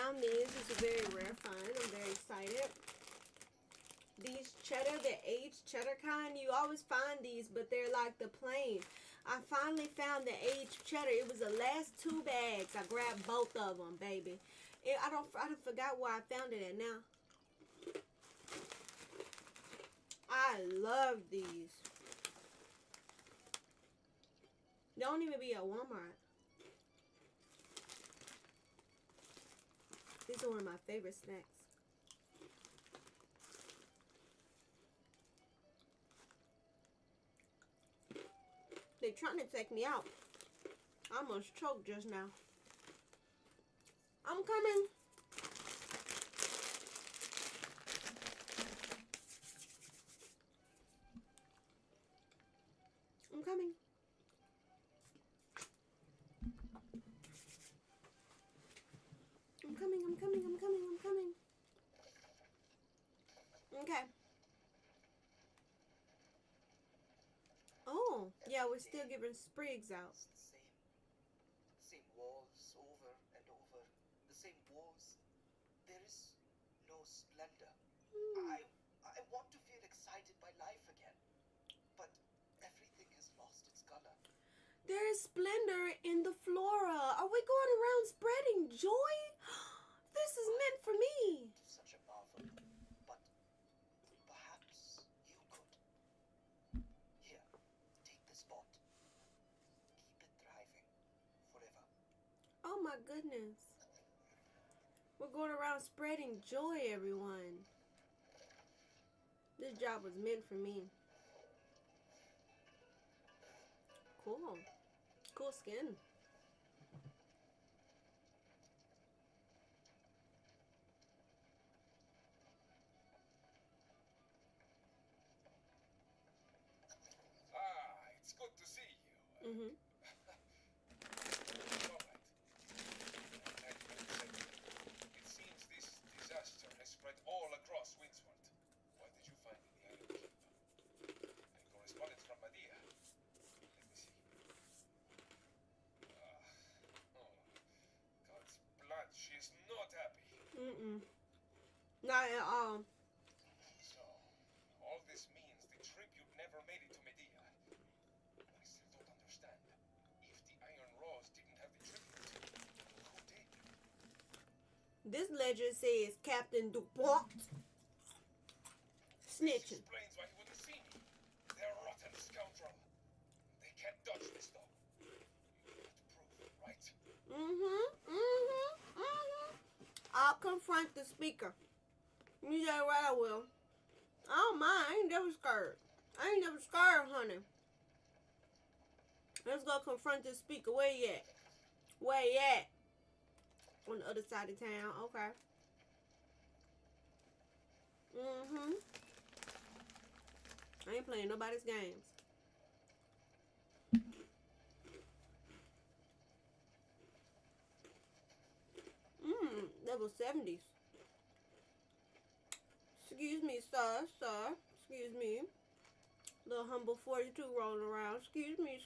found these. It's a very rare find. I'm very excited. These cheddar, the aged cheddar kind, you always find these, but they're like the plain. I finally found the aged cheddar. It was the last 2 bags. I grabbed both of them, baby. I don't forgot where I found it at now. I love these. They don't even be at Walmart. These are one of my favorite snacks. They're trying to take me out. I almost choked just now. I'm coming. I'm coming. I'm coming, I'm coming, I'm coming, I'm coming. Okay. Oh, yeah, we're still giving sprigs out. It's the same walls over and over, the same walls. There is no splendor. I want to feel excited by life again, but everything has lost its color. There is splendor in the flora. Are we going around spreading joy? This is meant for me. It's such a marvel, but perhaps you could. Here, take the spot. Keep it thriving forever. Oh my goodness. We're going around spreading joy, everyone. This job was meant for me. Cool. Cool skin. It's good to see you. Mm-hmm. All right. It seems this disaster has spread all across Windsward. What did you find in the Iron Keep? And correspondence from Medea. Let me see. Oh, God's blood, she's not happy. Mm-mm. Not at all. So, all this means the tribute never made it to Medea. I still don't understand. If the Iron Rose didn't have the tribute, who did? This ledger says Captain DuPont snitching. Explains why he wouldn't see me. They're rotten scoundrel. They can't dodge this though. You got proof, right? Mm-hmm. Mm-hmm. Mm-hmm. I'll confront the speaker. You know right I will. I don't mind. I ain't never scared. I ain't never scared, honey. Let's go confront this speaker. Where you at? Where you at? On the other side of town. Okay. Mm-hmm. I ain't playing nobody's games. Level 70s. Excuse me, sir. Excuse me. Little humble 42 rolling around. Excuse me.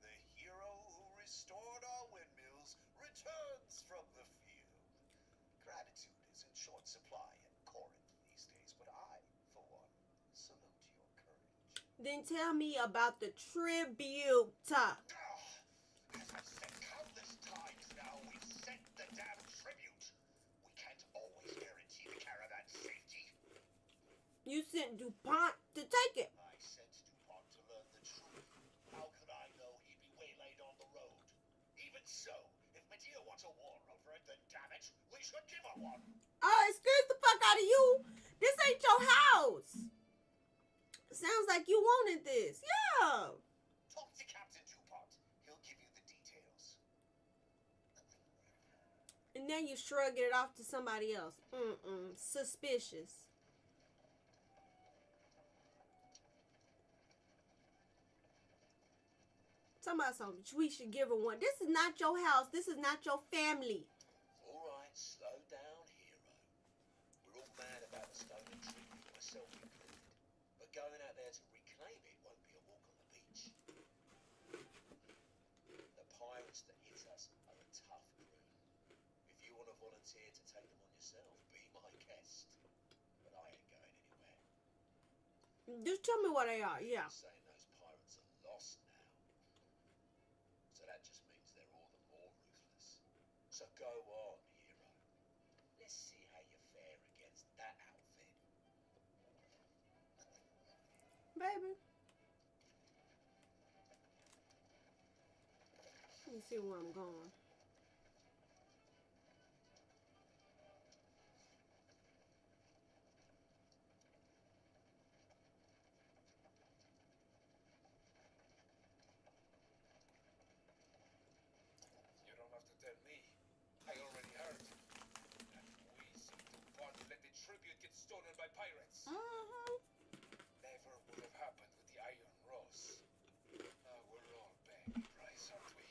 The hero who restored our windmills returns from the field. Gratitude is in short supply in Corinth these days, but I, for one, salute your courage. Then tell me about the tribute. As I've said countless times now, we've sent the damn tribute. We can't always guarantee the caravan's safety. You sent DuPont to take it. I sent DuPont to learn the truth. How could I know he'd be waylaid on the road? Even so, if Medea wants a war over it, then damn it, we should give her one. Oh, excuse the fuck out of you. This ain't your house. Sounds like you wanted this. Yeah. Talk to Captain DuPont. He'll give you the details. And then you shrug it off to somebody else. Suspicious. Somebody told me we should give her one. This is not your house. This is not your family. All right, slow down, hero. We're all mad about the stolen tribute, myself included. But going out there to volunteer to take them on yourself. Be my guest. But I ain't going anywhere. Just tell me what they are. Yeah. Saying those pirates are lost now. So that just means they're all the more ruthless. So go on, hero. Let's see how you fare against that outfit. Baby. Let me see where I'm going. You don't have to tell me. I already heard. That wheezy dupont let the tribute get stolen by pirates. Never would have happened with the Iron Rose. We're all paying a price, aren't we?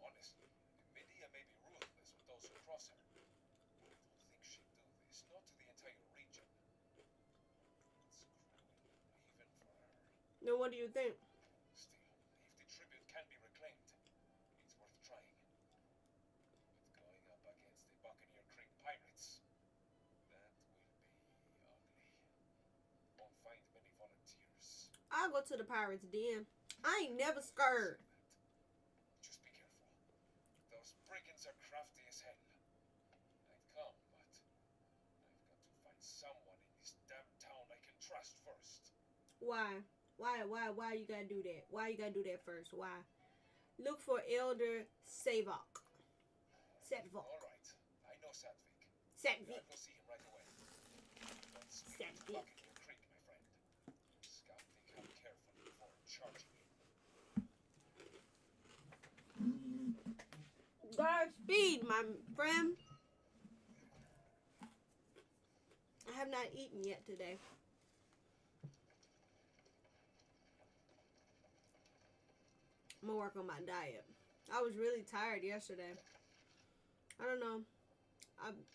Honestly, Medea may be ruthless with those who cross her. I don't think she'd do this, not to the entire region. It's cruel, even for her. Then what do you think? Still, if the tribute can be reclaimed, it's worth trying. But going up against the Buccaneer Creek pirates, that will be ugly. Won't find many volunteers. I'll go to the Pirates Den. I ain't never scared. Just be careful. Those brigands are crafty as hell. I'd come, but I've got to find someone in this damn town I can trust first. Why? Why you gotta do that? Why you gotta do that first? Why? Look for Elder Savok. Setvok. All right, I know Satvik. Satvik. I'll go see him right away. Don't speak to Satvik. Buccaneer Creek, my friend. Scout the camp carefully before charging in. Godspeed, my friend. I have not eaten yet today. I'm gonna work on my diet. I was really tired yesterday. I don't know.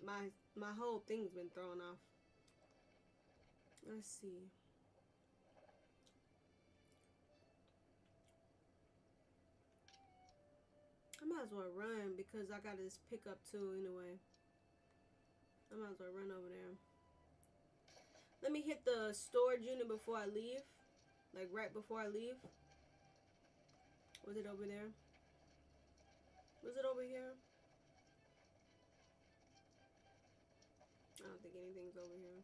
My whole thing's been thrown off. Let's see. I might as well run because I got this pickup too anyway. I might as well run over there. Let me hit the storage unit before I leave. Like right before I leave. Was it over there? Was it over here? I don't think anything's over here.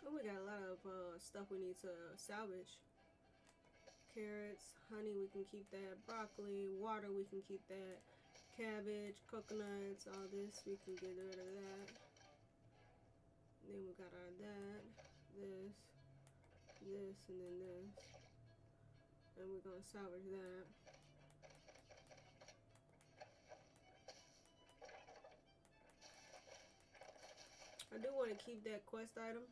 Oh, we got a lot of stuff we need to salvage. Carrots, honey, we can keep that. Broccoli, water, we can keep that. Cabbage, coconuts, all this, we can get rid of that. Then we got our that, this, and then this. And we're gonna salvage that. I do want to keep that quest item.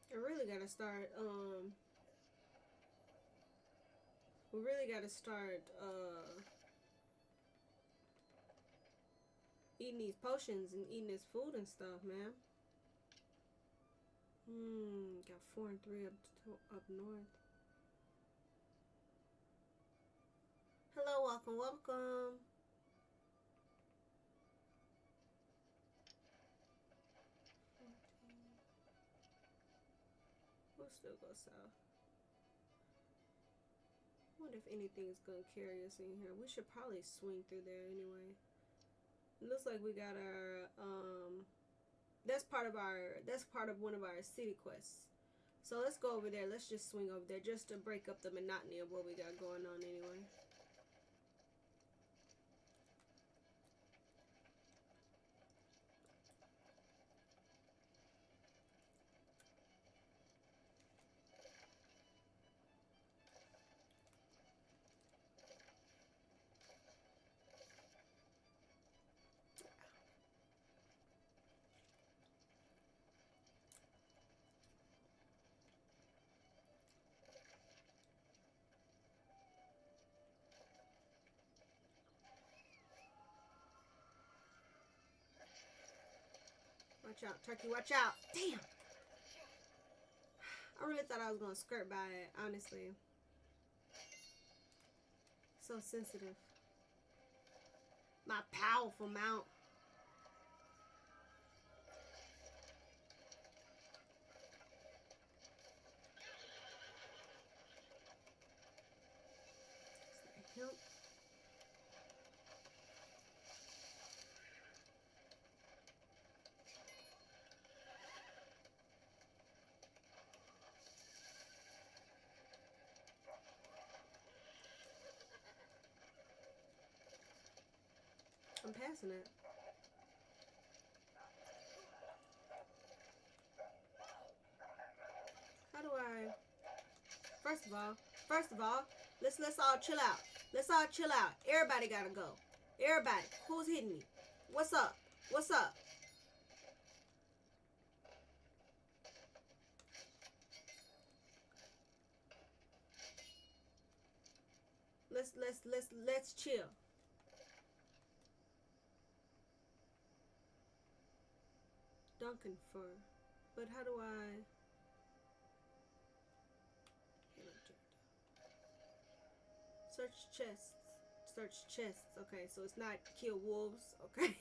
I really gotta start, we really gotta start, eating these potions and eating this food and stuff, man. Got 4 and 3 up north. Hello, welcome, welcome. We'll still go south. Wonder if anything's gonna carry us in here. We should probably swing through there anyway. It looks like we got our that's part of one of our city quests. So let's go over there. Let's just swing over there just to break up the monotony of what we got going on anyway. Watch out, turkey, watch out. Damn. I really thought I was gonna skirt by it, honestly. So sensitive. My powerful mount. Hemp. I'm passing it. How do I? First of all, let's all chill out. Let's all chill out. Everybody gotta go. Everybody. Who's hitting me? What's up? What's up? Let's chill. Duncan fur. But how do I? Search chests. Search chests. Okay, so it's not kill wolves. Okay.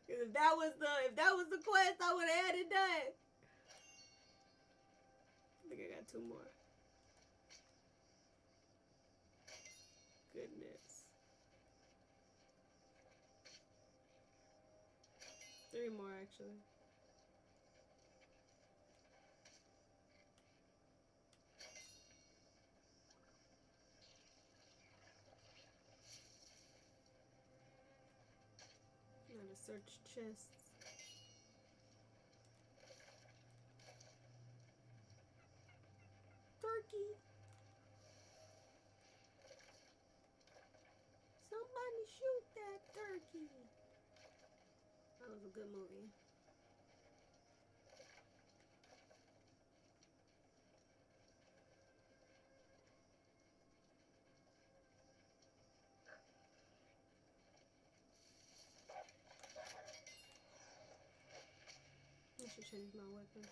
if that was the quest, I would have had it done. I think I got 2 more. Goodness. 3 more actually. Gotta search chests. Turkey. Somebody shoot that turkey. That was a good movie. I should change my weapon.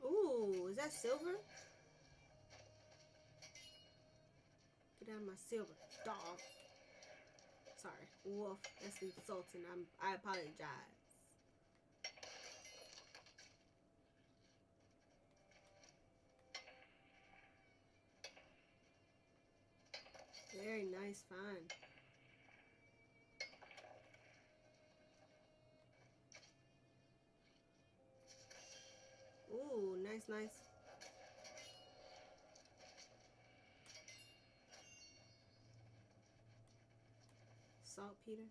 Ooh, is that silver? Get out of my silver, dog. Sorry, wolf. That's insulting. I apologize. Very nice find. Ooh, nice. Saltpeter.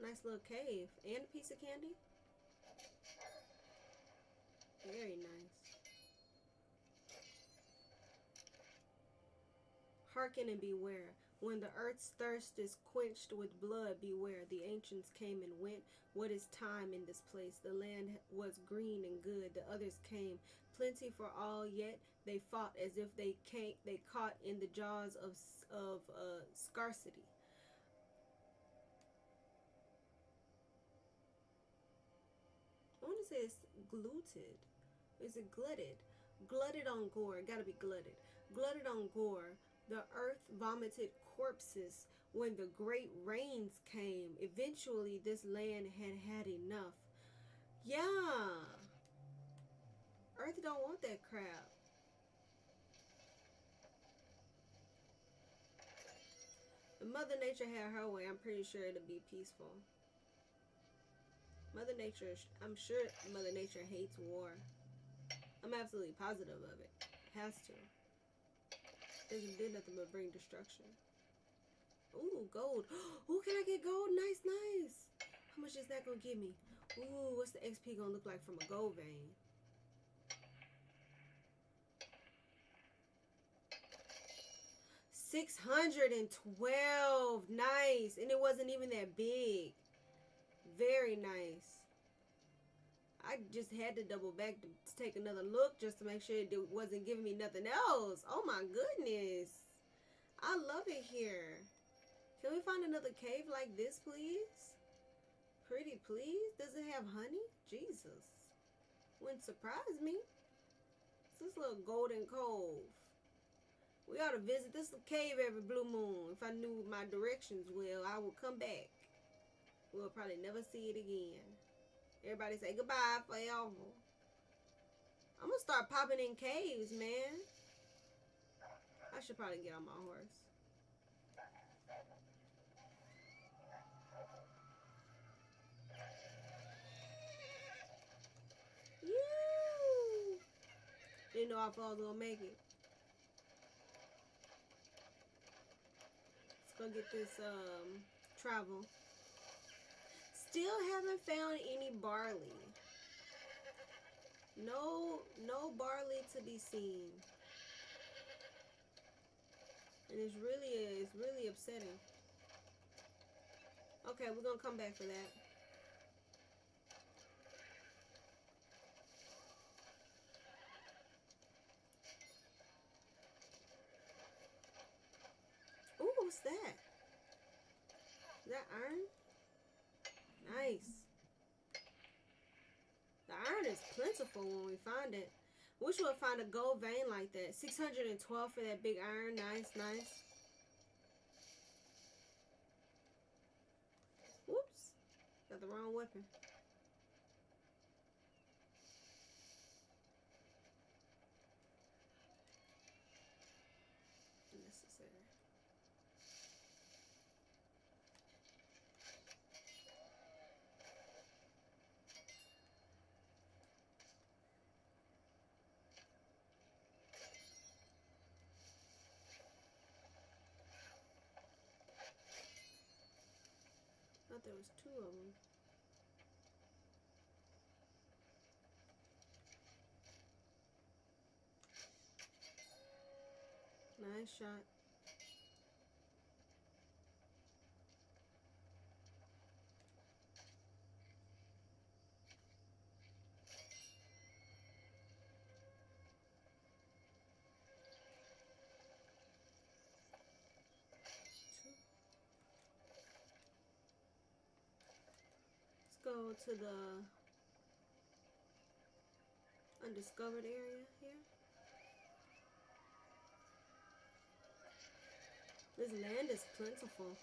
Nice little cave. And a piece of candy. Very nice. Hearken and beware. When the earth's thirst is quenched with blood, beware. The ancients came and went. What is time in this place? The land was green and good. The others came, plenty for all. Yet they fought as if they caught in the jaws of scarcity. I want to say it's gluted. Is it glutted? Glutted on gore. Gotta be glutted. Glutted on gore. The earth vomited corpses when the great rains came. Eventually, this land had had enough. Yeah. Earth don't want that crap. If Mother Nature had her way, I'm pretty sure it'd be peaceful. Mother Nature, I'm sure Mother Nature hates war. I'm absolutely positive of it. Has to. Doesn't do nothing but bring destruction. Ooh, gold. Ooh, can I get gold? Nice, nice. How much is that gonna give me? Ooh, what's the XP gonna look like from a gold vein? $612. Nice. And it wasn't even that big. Very nice. I just had to double back to take another look just to make sure it wasn't giving me nothing else. Oh my goodness. I love it here. Can we find another cave like this, please? Pretty please? Does it have honey? Jesus. Wouldn't surprise me. It's this little golden cove. We ought to visit this cave every blue moon. If I knew my directions well, I would come back. We'll probably never see it again. Everybody say goodbye forever. I'm gonna start popping in caves, man. I should probably get on my horse. Yoo! Didn't know if I was gonna make it. Let's go get this travel. Still haven't found any barley. No barley to be seen. And it's really upsetting. Okay, we're gonna come back for that. Ooh, what's that? Is that iron? Nice. The iron is plentiful when we find it. Wish we'll find a gold vein like that. 612 for that big iron. Nice, nice. Whoops. Got the wrong weapon. Necessary. I thought there was two of them. Nice shot. Let's go to the undiscovered area here. This land is plentiful.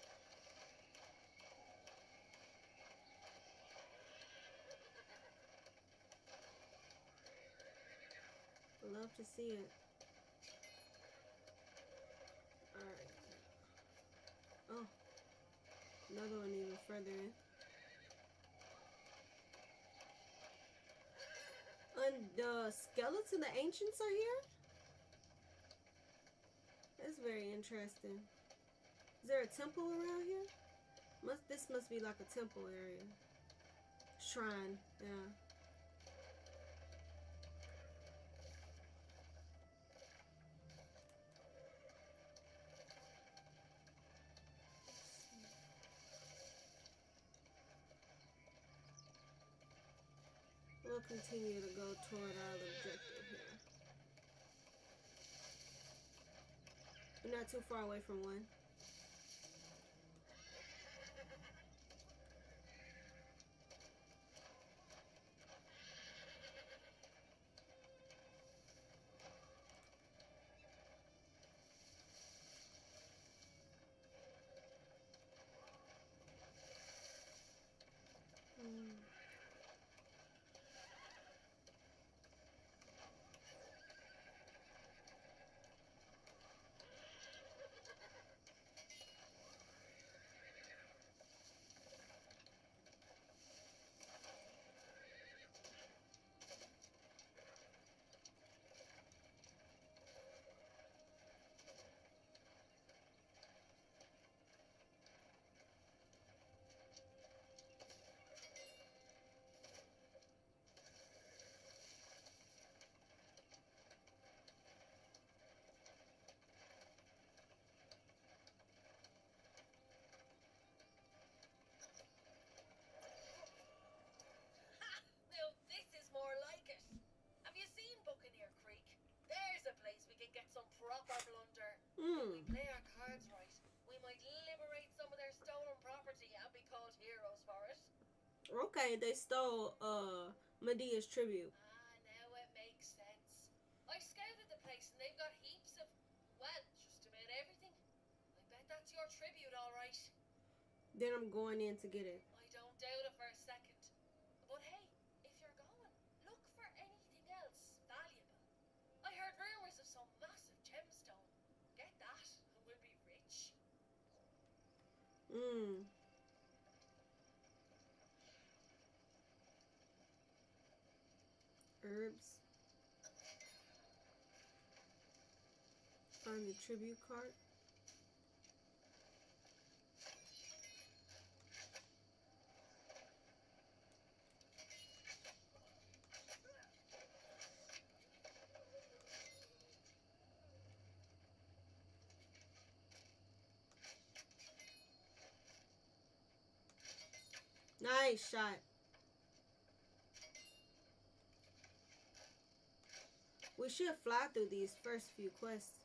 Love to see it. Alright. Oh. Another one even further in. And the skeleton, the ancients are here? That's very interesting. Is there a temple around here? This must be like a temple area. Shrine, yeah. We'll continue to go toward our objective here. We're not too far away from one. Now this is more like it. Have you seen Buccaneer Creek? There's a place we could get some proper blunder. If we play our cards right, we might liberate some of their stolen property and be called heroes for it. Okay, they stole Medea's tribute. Now it makes sense. I scouted the place and they've got heaps of, well, just about everything. I bet that's your tribute, all right. Then I'm going in to get it. I don't doubt it for a second. But hey, if you're going, look for anything else valuable. I heard rumors of some massive gemstone. Get that and we'll be rich. Herbs. Find the tribute card. Nice shot. We should fly through these first few quests.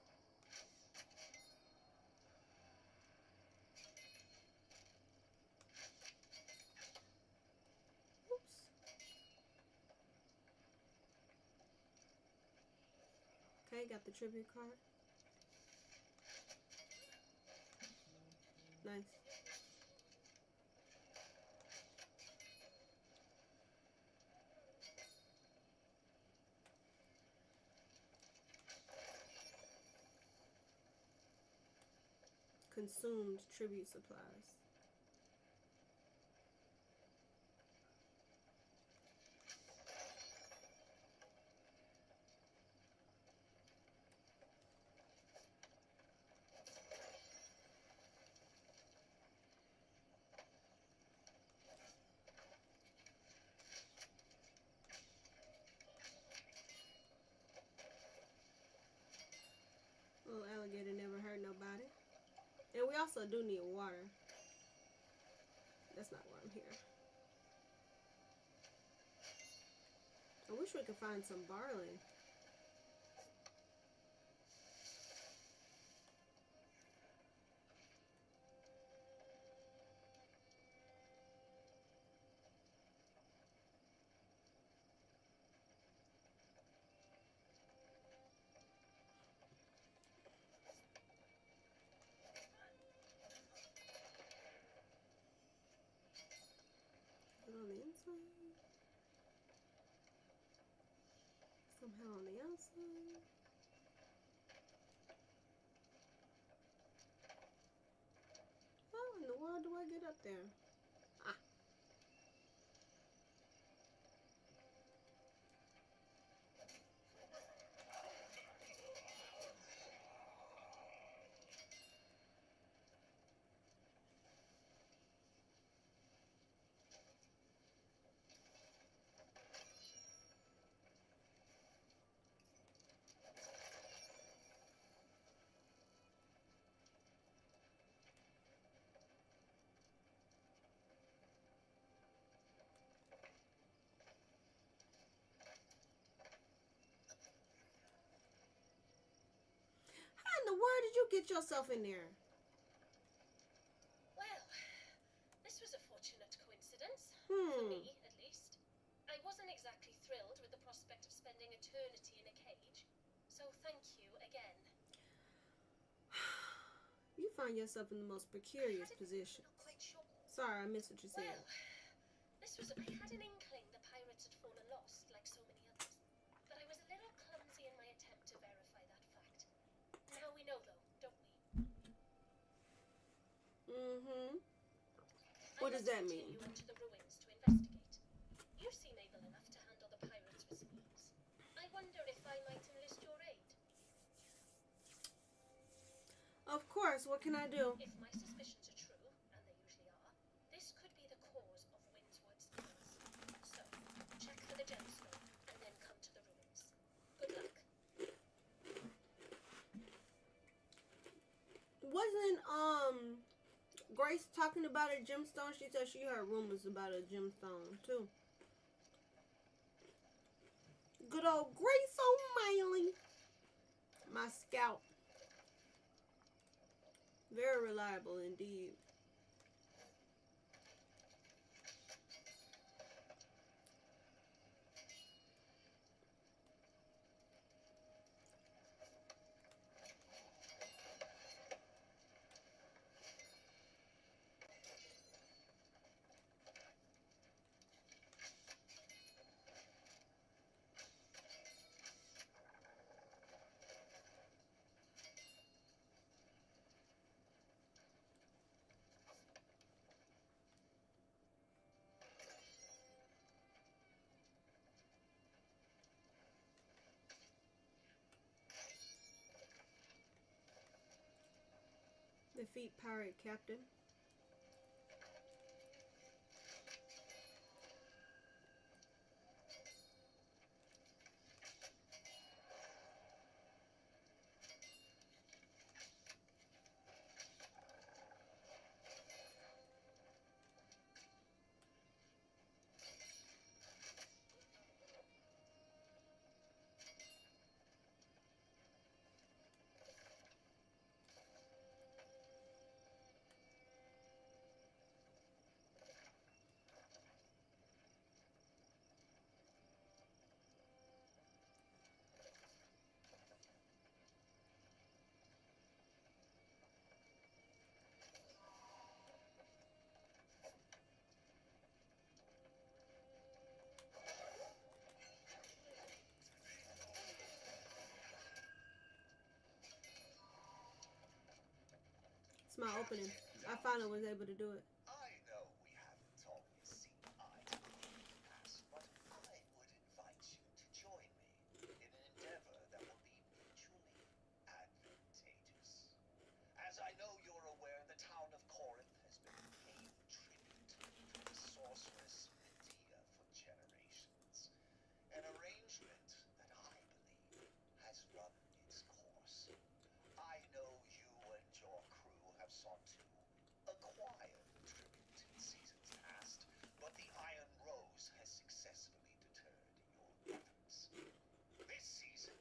Oops. Okay, got the tribute card. Nice. Consumed tribute supplies. Little alligator never hurt nobody. And we also do need water. That's not why I'm here. I wish we could find some barley. Is it on the inside? Somehow on the outside? How in the world do I get up there? Ah. get yourself in there? Well, this was a fortunate coincidence. For me, at least. I wasn't exactly thrilled with the prospect of spending eternity in a cage, so thank you again. You find yourself in the most precarious position. Not quite sure. Sorry, I missed what you said. Well, I had an inkling the pirates had fallen lost, like so many others. But I was a little clumsy in my attempt to verify that fact. Now we know, though, don't we? What does that I mean? must continue into the ruins to investigate. You seem able enough to handle the pirates with some ease. I wonder if I might enlist your aid. Of course, what can I do? If my suspicions are true, and they usually are, this could be the cause of Windswood's illness. So, check for the gemstone, and then come to the ruins. Good luck. Wasn't Grace talking about a gemstone? She said she heard rumors about a gemstone too. Good old Grace O'Malley, my scout. Very reliable indeed. Defeat pirate captain. It's my opening. I finally was able to do it. I know we haven't always seen eye to eye in the past, but I would invite you to join me in an endeavor that will be mutually advantageous. As I know you're aware, the town of Corinth has been paying tribute to the sorceress Medea for generations. An arrangement that I believe has run its course. I know you and your crew have sought to acquire the tribute in seasons past, but the Iron Rose has successfully deterred your efforts. This season,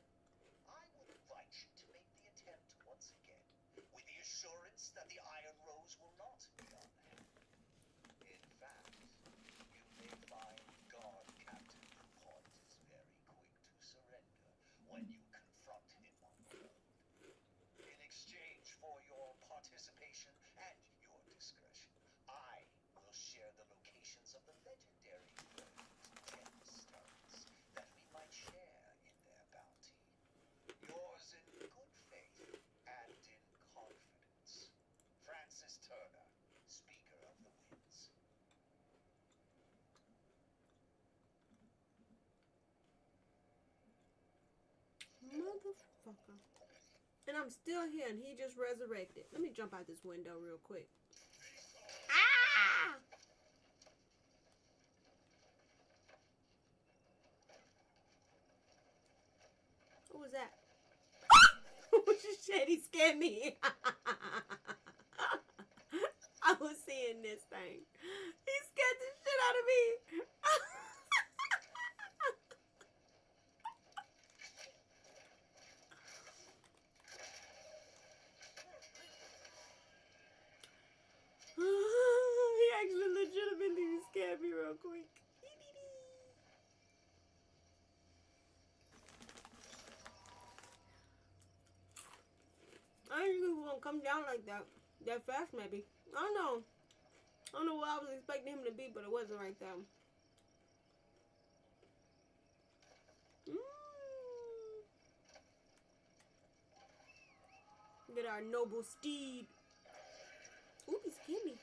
I would invite you to make the attempt once again, with the assurance that the Iron Rose will not be on hand. In fact, you may find Guard Captain DuPont is very quick to surrender when you confront him on the road. In exchange for your participation and your discretion, I will share the locations of the legendary gemstones that we might share in their bounty. Yours in good faith and in confidence, Francis Turner, Speaker of the Winds. Motherfucker. And I'm still here and he just resurrected. Let me jump out this window real quick. Ah! What was that? Shit, he scared me. I was seeing this thing. He scared the shit out of me. don't come down like that fast. Maybe I don't know. I don't know what I was expecting him to be, but it wasn't right there. Get our noble steed. Ooh, he's skinny.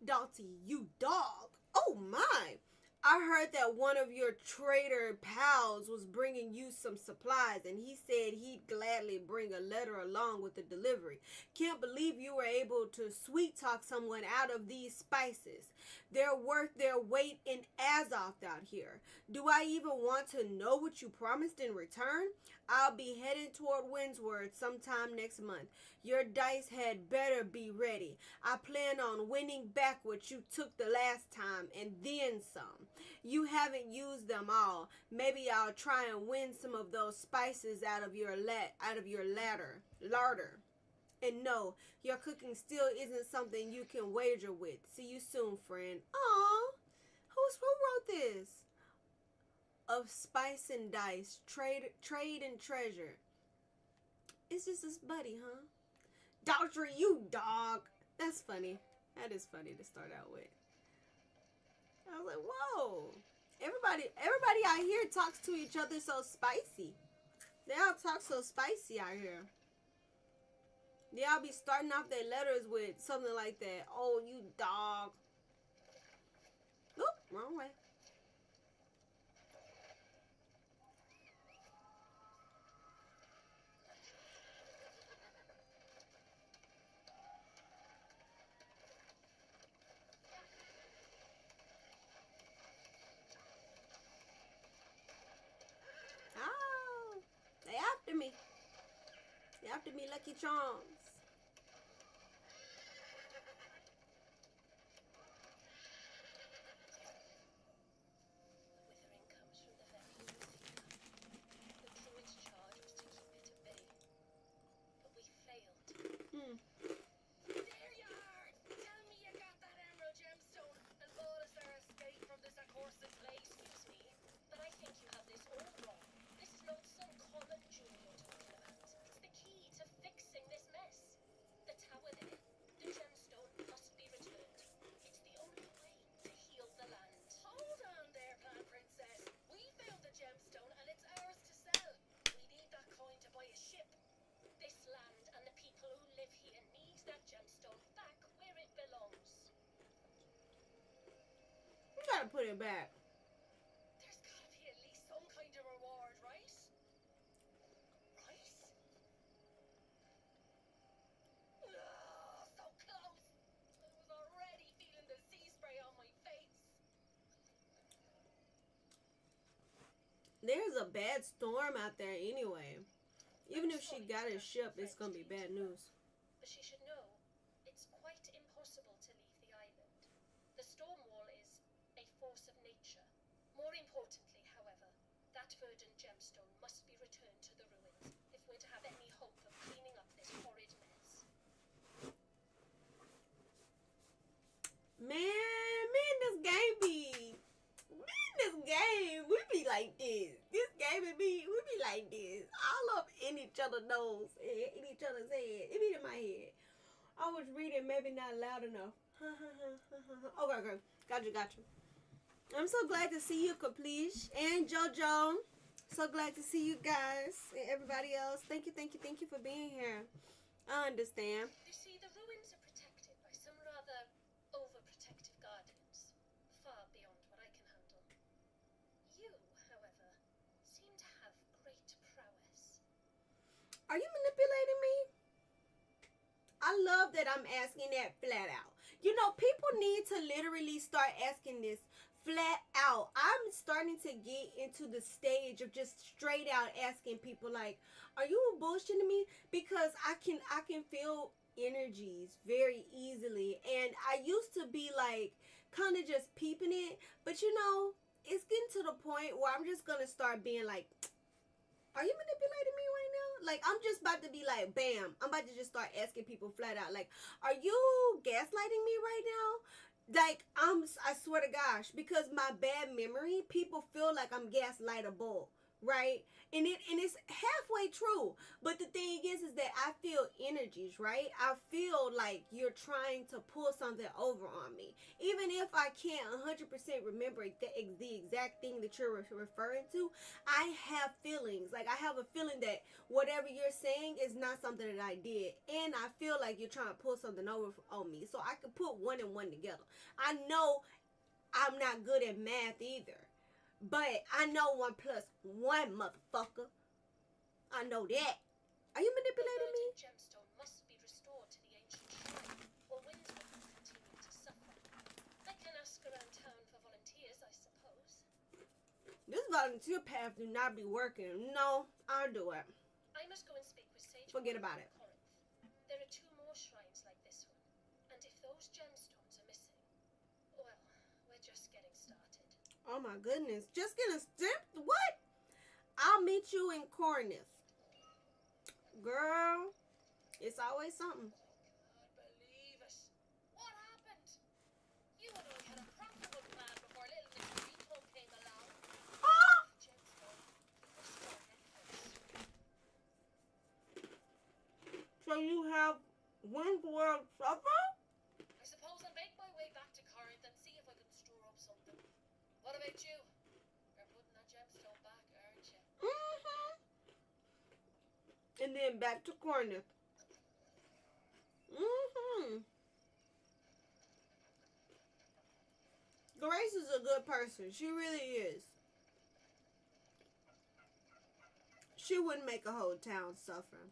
Dalty, you dog. Oh my. I heard that one of your trader pals was bringing you some supplies, and he said he'd gladly bring a letter along with the delivery. Can't believe you were able to sweet talk someone out of these spices. They're worth their weight in Azoth out here. Do I even want to know what you promised in return? I'll be heading toward Windsward sometime next month. Your dice had better be ready. I plan on winning back what you took the last time and then some. You haven't used them all. Maybe I'll try and win some of those spices out of your larder. And no, your cooking still isn't something you can wager with. See you soon, friend. Aww. Who wrote this? Of spice and dice, trade and treasure. It's just this buddy, huh? Daltrey, you dog. That's funny. That is funny to start out with. I was like, whoa. Everybody out here talks to each other so spicy. They all talk so spicy out here. They all be starting off their letters with something like that. Oh, you dog. Oop, wrong way. After me, Lucky Charms. Withering comes from the very The druid's charge was to keep it at bay. But we failed. There you are! Tell me you got that emerald gemstone and bought us our escape from this accursed place. Excuse me, but I think you have this all wrong. This is not some common jewel you're talking about. It's the key to fixing this mess. The tower there, the gemstone must be returned. It's the only way to heal the land. Hold on there, Plan Princess. We found the gemstone and it's ours to sell. We need that coin to buy a ship. This land and the people who live here need that gemstone back where it belongs. You gotta put it back. There's gotta be at least some kind of reward, right? Right? So close! I was already feeling the sea spray on my face. There's a bad storm out there anyway. Even if she got a ship, it's gonna be bad news. But she should know it's quite impossible to leave the island. The storm wall is a force of nature. More importantly, however, that verdant gemstone must be returned to the ruins if we're to have any hope of cleaning up this horrid mess. This game be... this game, we be like this. This game and me, we be like this. All up in each other's nose, in each other's head. It be in my head. I was reading, maybe not loud enough. Okay. Gotcha. I'm so glad to see you, Capliche, and JoJo. So glad to see you guys and everybody else. Thank you for being here. I understand. You see, the ruins are protected by some rather overprotective guardians, far beyond what I can handle. You, however, seem to have great prowess. Are you manipulating me? I love that I'm asking that flat out. You know, people need to literally start asking this flat out. I'm starting to get into the stage of just straight out asking people like, are you bullshitting me? Because I can feel energies very easily. And I used to be like kind of just peeping it. But you know, it's getting to the point where I'm just going to start being like, are you manipulating me right now? Like, I'm just about to be like, bam. I'm about to just start asking people flat out, like, are you gaslighting me right now? Like, I swear to gosh, because my bad memory, people feel like I'm gaslightable right? And it's halfway true. But the thing is that I feel energies, right? I feel like you're trying to pull something over on me. Even if I can't 100% remember the exact thing that you're referring to, I have feelings. Like, I have a feeling that whatever you're saying is not something that I did. And I feel like you're trying to pull something over on me. So I can put one and one together. I know I'm not good at math either. But I know 1 plus 1, motherfucker. I know that. Are you The manipulating me? verdant gemstone must be restored to the ancient shrine, or Windsor will continue to suffer. I can ask around town for volunteers, I suppose. This volunteer path do not be working. No, I'll do it. I must go and speak with Sage. Forget about it. Corinth. There are 2 more shrines like this one, and if those gemstones are missing, well, we're just getting started. Oh my goodness. Just getting stimped? What? I'll meet you in Corinth. Girl, it's always something. Can't believe it. What happened? You and I had a profitable plan before little Miss Rito came along. Oh! Gemstone, keep us for headphones. So you have Windsor suffer? I suppose I'll make my way back to Corinth and see if I can store up something. What about you? You're putting that gemstone back, aren't you? Mm-hmm. And then back to Corinth. Mm-hmm. Grace is a good person. She really is. She wouldn't make a whole town suffer.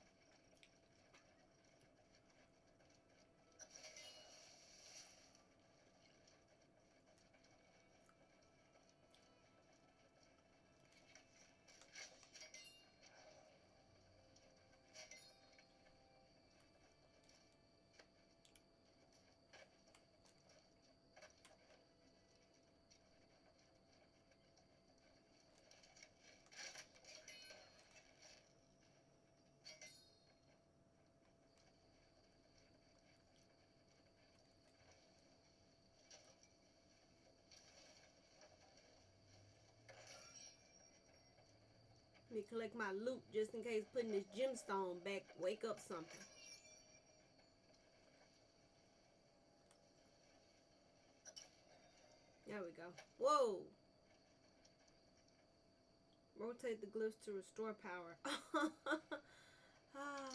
Let me collect my loot just in case putting this gemstone back wake up something. There we go. Whoa. Rotate the glyphs to restore power. Ah.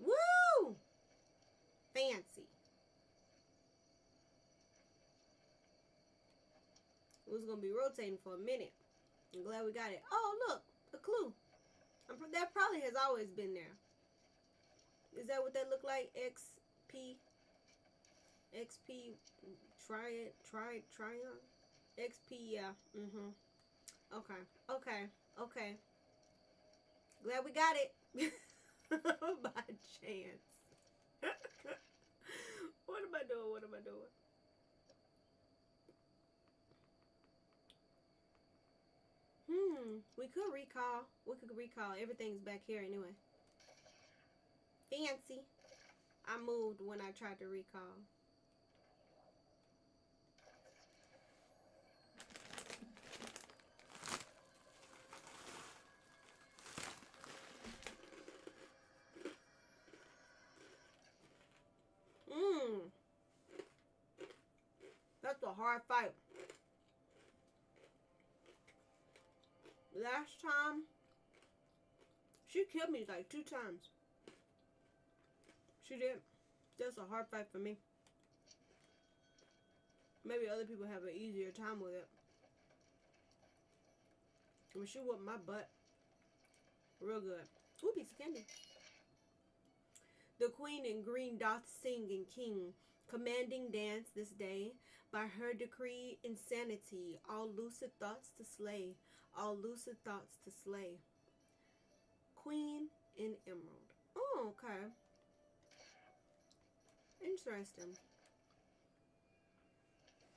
Woo! Fancy. It was gonna be rotating for a minute. I'm glad we got it. Oh, look, a clue. That probably has always been there. Is that what that look like? XP, Tryon? XP, yeah. Okay. Glad we got it. By chance. What am I doing? We could recall. Everything's back here anyway. Fancy. I moved when I tried to recall. That's a hard fight. Last time, she killed me like 2 times. She did. That's a hard fight for me. Maybe other people have an easier time with it. I mean, she whooped my butt. Real good. Ooh, piece of candy. The queen in green doth sing in king, commanding dance this day. By her decree, insanity, all lucid thoughts to slay. Queen in emerald. Oh, okay. Interesting.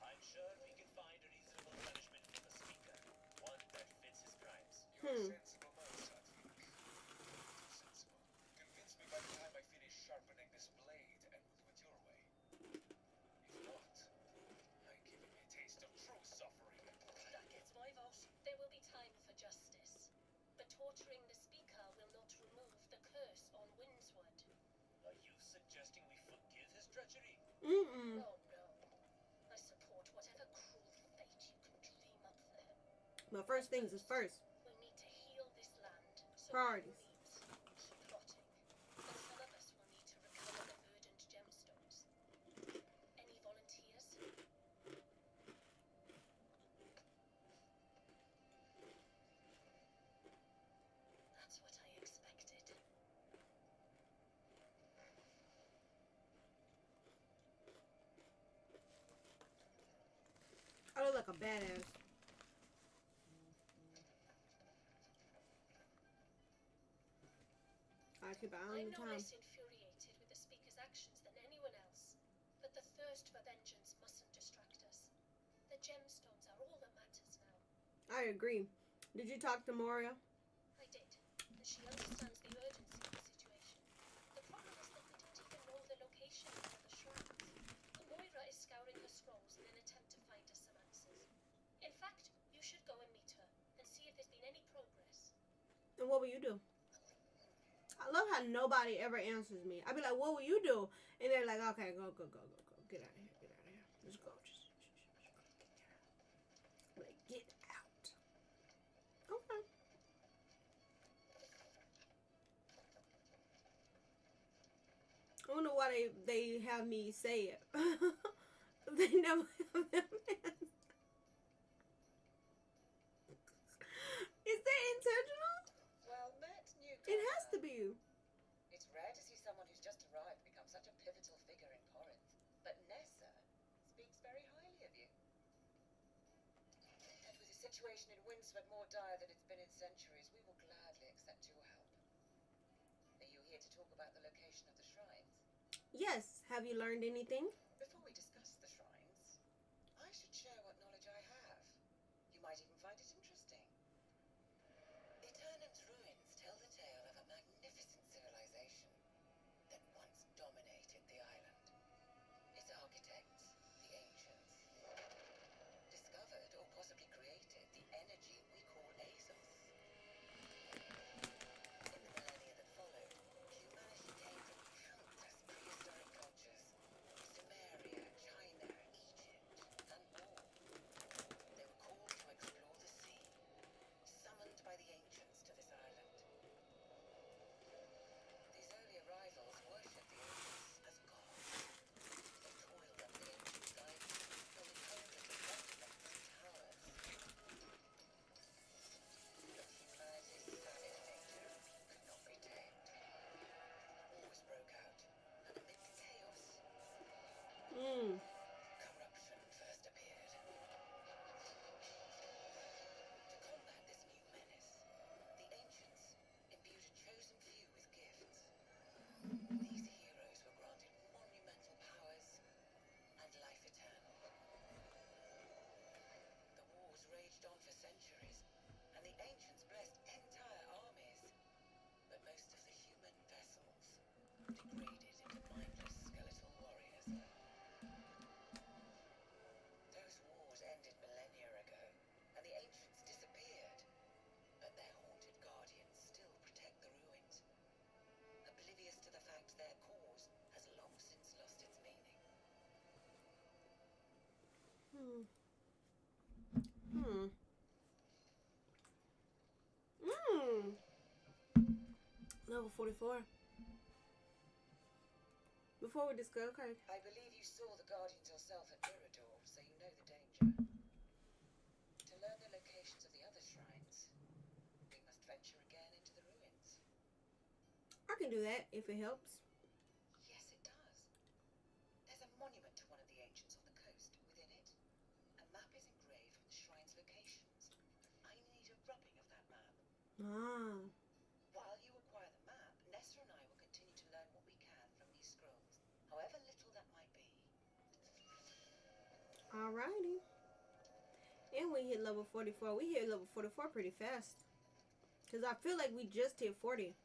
I'm sure we can find a reasonable punishment for the speaker, one that fits his crimes. You're a sensible man, Satvik. Too sensible. Convince me by the time suggesting we forgive his treachery? Mm-mm. Oh no. I support whatever cruel fate you can dream up for him. But first things is first. We need to heal this land. So Priorities. keep plotting. And some of us will need to recover the verdant gemstones. Any volunteers? That's what I expected. I look like a badass. I keep an eye on I'm the no time. less infuriated with the speaker's actions than anyone else. But the thirst for vengeance mustn't distract us. The gemstones are all that matters now. I agree. Did you talk to Moria? I did, and she understands the urgency of the situation. The problem is that we don't even know the location of the other shrines. Moira is scouring her scrolls in an attempt to find us some answers. In fact, you should go and meet her and see if there's been any progress. And what will you do? I love how nobody ever answers me. I'd be like, what will you do? And they're like, okay, go. Get out of here. Let's go. Just like, get out. Okay. I wonder why they have me say it. They never have them answer. Is that intentional? Well met, newcomer. It has to be. It's rare to see someone who's just arrived become such a pivotal figure in Corinth. But Nessa speaks very highly of you. And with the situation in Windsford more dire than it's been in centuries, we will gladly accept your help. Are you here to talk about the location of the shrines? Yes. Have you learned anything? Before we discuss the shrines, I should share what knowledge I have. You might even find it interesting. Eternum's ruins tell the tale of a magnificent civilization that once dominated the island. Its architects, the ancients, discovered or possibly created the energy we call Azos. In the millennia that followed, humanity came from countless prehistoric cultures: Sumeria, China, Egypt, and more. They were called to explore the sea, summoned by the ancients to this island. These early arrivals worshipped the ancients as gods. They toiled up the ancient ivy, building hundreds of monuments and towers. But humanity's savage nature could not be tamed. Wars broke out, and amid the chaos, corruption first appeared. To combat this new menace, the ancients imbued a chosen few with gifts. These heroes were granted monumental powers and life eternal. The wars raged on for centuries, and the ancients blessed entire armies. But most of the human vessels degraded into mindless skeletal warriors. Those wars ended millennia ago, and the ancients disappeared. But their haunted guardians still protect the ruins, oblivious to the fact their cause has long since lost its meaning. Level 44. Before we discuss, okay. I believe you saw the guardians yourself at Mirador, so you know the danger. To learn the locations of the other shrines, we must venture again into the ruins. I can do that if it helps. Yes, it does. There's a monument to one of the ancients on the coast. Within it, a map is engraved with the shrine's locations. I need a rubbing of that map. Ah. While you acquire the map, Nessa and I will continue to learn what we can from these scrolls, however little that might be. Alrighty. And we hit level 44. We hit level 44 pretty fast. Because I feel like we just hit 40.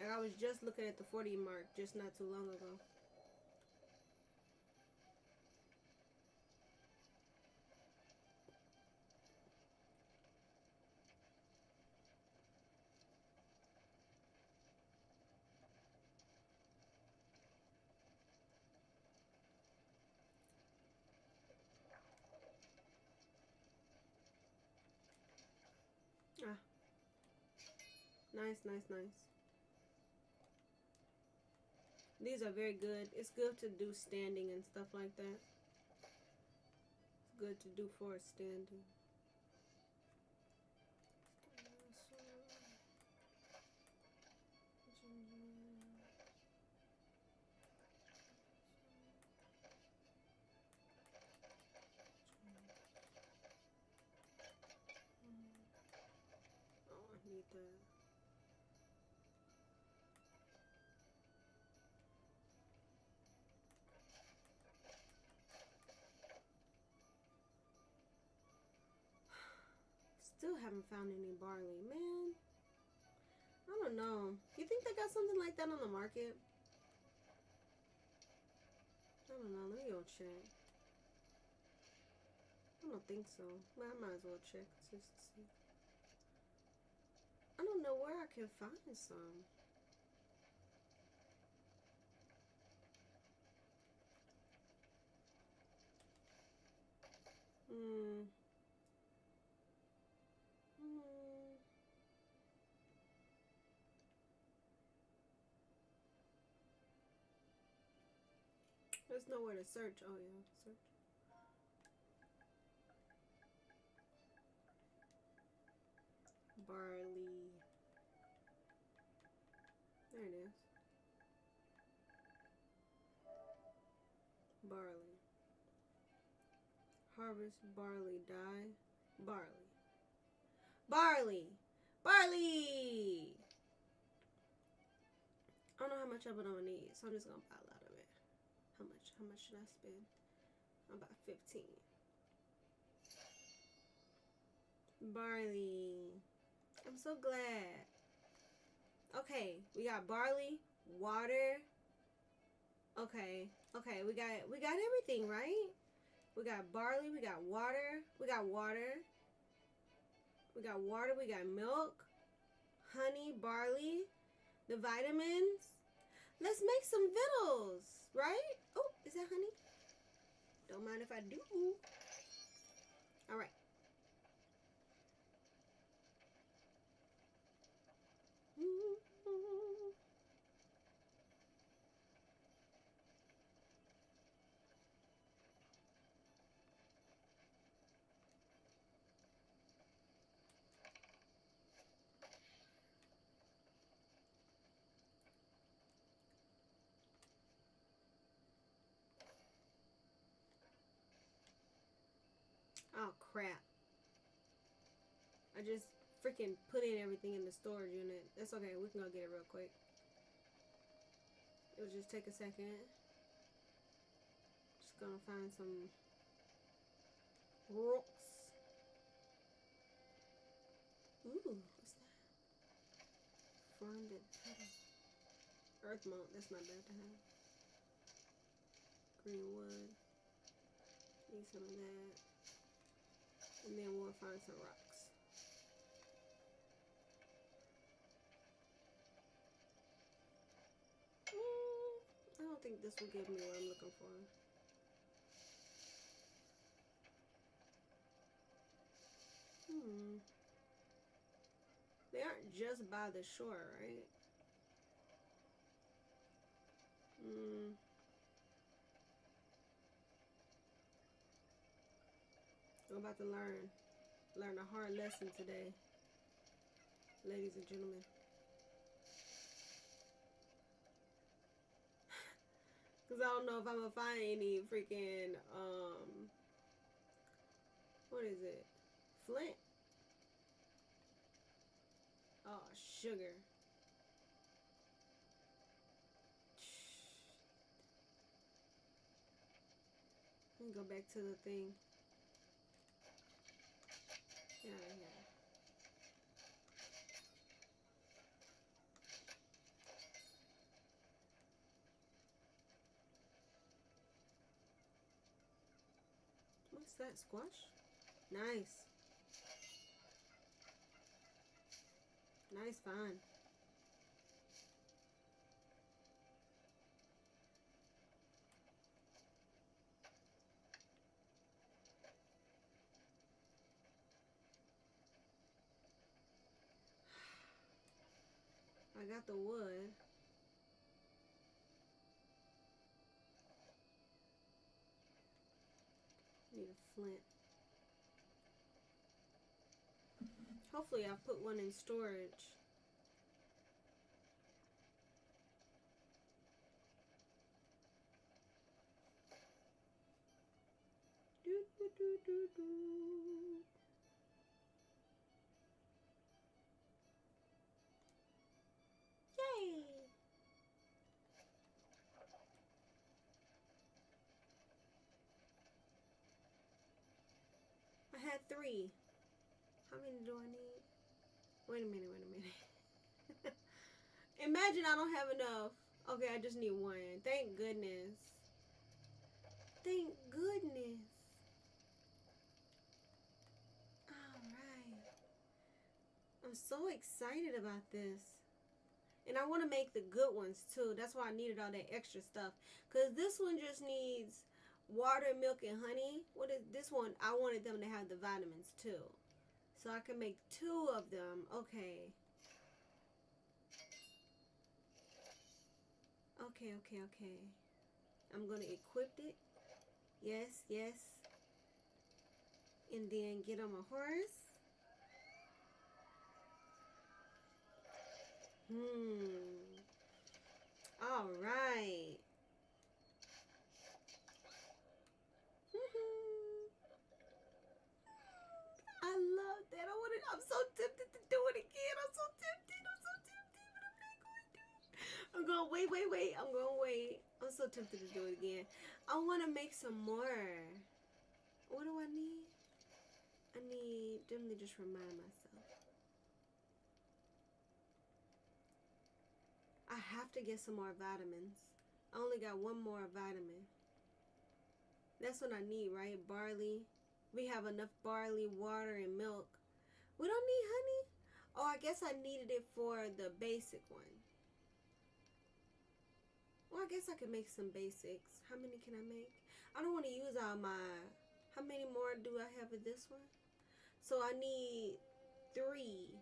Like I was just looking at the 40 mark just not too long ago. Nice, nice, nice. These are very good. It's good to do standing and stuff like that. It's good to do for standing. Oh, I need that. Still haven't found any barley, man. I don't know. You think they got something like that on the market? I don't know. Let me go check. I don't think so. But I might as well check just to see. I don't know where I can find some. Hmm. Hmm. There's nowhere to search. Oh yeah, search. Barley. There it is. Barley. Harvest barley. Dye. Barley. Barley. Barley. I don't know how much of it I'm gonna need, so I'm just gonna buy a lot of it. How much? How much should I spend? About 15. Barley. I'm so glad. Okay, we got barley, water. Okay, okay, we got everything, right? We got barley, we got water, we got water. We got water, we got milk, honey, barley, the vitamins. Let's make some vittles, right? Oh, is that honey? Don't mind if I do. All right. Oh crap. I just freaking put in everything in the storage unit. That's okay, we can go get it real quick. It'll just take a second. Just gonna find some rocks. Ooh, what's that? Fronded petal. Earth mold, that's not bad to have. Green wood. Need some of that. And then we'll find some rocks. I don't think this will give me what I'm looking for. They aren't just by the shore, right? I'm about to learn a hard lesson today, ladies and gentlemen. Cause I don't know if I'm gonna find any freaking what is it? Flint? Oh, sugar. Let me go back to the thing. Yeah, yeah. What's that? Squash? Nice. Nice find. I got the wood. Need a flint. Hopefully I've put one in storage. Do, do, do, do, do. Yay! I had 3. How many do I need? Wait a minute, wait a minute. Imagine I don't have enough. Okay, I just need 1. Thank goodness. Thank goodness. Alright. I'm so excited about this. And I want to make the good ones too. That's why I needed all that extra stuff. Because this one just needs water, milk, and honey. What is this one? I wanted them to have the vitamins too. So I can make 2 of them. Okay. Okay. I'm going to equip it. Yes. And then get on my horse. All right. I love that. I'm so tempted to do it again. I'm so tempted, but I'm not going to. I'm going to wait. I'm going to wait. I'm so tempted to do it again. I want to make some more. What do I need? I need them to just remind myself. I have to get some more vitamins. I only got 1 more vitamin. That's what I need, right? Barley. We have enough barley, water, and milk. We don't need honey? Oh, I guess I needed it for the basic one. Well, I guess I could make some basics. How many can I make? I don't want to use all my... How many more do I have of this one? So I need 3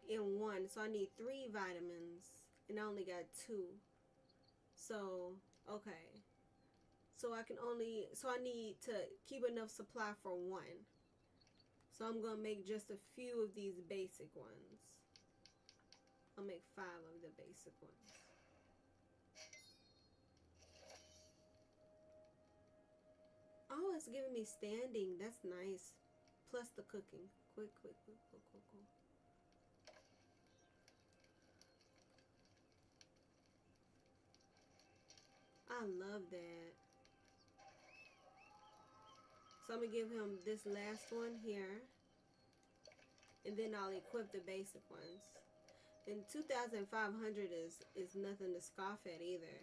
in 1. So I need 3 vitamins. And I only got 2. So, okay. So I need to keep enough supply for 1. So I'm going to make just a few of these basic ones. I'll make 5 of the basic ones. Oh, it's giving me standing. That's nice. Plus the cooking. Quick. I love that. So I'm going to give him this last one here. And then I'll equip the basic ones. And 2,500 is nothing to scoff at either.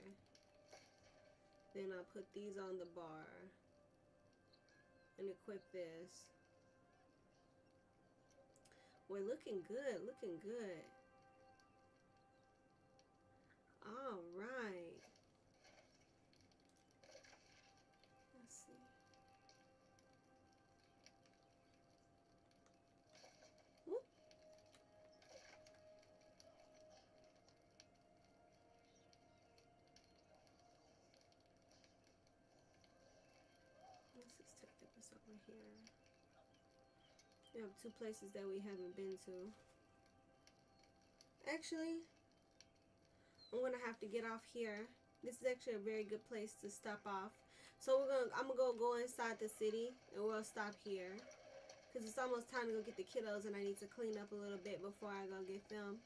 Then I'll put these on the bar. And equip this. We're looking good. All right. Let's see. Whoop. Let's just take this over here. We have 2 places that we haven't been to. Actually, I'm gonna have to get off here. This is actually a very good place to stop off. So I'm gonna go inside the city and we'll stop here. Cause it's almost time to go get the kiddos and I need to clean up a little bit before I go get them.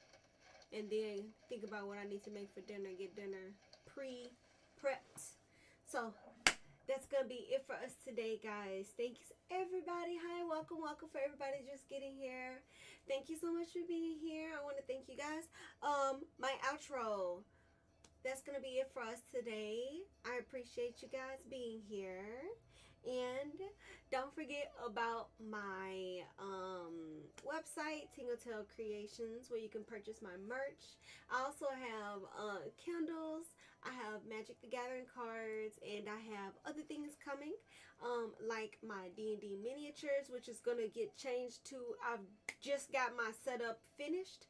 And then think about what I need to make for dinner, get dinner pre-prepped. So that's gonna be it for us today, guys. Thanks everybody. Hi, welcome for everybody just getting here. Thank you so much for being here. I want to thank you guys. My outro, that's gonna be it for us today. I appreciate you guys being here. And don't forget about my website, Tingletail Creations, where you can purchase my merch. I also have candles, I have Magic the Gathering cards, and I have other things coming, like my D&D miniatures, which is going to get changed to, I've just got my setup finished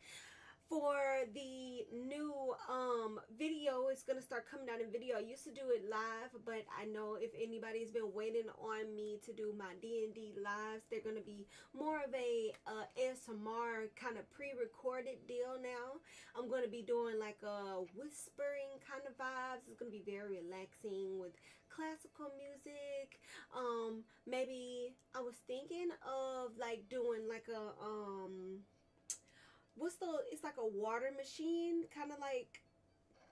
for the new video is gonna start coming out in video. I used to do it live, but I know if anybody's been waiting on me to do my D&D lives, they're gonna be more of a ASMR kind of pre-recorded deal now. I'm gonna be doing like a whispering kind of vibes. It's gonna be very relaxing with classical music. Maybe I was thinking of like doing like a it's like a water machine, kind of like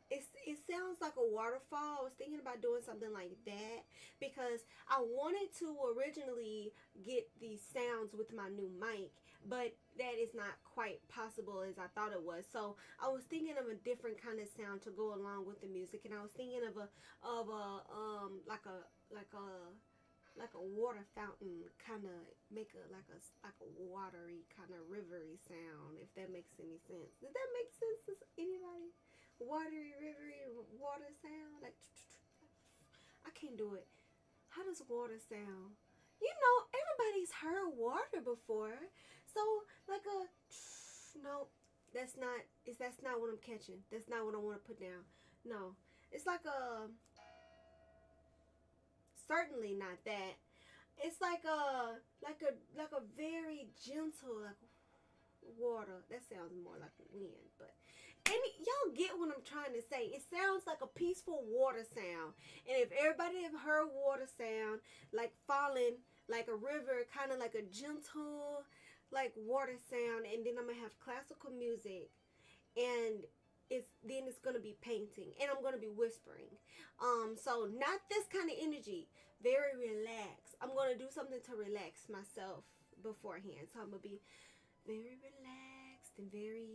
it sounds like a waterfall. I was thinking about doing something like that because I wanted to originally get these sounds with my new mic, but that is not quite possible as I thought it was. So I was thinking of a different kind of sound to go along with the music, and I was thinking of a like a water fountain, kind of make a like a watery kind of rivery sound, if that makes any sense. Does that make sense to anybody? Watery, rivery, water sound. Like, I can't do it. How does water sound? You know, everybody's heard water before. So, like a, no, that's not what I'm catching. That's not what I want to put down. No, it's like a, certainly not that. It's like a very gentle, like water. That sounds more like wind, but y'all get what I'm trying to say. It sounds like a peaceful water sound. And if everybody have heard water sound, like falling, like a river, kind of like a gentle, like water sound, and then I'm gonna have classical music, and it's gonna be painting, and I'm gonna be whispering. So not this kind of energy. Very relaxed. I'm gonna do something to relax myself beforehand. So I'm gonna be very relaxed and very,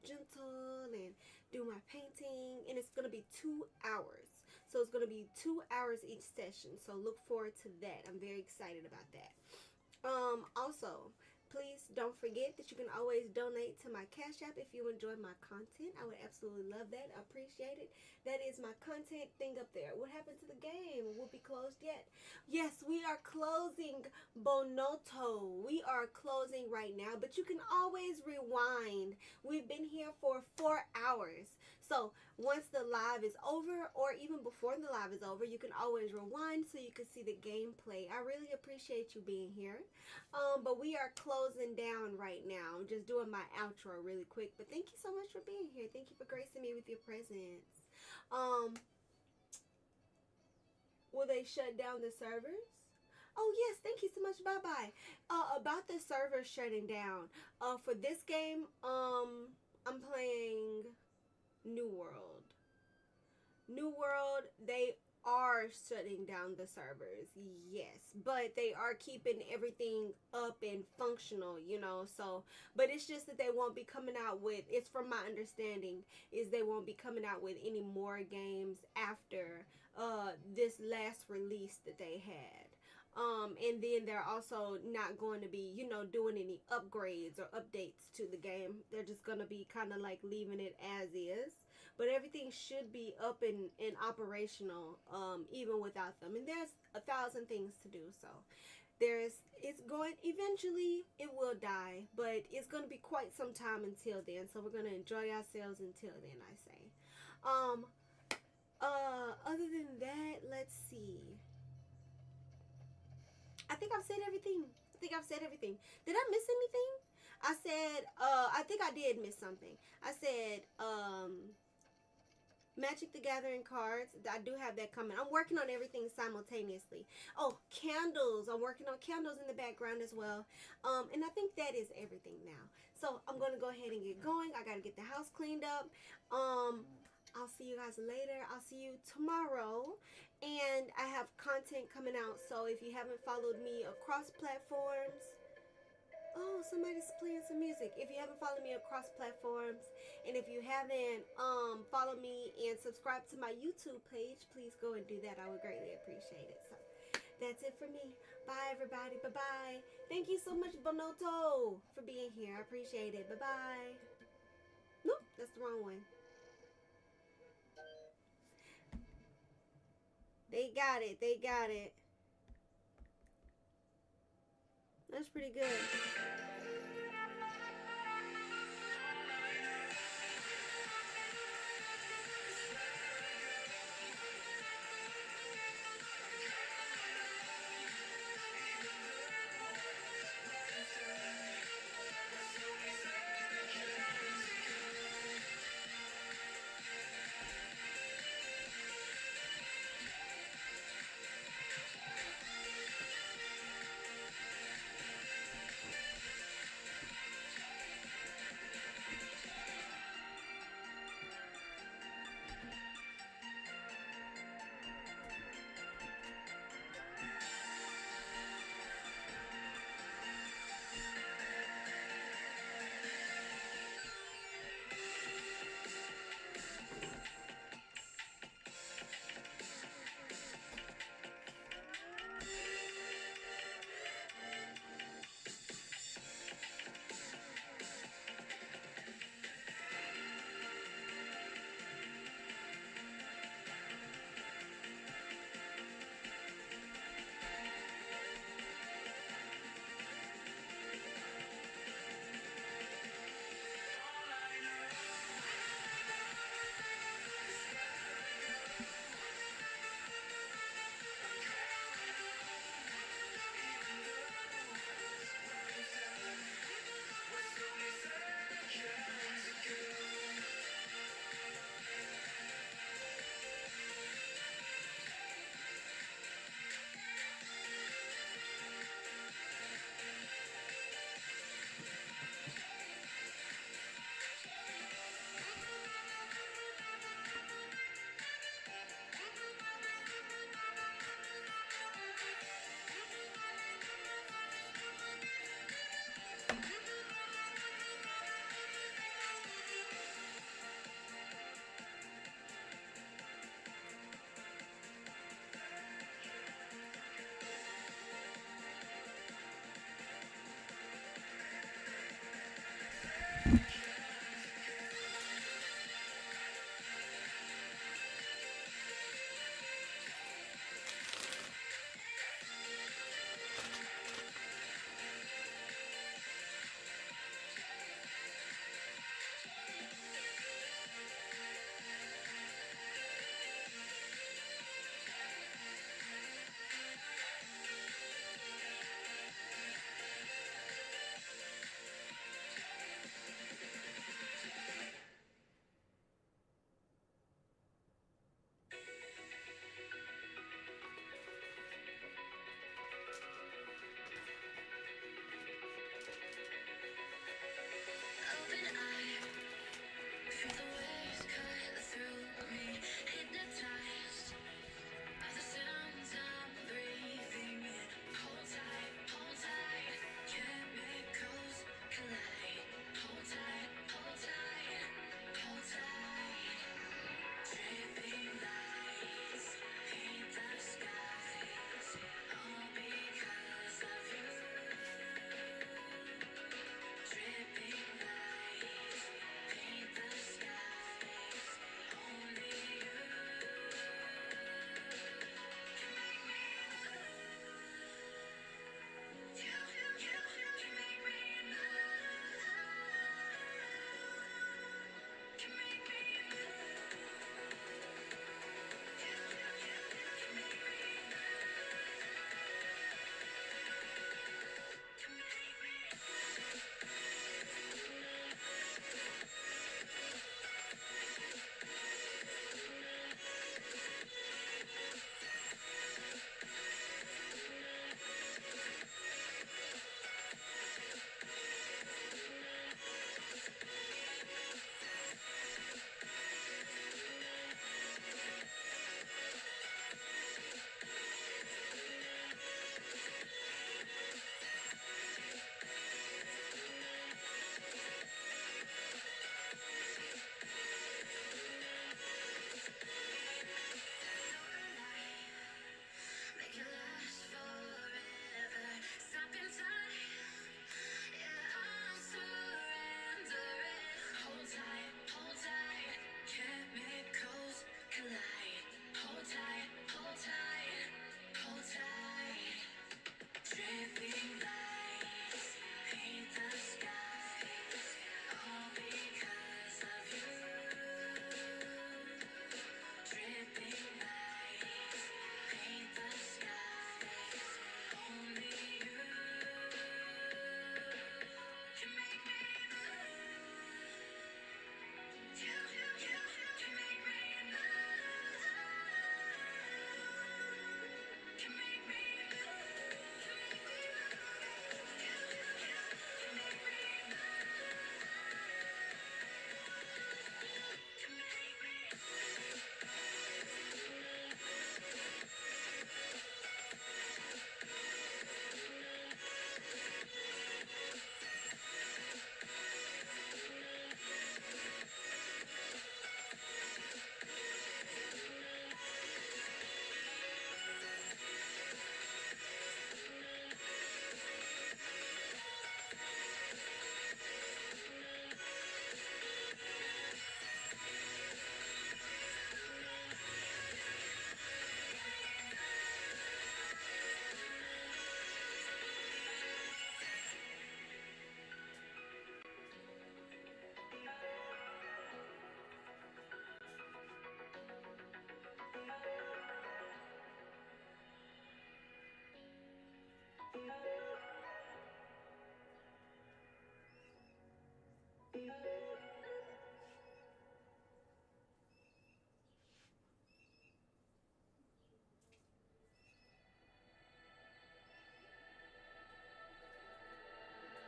gentle, and do my painting. And it's going to be 2 hours. So it's going to be 2 hours each session. So look forward to that. I'm very excited about that. Also, please don't forget that you can always donate to my Cash App if you enjoy my content. I would absolutely love that. I appreciate it. That is my content thing up there. What happened to the game? Will be closed yet? Yes, we are closing Bonoto. We are closing right now, but you can always rewind. We've been here for 4 hours. So once the live is over, or even before the live is over, you can always rewind so you can see the gameplay. I really appreciate you being here. But we are closing down right now. I'm just doing my outro really quick. But thank you so much for being here. Thank you for gracing me with your presence. Will they shut down the servers? Oh yes, thank you so much. Bye bye. About the servers shutting down. For this game, I'm playing New World. New World, they are shutting down the servers, yes, but they are keeping everything up and functional, so, but it's just that they won't be coming out with, it's from my understanding, is they won't be coming out with any more games after this last release that they had. And then they're also not going to be, doing any upgrades or updates to the game. They're just going to be kind of like leaving it as is. But everything should be up and operational, even without them. And there's 1,000 things to do. So eventually it will die. But it's going to be quite some time until then. So we're going to enjoy ourselves until then, I say. Other than that, let's see. I think I've said everything. Did I miss anything? I think I did miss something. I said, Magic the Gathering cards. I do have that coming. I'm working on everything simultaneously. Oh, candles. I'm working on candles in the background as well. And I think that is everything now. So I'm going to go ahead and get going. I got to get the house cleaned up. I'll see you guys later. I'll see you tomorrow. And I have content coming out. So if you haven't followed me across platforms. Oh, somebody's playing some music. If you haven't followed me across platforms, and if you haven't followed me and subscribed to my YouTube page, please go and do that. I would greatly appreciate it. So that's it for me. Bye, everybody. Bye-bye. Thank you so much, Bonoto, for being here. I appreciate it. Bye-bye. Nope, that's the wrong one. They got it. That's pretty good.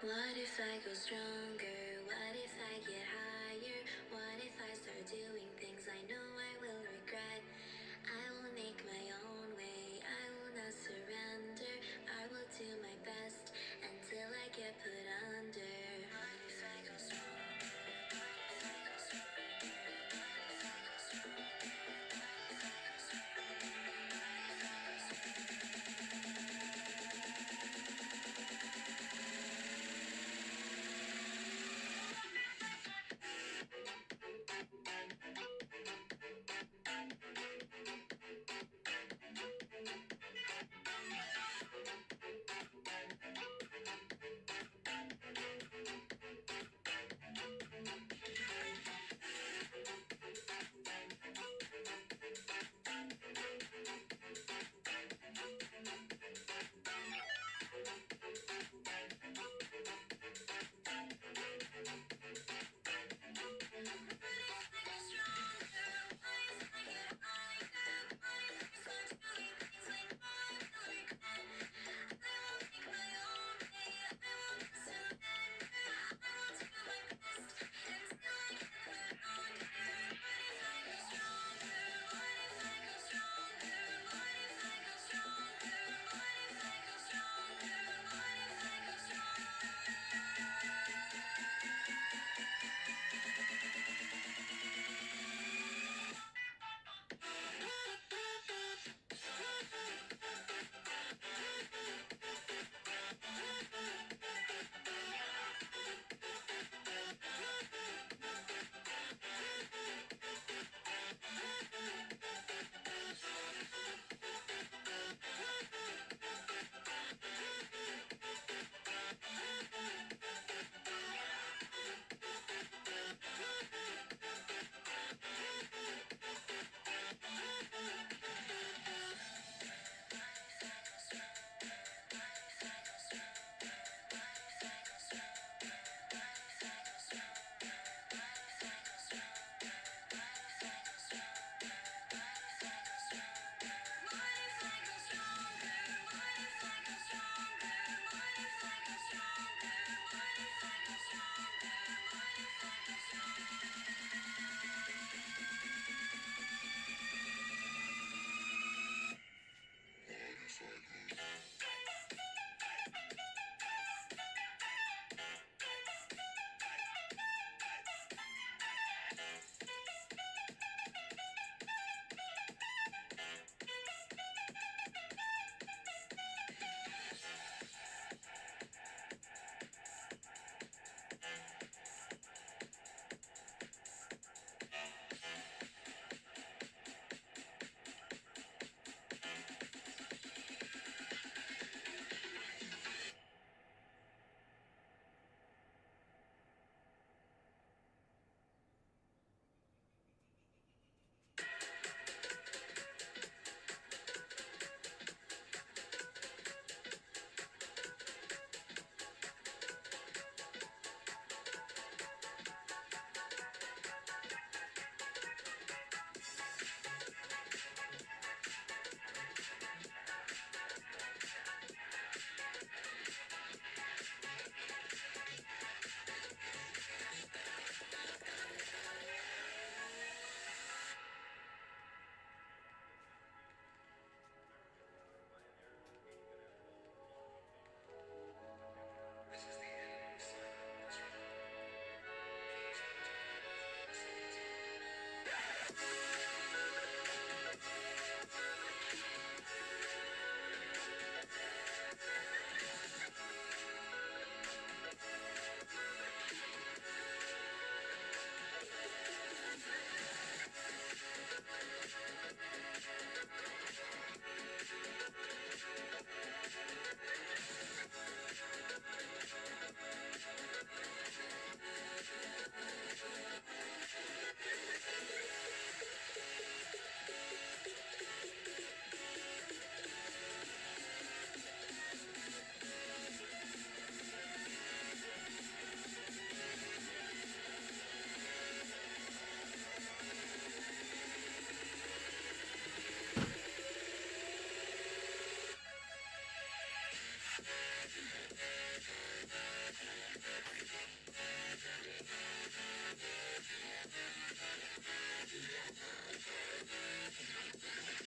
What if I go stronger? What if I get higher? What if I start doing